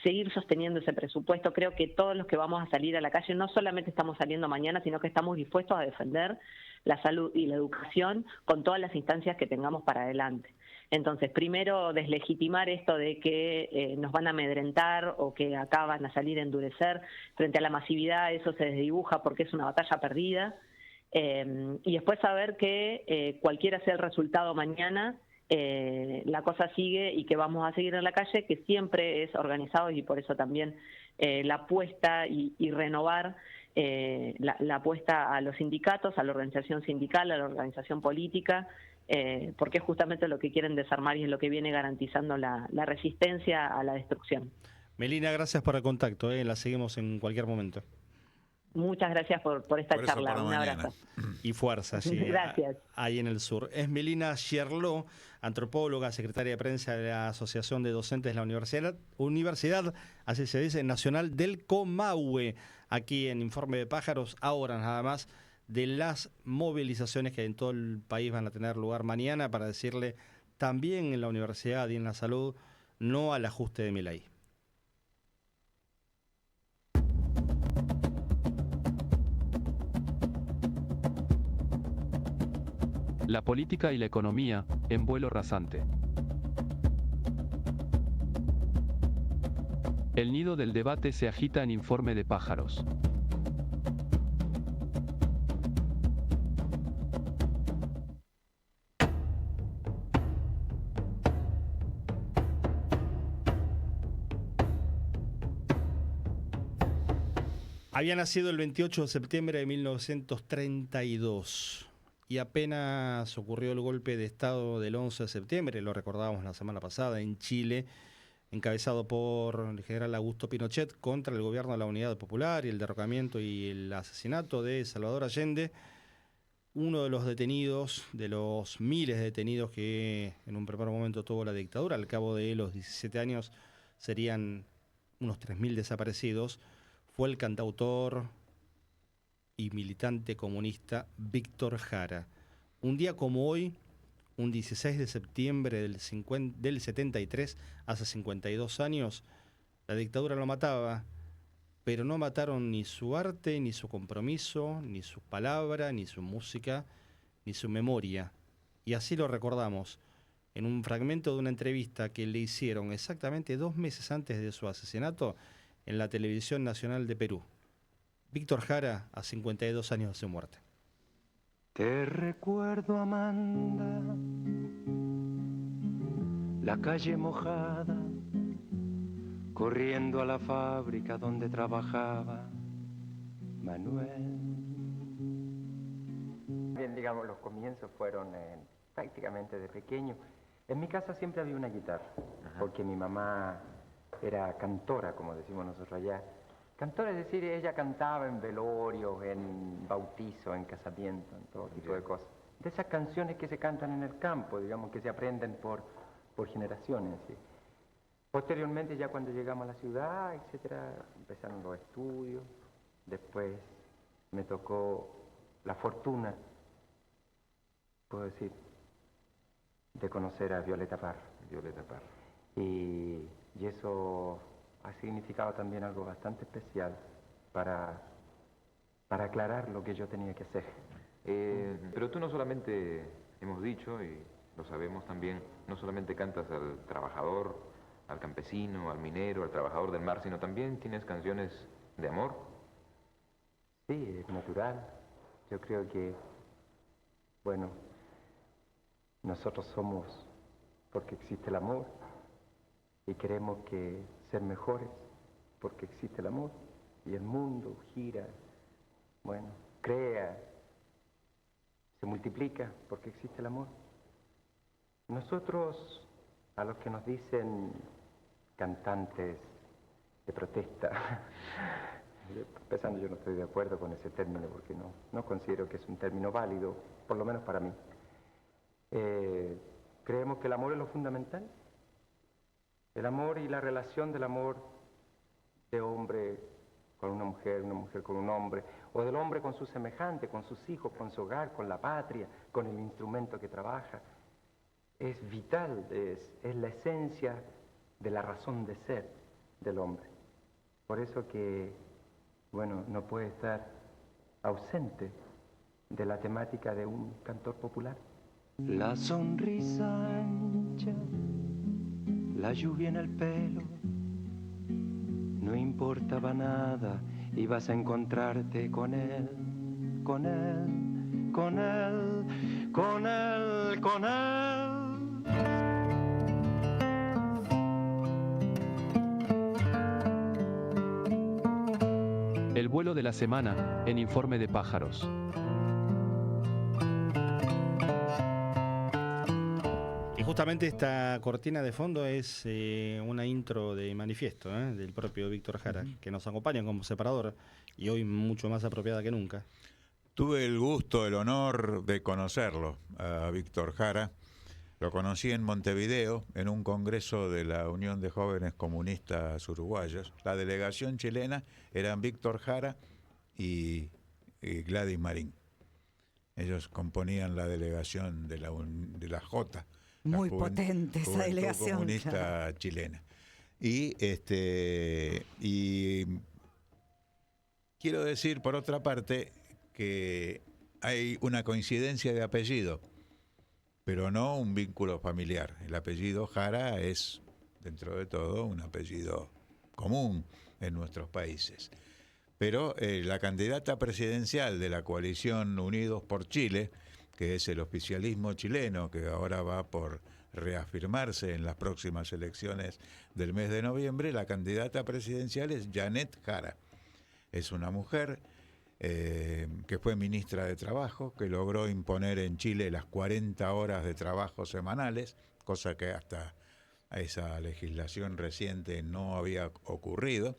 Speaker 15: seguir sosteniendo ese presupuesto. Creo que todos los que vamos a salir a la calle no solamente estamos saliendo mañana, sino que estamos dispuestos a defender la salud y la educación con todas las instancias que tengamos para adelante. Entonces, primero, deslegitimar esto de que nos van a amedrentar o que acá van a salir a endurecer. Frente a la masividad, eso se desdibuja porque es una batalla perdida. Y después saber que cualquiera sea el resultado mañana, la cosa sigue y que vamos a seguir en la calle, que siempre es organizado, y por eso también la apuesta y renovar la apuesta a los sindicatos, a la organización sindical, a la organización política, porque es justamente lo que quieren desarmar y es lo que viene garantizando la resistencia a la destrucción.
Speaker 2: Melina, gracias por el contacto, la seguimos en cualquier momento.
Speaker 15: Muchas gracias por esta charla, un abrazo.
Speaker 2: Y fuerza, sí.
Speaker 15: Gracias.
Speaker 2: Ahí en el sur. Es Melina Gierló, antropóloga, secretaria de prensa de la Asociación de Docentes de la Universidad, así se dice, Nacional del Comahue, aquí en Informe de Pájaros. Ahora nada más de las movilizaciones que en todo el país van a tener lugar mañana para decirle también en la universidad y en la salud no al ajuste de Milei.
Speaker 1: La política y la economía, en vuelo rasante. El nido del debate se agita en Informe de Pájaros.
Speaker 2: Había nacido el 28 de septiembre de 1932 y apenas ocurrió el golpe de Estado del 11 de septiembre, lo recordábamos la semana pasada, en Chile, encabezado por el general Augusto Pinochet contra el gobierno de la Unidad Popular y el derrocamiento y el asesinato de Salvador Allende. Uno de los detenidos, de los miles de detenidos que en un primer momento tuvo la dictadura, al cabo de los 17 años serían unos 3.000 desaparecidos, fue el cantautor y militante comunista Víctor Jara. Un día como hoy, un 16 de septiembre del 73, hace 52 años, la dictadura lo mataba, pero no mataron ni su arte, ni su compromiso, ni su palabra, ni su música, ni su memoria. Y así lo recordamos en un fragmento de una entrevista que le hicieron exactamente 2 meses antes de su asesinato en la Televisión Nacional de Perú. Víctor Jara, a 52 años de su muerte.
Speaker 16: Te recuerdo, Amanda, la calle mojada, corriendo a la fábrica donde trabajaba Manuel.
Speaker 17: Bien, digamos, los comienzos fueron prácticamente de pequeño. En mi casa siempre había una guitarra, porque mi mamá era cantora, como decimos nosotros allá. Cantora, es decir, ella cantaba en velorios, en bautizos, en casamientos, en todo tipo de cosas. De esas canciones que se cantan en el campo, digamos, que se aprenden por generaciones. ¿Sí? Posteriormente, ya cuando llegamos a la ciudad, etcétera, empezaron los estudios. Después me tocó la fortuna, puedo decir, de conocer a Violeta Parra. Y eso ha significado también algo bastante especial para aclarar lo que yo tenía que hacer.
Speaker 18: Pero tú no solamente, hemos dicho, y lo sabemos también, no solamente cantas al trabajador, al campesino, al minero, al trabajador del mar, sino también tienes canciones de amor.
Speaker 17: Sí, es natural. Yo creo que, bueno, nosotros somos porque existe el amor y queremos ser mejores porque existe el amor y el mundo gira, bueno, crea, se multiplica porque existe el amor. Nosotros, a los que nos dicen cantantes de protesta, empezando, yo no estoy de acuerdo con ese término porque no considero que es un término válido, por lo menos para mí. Creemos que el amor es lo fundamental. El amor y la relación del amor de hombre con una mujer con un hombre, o del hombre con su semejante, con sus hijos, con su hogar, con la patria, con el instrumento que trabaja, es vital, es la esencia de la razón de ser del hombre. Por eso que, bueno, no puede estar ausente de la temática de un cantor popular.
Speaker 16: La sonrisa ancha, la lluvia en el pelo, no importaba nada, ibas a encontrarte con él, con él, con él, con él, con él.
Speaker 1: El vuelo de la semana en Informe de Pájaros.
Speaker 2: Justamente esta cortina de fondo es una intro de Manifiesto, del propio Víctor Jara, que nos acompaña como separador y hoy mucho más apropiada que nunca.
Speaker 3: Tuve el gusto, el honor de conocerlo, a Víctor Jara. Lo conocí en Montevideo, en un congreso de la Unión de Jóvenes Comunistas Uruguayos. La delegación chilena eran Víctor Jara y Gladys Marín. Ellos componían la delegación de la J.
Speaker 11: Muy potente esa delegación.
Speaker 3: Comunista
Speaker 11: claro.
Speaker 3: chilena. Y quiero decir, por otra parte, que hay una coincidencia de apellido, pero no un vínculo familiar. El apellido Jara es, dentro de todo, un apellido común en nuestros países. Pero la candidata presidencial de la coalición Unidos por Chile, que es el oficialismo chileno, que ahora va por reafirmarse en las próximas elecciones del mes de noviembre, la candidata presidencial es Janet Jara. Es una mujer que fue ministra de Trabajo, que logró imponer en Chile las 40 horas de trabajo semanales, cosa que hasta esa legislación reciente no había ocurrido,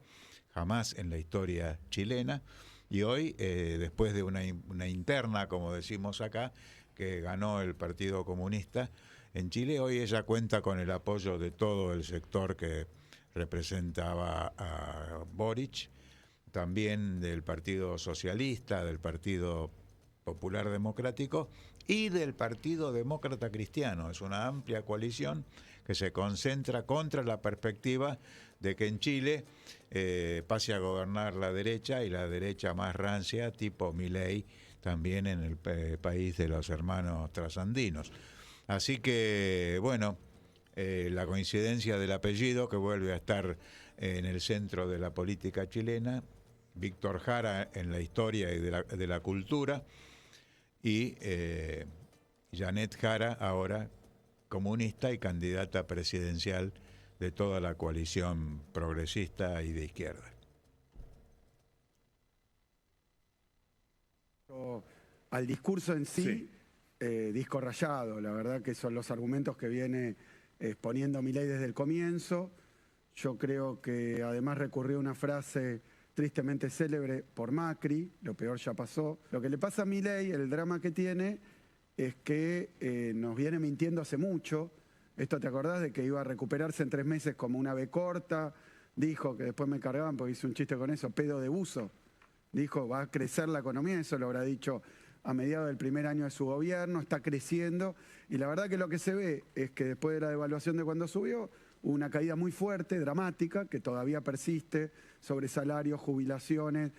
Speaker 3: jamás en la historia chilena. Y hoy, después de una interna, como decimos acá, que ganó el Partido Comunista en Chile, hoy ella cuenta con el apoyo de todo el sector que representaba a Boric, también del Partido Socialista, del Partido Popular Democrático y del Partido Demócrata Cristiano. Es una amplia coalición que se concentra contra la perspectiva de que en Chile pase a gobernar la derecha, y la derecha más rancia, tipo Milei, también en el país de los hermanos trasandinos. Así que, bueno, la coincidencia del apellido, que vuelve a estar en el centro de la política chilena, Víctor Jara en la historia y de la cultura, y Janet Jara, ahora comunista y candidata presidencial de toda la coalición progresista y de izquierda.
Speaker 19: Al discurso en sí, disco rayado, la verdad que son los argumentos que viene exponiendo Milei desde el comienzo. Yo creo que además recurrió a una frase tristemente célebre por Macri, lo peor ya pasó. Lo que le pasa a Milei, el drama que tiene, es que nos viene mintiendo hace mucho. Esto, ¿te acordás de que iba a recuperarse en 3 meses como una B corta? Dijo que después me cargaban porque hice un chiste con eso, pedo de buzo. Dijo, va a crecer la economía, eso lo habrá dicho a mediados del primer año de su gobierno, está creciendo. Y la verdad que lo que se ve es que después de la devaluación de cuando subió, hubo una caída muy fuerte, dramática, que todavía persiste, sobre salarios, jubilaciones,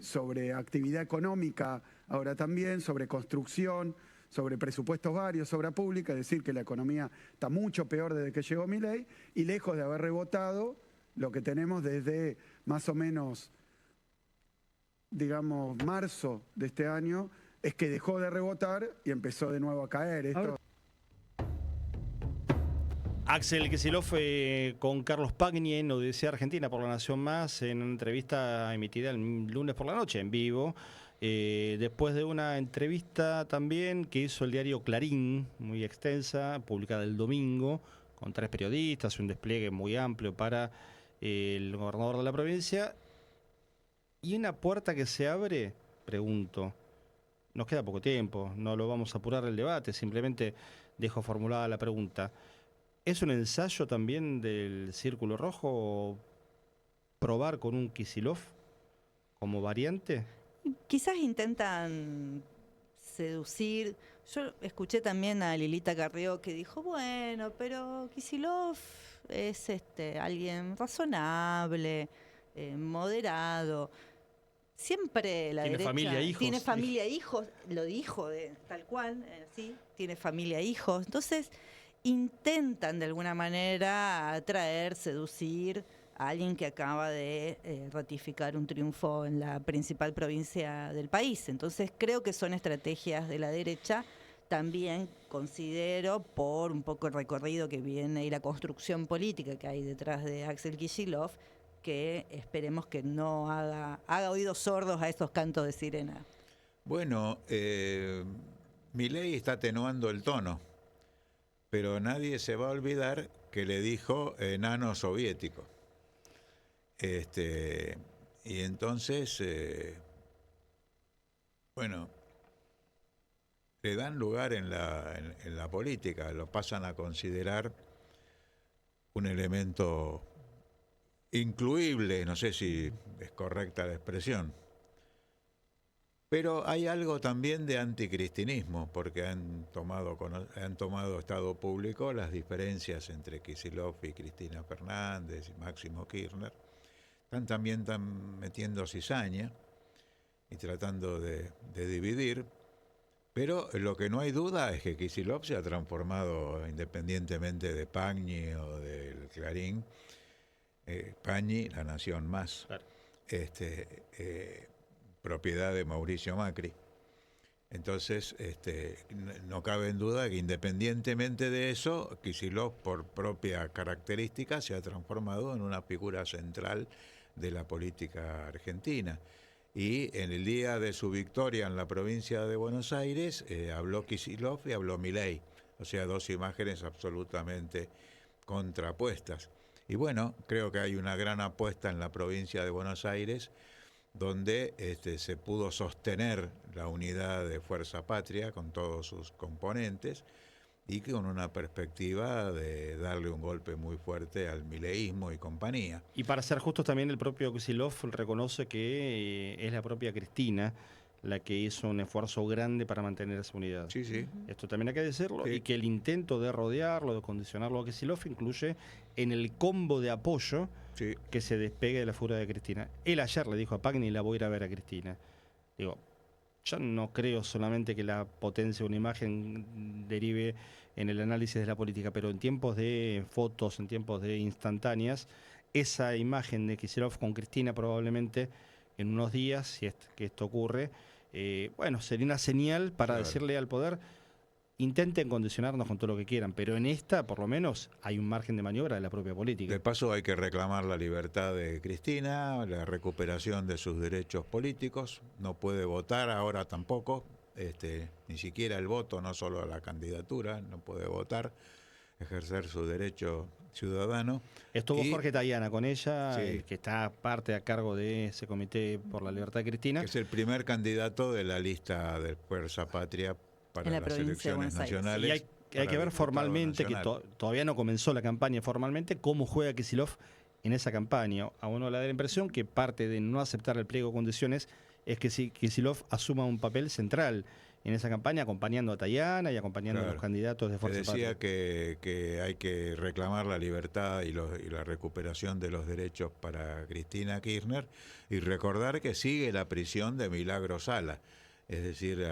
Speaker 19: sobre actividad económica, ahora también, sobre construcción, sobre presupuestos varios, obra pública, es decir, que la economía está mucho peor desde que llegó Milei y lejos de haber rebotado lo que tenemos desde más o menos, digamos, marzo de este año, es que dejó de rebotar y empezó de nuevo a caer. Esto...
Speaker 2: Axel Kicillof con Carlos Pagni en Odisea Argentina por La Nación Más, en una entrevista emitida el lunes por la noche en vivo. Después de una entrevista también que hizo el diario Clarín, muy extensa, publicada el domingo, con 3 periodistas, un despliegue muy amplio para el gobernador de la provincia. Y una puerta que se abre, pregunto, nos queda poco tiempo, no lo vamos a apurar el debate, simplemente dejo formulada la pregunta. ¿Es un ensayo también del Círculo Rojo probar con un Kicillof como variante?
Speaker 4: Quizás intentan seducir. Yo escuché también a Lilita Carrió que dijo, bueno, pero Kicillof es alguien razonable, moderado. Siempre la derecha
Speaker 2: familia, hijos,
Speaker 4: tiene familia, hijos, lo dijo tal cual, sí, tiene familia, hijos. Entonces intentan de alguna manera atraer, seducir a alguien que acaba de ratificar un triunfo en la principal provincia del país. Entonces creo que son estrategias de la derecha. También considero, por un poco el recorrido que viene y la construcción política que hay detrás de Axel Kicillof, que esperemos que no haga oídos sordos a esos cantos de sirena.
Speaker 3: Bueno, Milei está atenuando el tono, pero nadie se va a olvidar que le dijo enano soviético. Y entonces, bueno, le dan lugar en la política, lo pasan a considerar un elemento incluible, no sé si es correcta la expresión. Pero hay algo también de anticristinismo, porque han tomado estado público las diferencias entre Kicillof y Cristina Fernández y Máximo Kirchner. Están metiendo cizaña y tratando de dividir, pero lo que no hay duda es que Kicillof se ha transformado, independientemente de Pagni o del Clarín, Pagni, La Nación Más, claro. Propiedad de Mauricio Macri. Entonces, no cabe en duda que independientemente de eso, Kicillof, por propia característica, se ha transformado en una figura central de la política argentina. Y en el día de su victoria en la provincia de Buenos Aires, habló Kicillof y habló Milei. O sea, 2 imágenes absolutamente contrapuestas. Y bueno, creo que hay una gran apuesta en la provincia de Buenos Aires, donde se pudo sostener la unidad de Fuerza Patria con todos sus componentes y con una perspectiva de darle un golpe muy fuerte al mileísmo y compañía.
Speaker 2: Y para ser justos, también el propio Kicillof reconoce que es la propia Cristina la que hizo un esfuerzo grande para mantener esa unidad.
Speaker 3: Sí, sí.
Speaker 2: Esto también hay que decirlo,
Speaker 3: sí.
Speaker 2: Y que el intento de rodearlo, de condicionarlo a Kicillof incluye en el combo de apoyo
Speaker 3: sí.
Speaker 2: que se despegue de la figura de Cristina. Él ayer le dijo a Pagni, la voy a ir a ver a Cristina. Digo, yo no creo solamente que la potencia de una imagen derive en el análisis de la política, pero en tiempos de fotos, en tiempos de instantáneas, esa imagen de Kicillof con Cristina probablemente en unos días, si es que esto ocurre, bueno, sería una señal para decirle al poder, intenten condicionarnos con todo lo que quieran, pero en esta, por lo menos, hay un margen de maniobra de la propia política.
Speaker 3: De paso hay que reclamar la libertad de Cristina, la recuperación de sus derechos políticos, no puede votar ahora tampoco, ni siquiera el voto, no solo la candidatura, no puede votar, ejercer su derecho ciudadano.
Speaker 2: Estuvo Jorge Tayana con ella, sí, que está parte a cargo de ese Comité por la Libertad de Cristina.
Speaker 3: Que es el primer candidato de la lista de Fuerza Patria para las elecciones nacionales.
Speaker 2: Y hay que ver formalmente, que todavía no comenzó la campaña formalmente, cómo juega Kicillof en esa campaña. A uno le da la impresión que parte de no aceptar el pliego de condiciones es que si Kicillof asuma un papel central en esa campaña, acompañando a Tayana y acompañando a los candidatos de Fuerza Patria.
Speaker 3: Decía que hay que reclamar la libertad y la recuperación de los derechos para Cristina Kirchner y recordar que sigue la prisión de Milagro Sala. Es decir,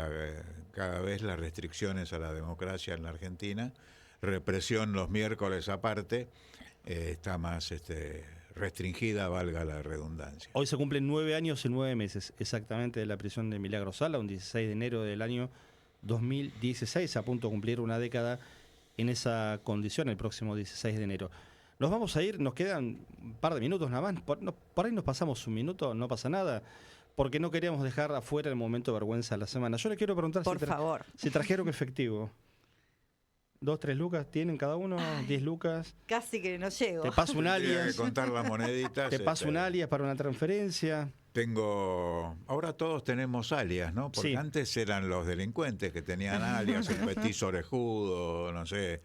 Speaker 3: cada vez las restricciones a la democracia en la Argentina, represión los miércoles aparte, está más restringida, valga la redundancia.
Speaker 2: Hoy se cumplen 9 años y 9 meses exactamente de la prisión de Milagro Sala, un 16 de enero del año 2016, a punto de cumplir una década en esa condición el próximo 16 de enero. Nos vamos a ir, nos quedan un par de minutos nada más, por ahí nos pasamos un minuto, no pasa nada, porque no queríamos dejar afuera el momento de vergüenza de la semana. Yo le quiero preguntar si trajeron efectivo. 2, 3 lucas tienen cada uno, 10 lucas.
Speaker 4: Casi que no llego.
Speaker 2: Te paso un alias.
Speaker 3: Que contar las moneditas.
Speaker 2: Te paso un alias para una transferencia.
Speaker 3: Ahora todos tenemos alias, ¿no? Porque antes eran los delincuentes que tenían alias, el petiso orejudo, no sé.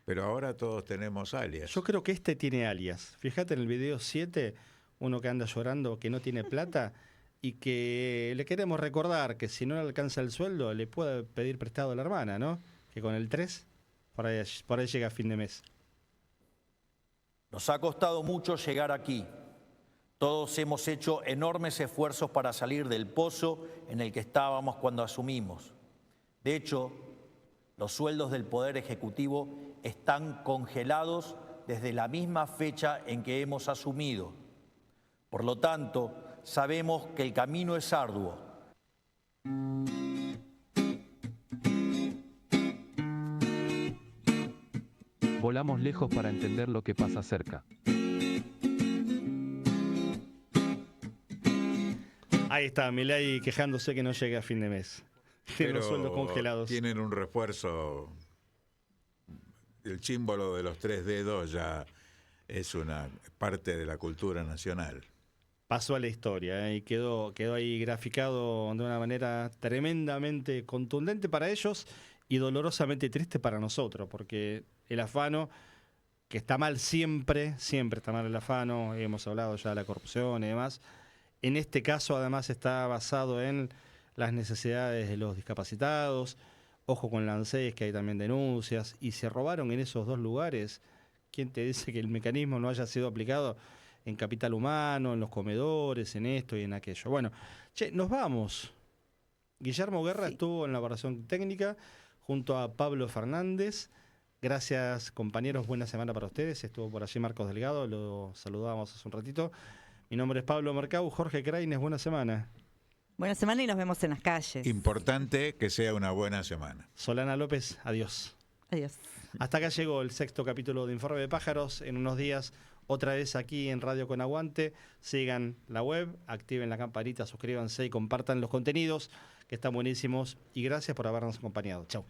Speaker 3: Pero ahora todos tenemos alias.
Speaker 2: Yo creo que este tiene alias. Fíjate en el video 7, uno que anda llorando que no tiene plata y que le queremos recordar que si no le alcanza el sueldo le puede pedir prestado a la hermana, ¿no? Que con el 3 por ahí llega a fin de mes.
Speaker 20: Nos ha costado mucho llegar aquí. Todos hemos hecho enormes esfuerzos para salir del pozo en el que estábamos cuando asumimos. De hecho, los sueldos del Poder Ejecutivo están congelados desde la misma fecha en que hemos asumido. Por lo tanto, sabemos que el camino es arduo.
Speaker 1: Volamos lejos para entender lo que pasa cerca.
Speaker 2: Ahí está, Milei quejándose que no llegue a fin de mes. Tiene los sueldos congelados.
Speaker 3: Tienen un refuerzo. El símbolo de los 3 dedos ya es una parte de la cultura nacional.
Speaker 2: Pasó a la historia y quedó ahí graficado de una manera tremendamente contundente para ellos y dolorosamente triste para nosotros, porque el afano, que está mal siempre está mal el afano, hemos hablado ya de la corrupción y demás, en este caso además está basado en las necesidades de los discapacitados, ojo con la ANSES, que hay también denuncias, y se robaron en esos 2 lugares. ¿Quién te dice que el mecanismo no haya sido aplicado en capital humano, en los comedores, en esto y en aquello? Bueno, nos vamos. Guillermo Guerra estuvo en la operación técnica junto a Pablo Fernández. Gracias, compañeros, buena semana para ustedes. Estuvo por allí Marcos Delgado, lo saludábamos hace un ratito. Mi nombre es Pablo Mercado, Jorge Craines, buena semana.
Speaker 4: Buena semana y nos vemos en las calles.
Speaker 3: Importante que sea una buena semana.
Speaker 2: Solana López, adiós.
Speaker 4: Adiós.
Speaker 2: Hasta acá llegó el 6º capítulo de Informe de Pájaros. En unos días, otra vez aquí en Radio Con Aguante. Sigan la web, activen la campanita, suscríbanse y compartan los contenidos que están buenísimos. Y gracias por habernos acompañado. Chau.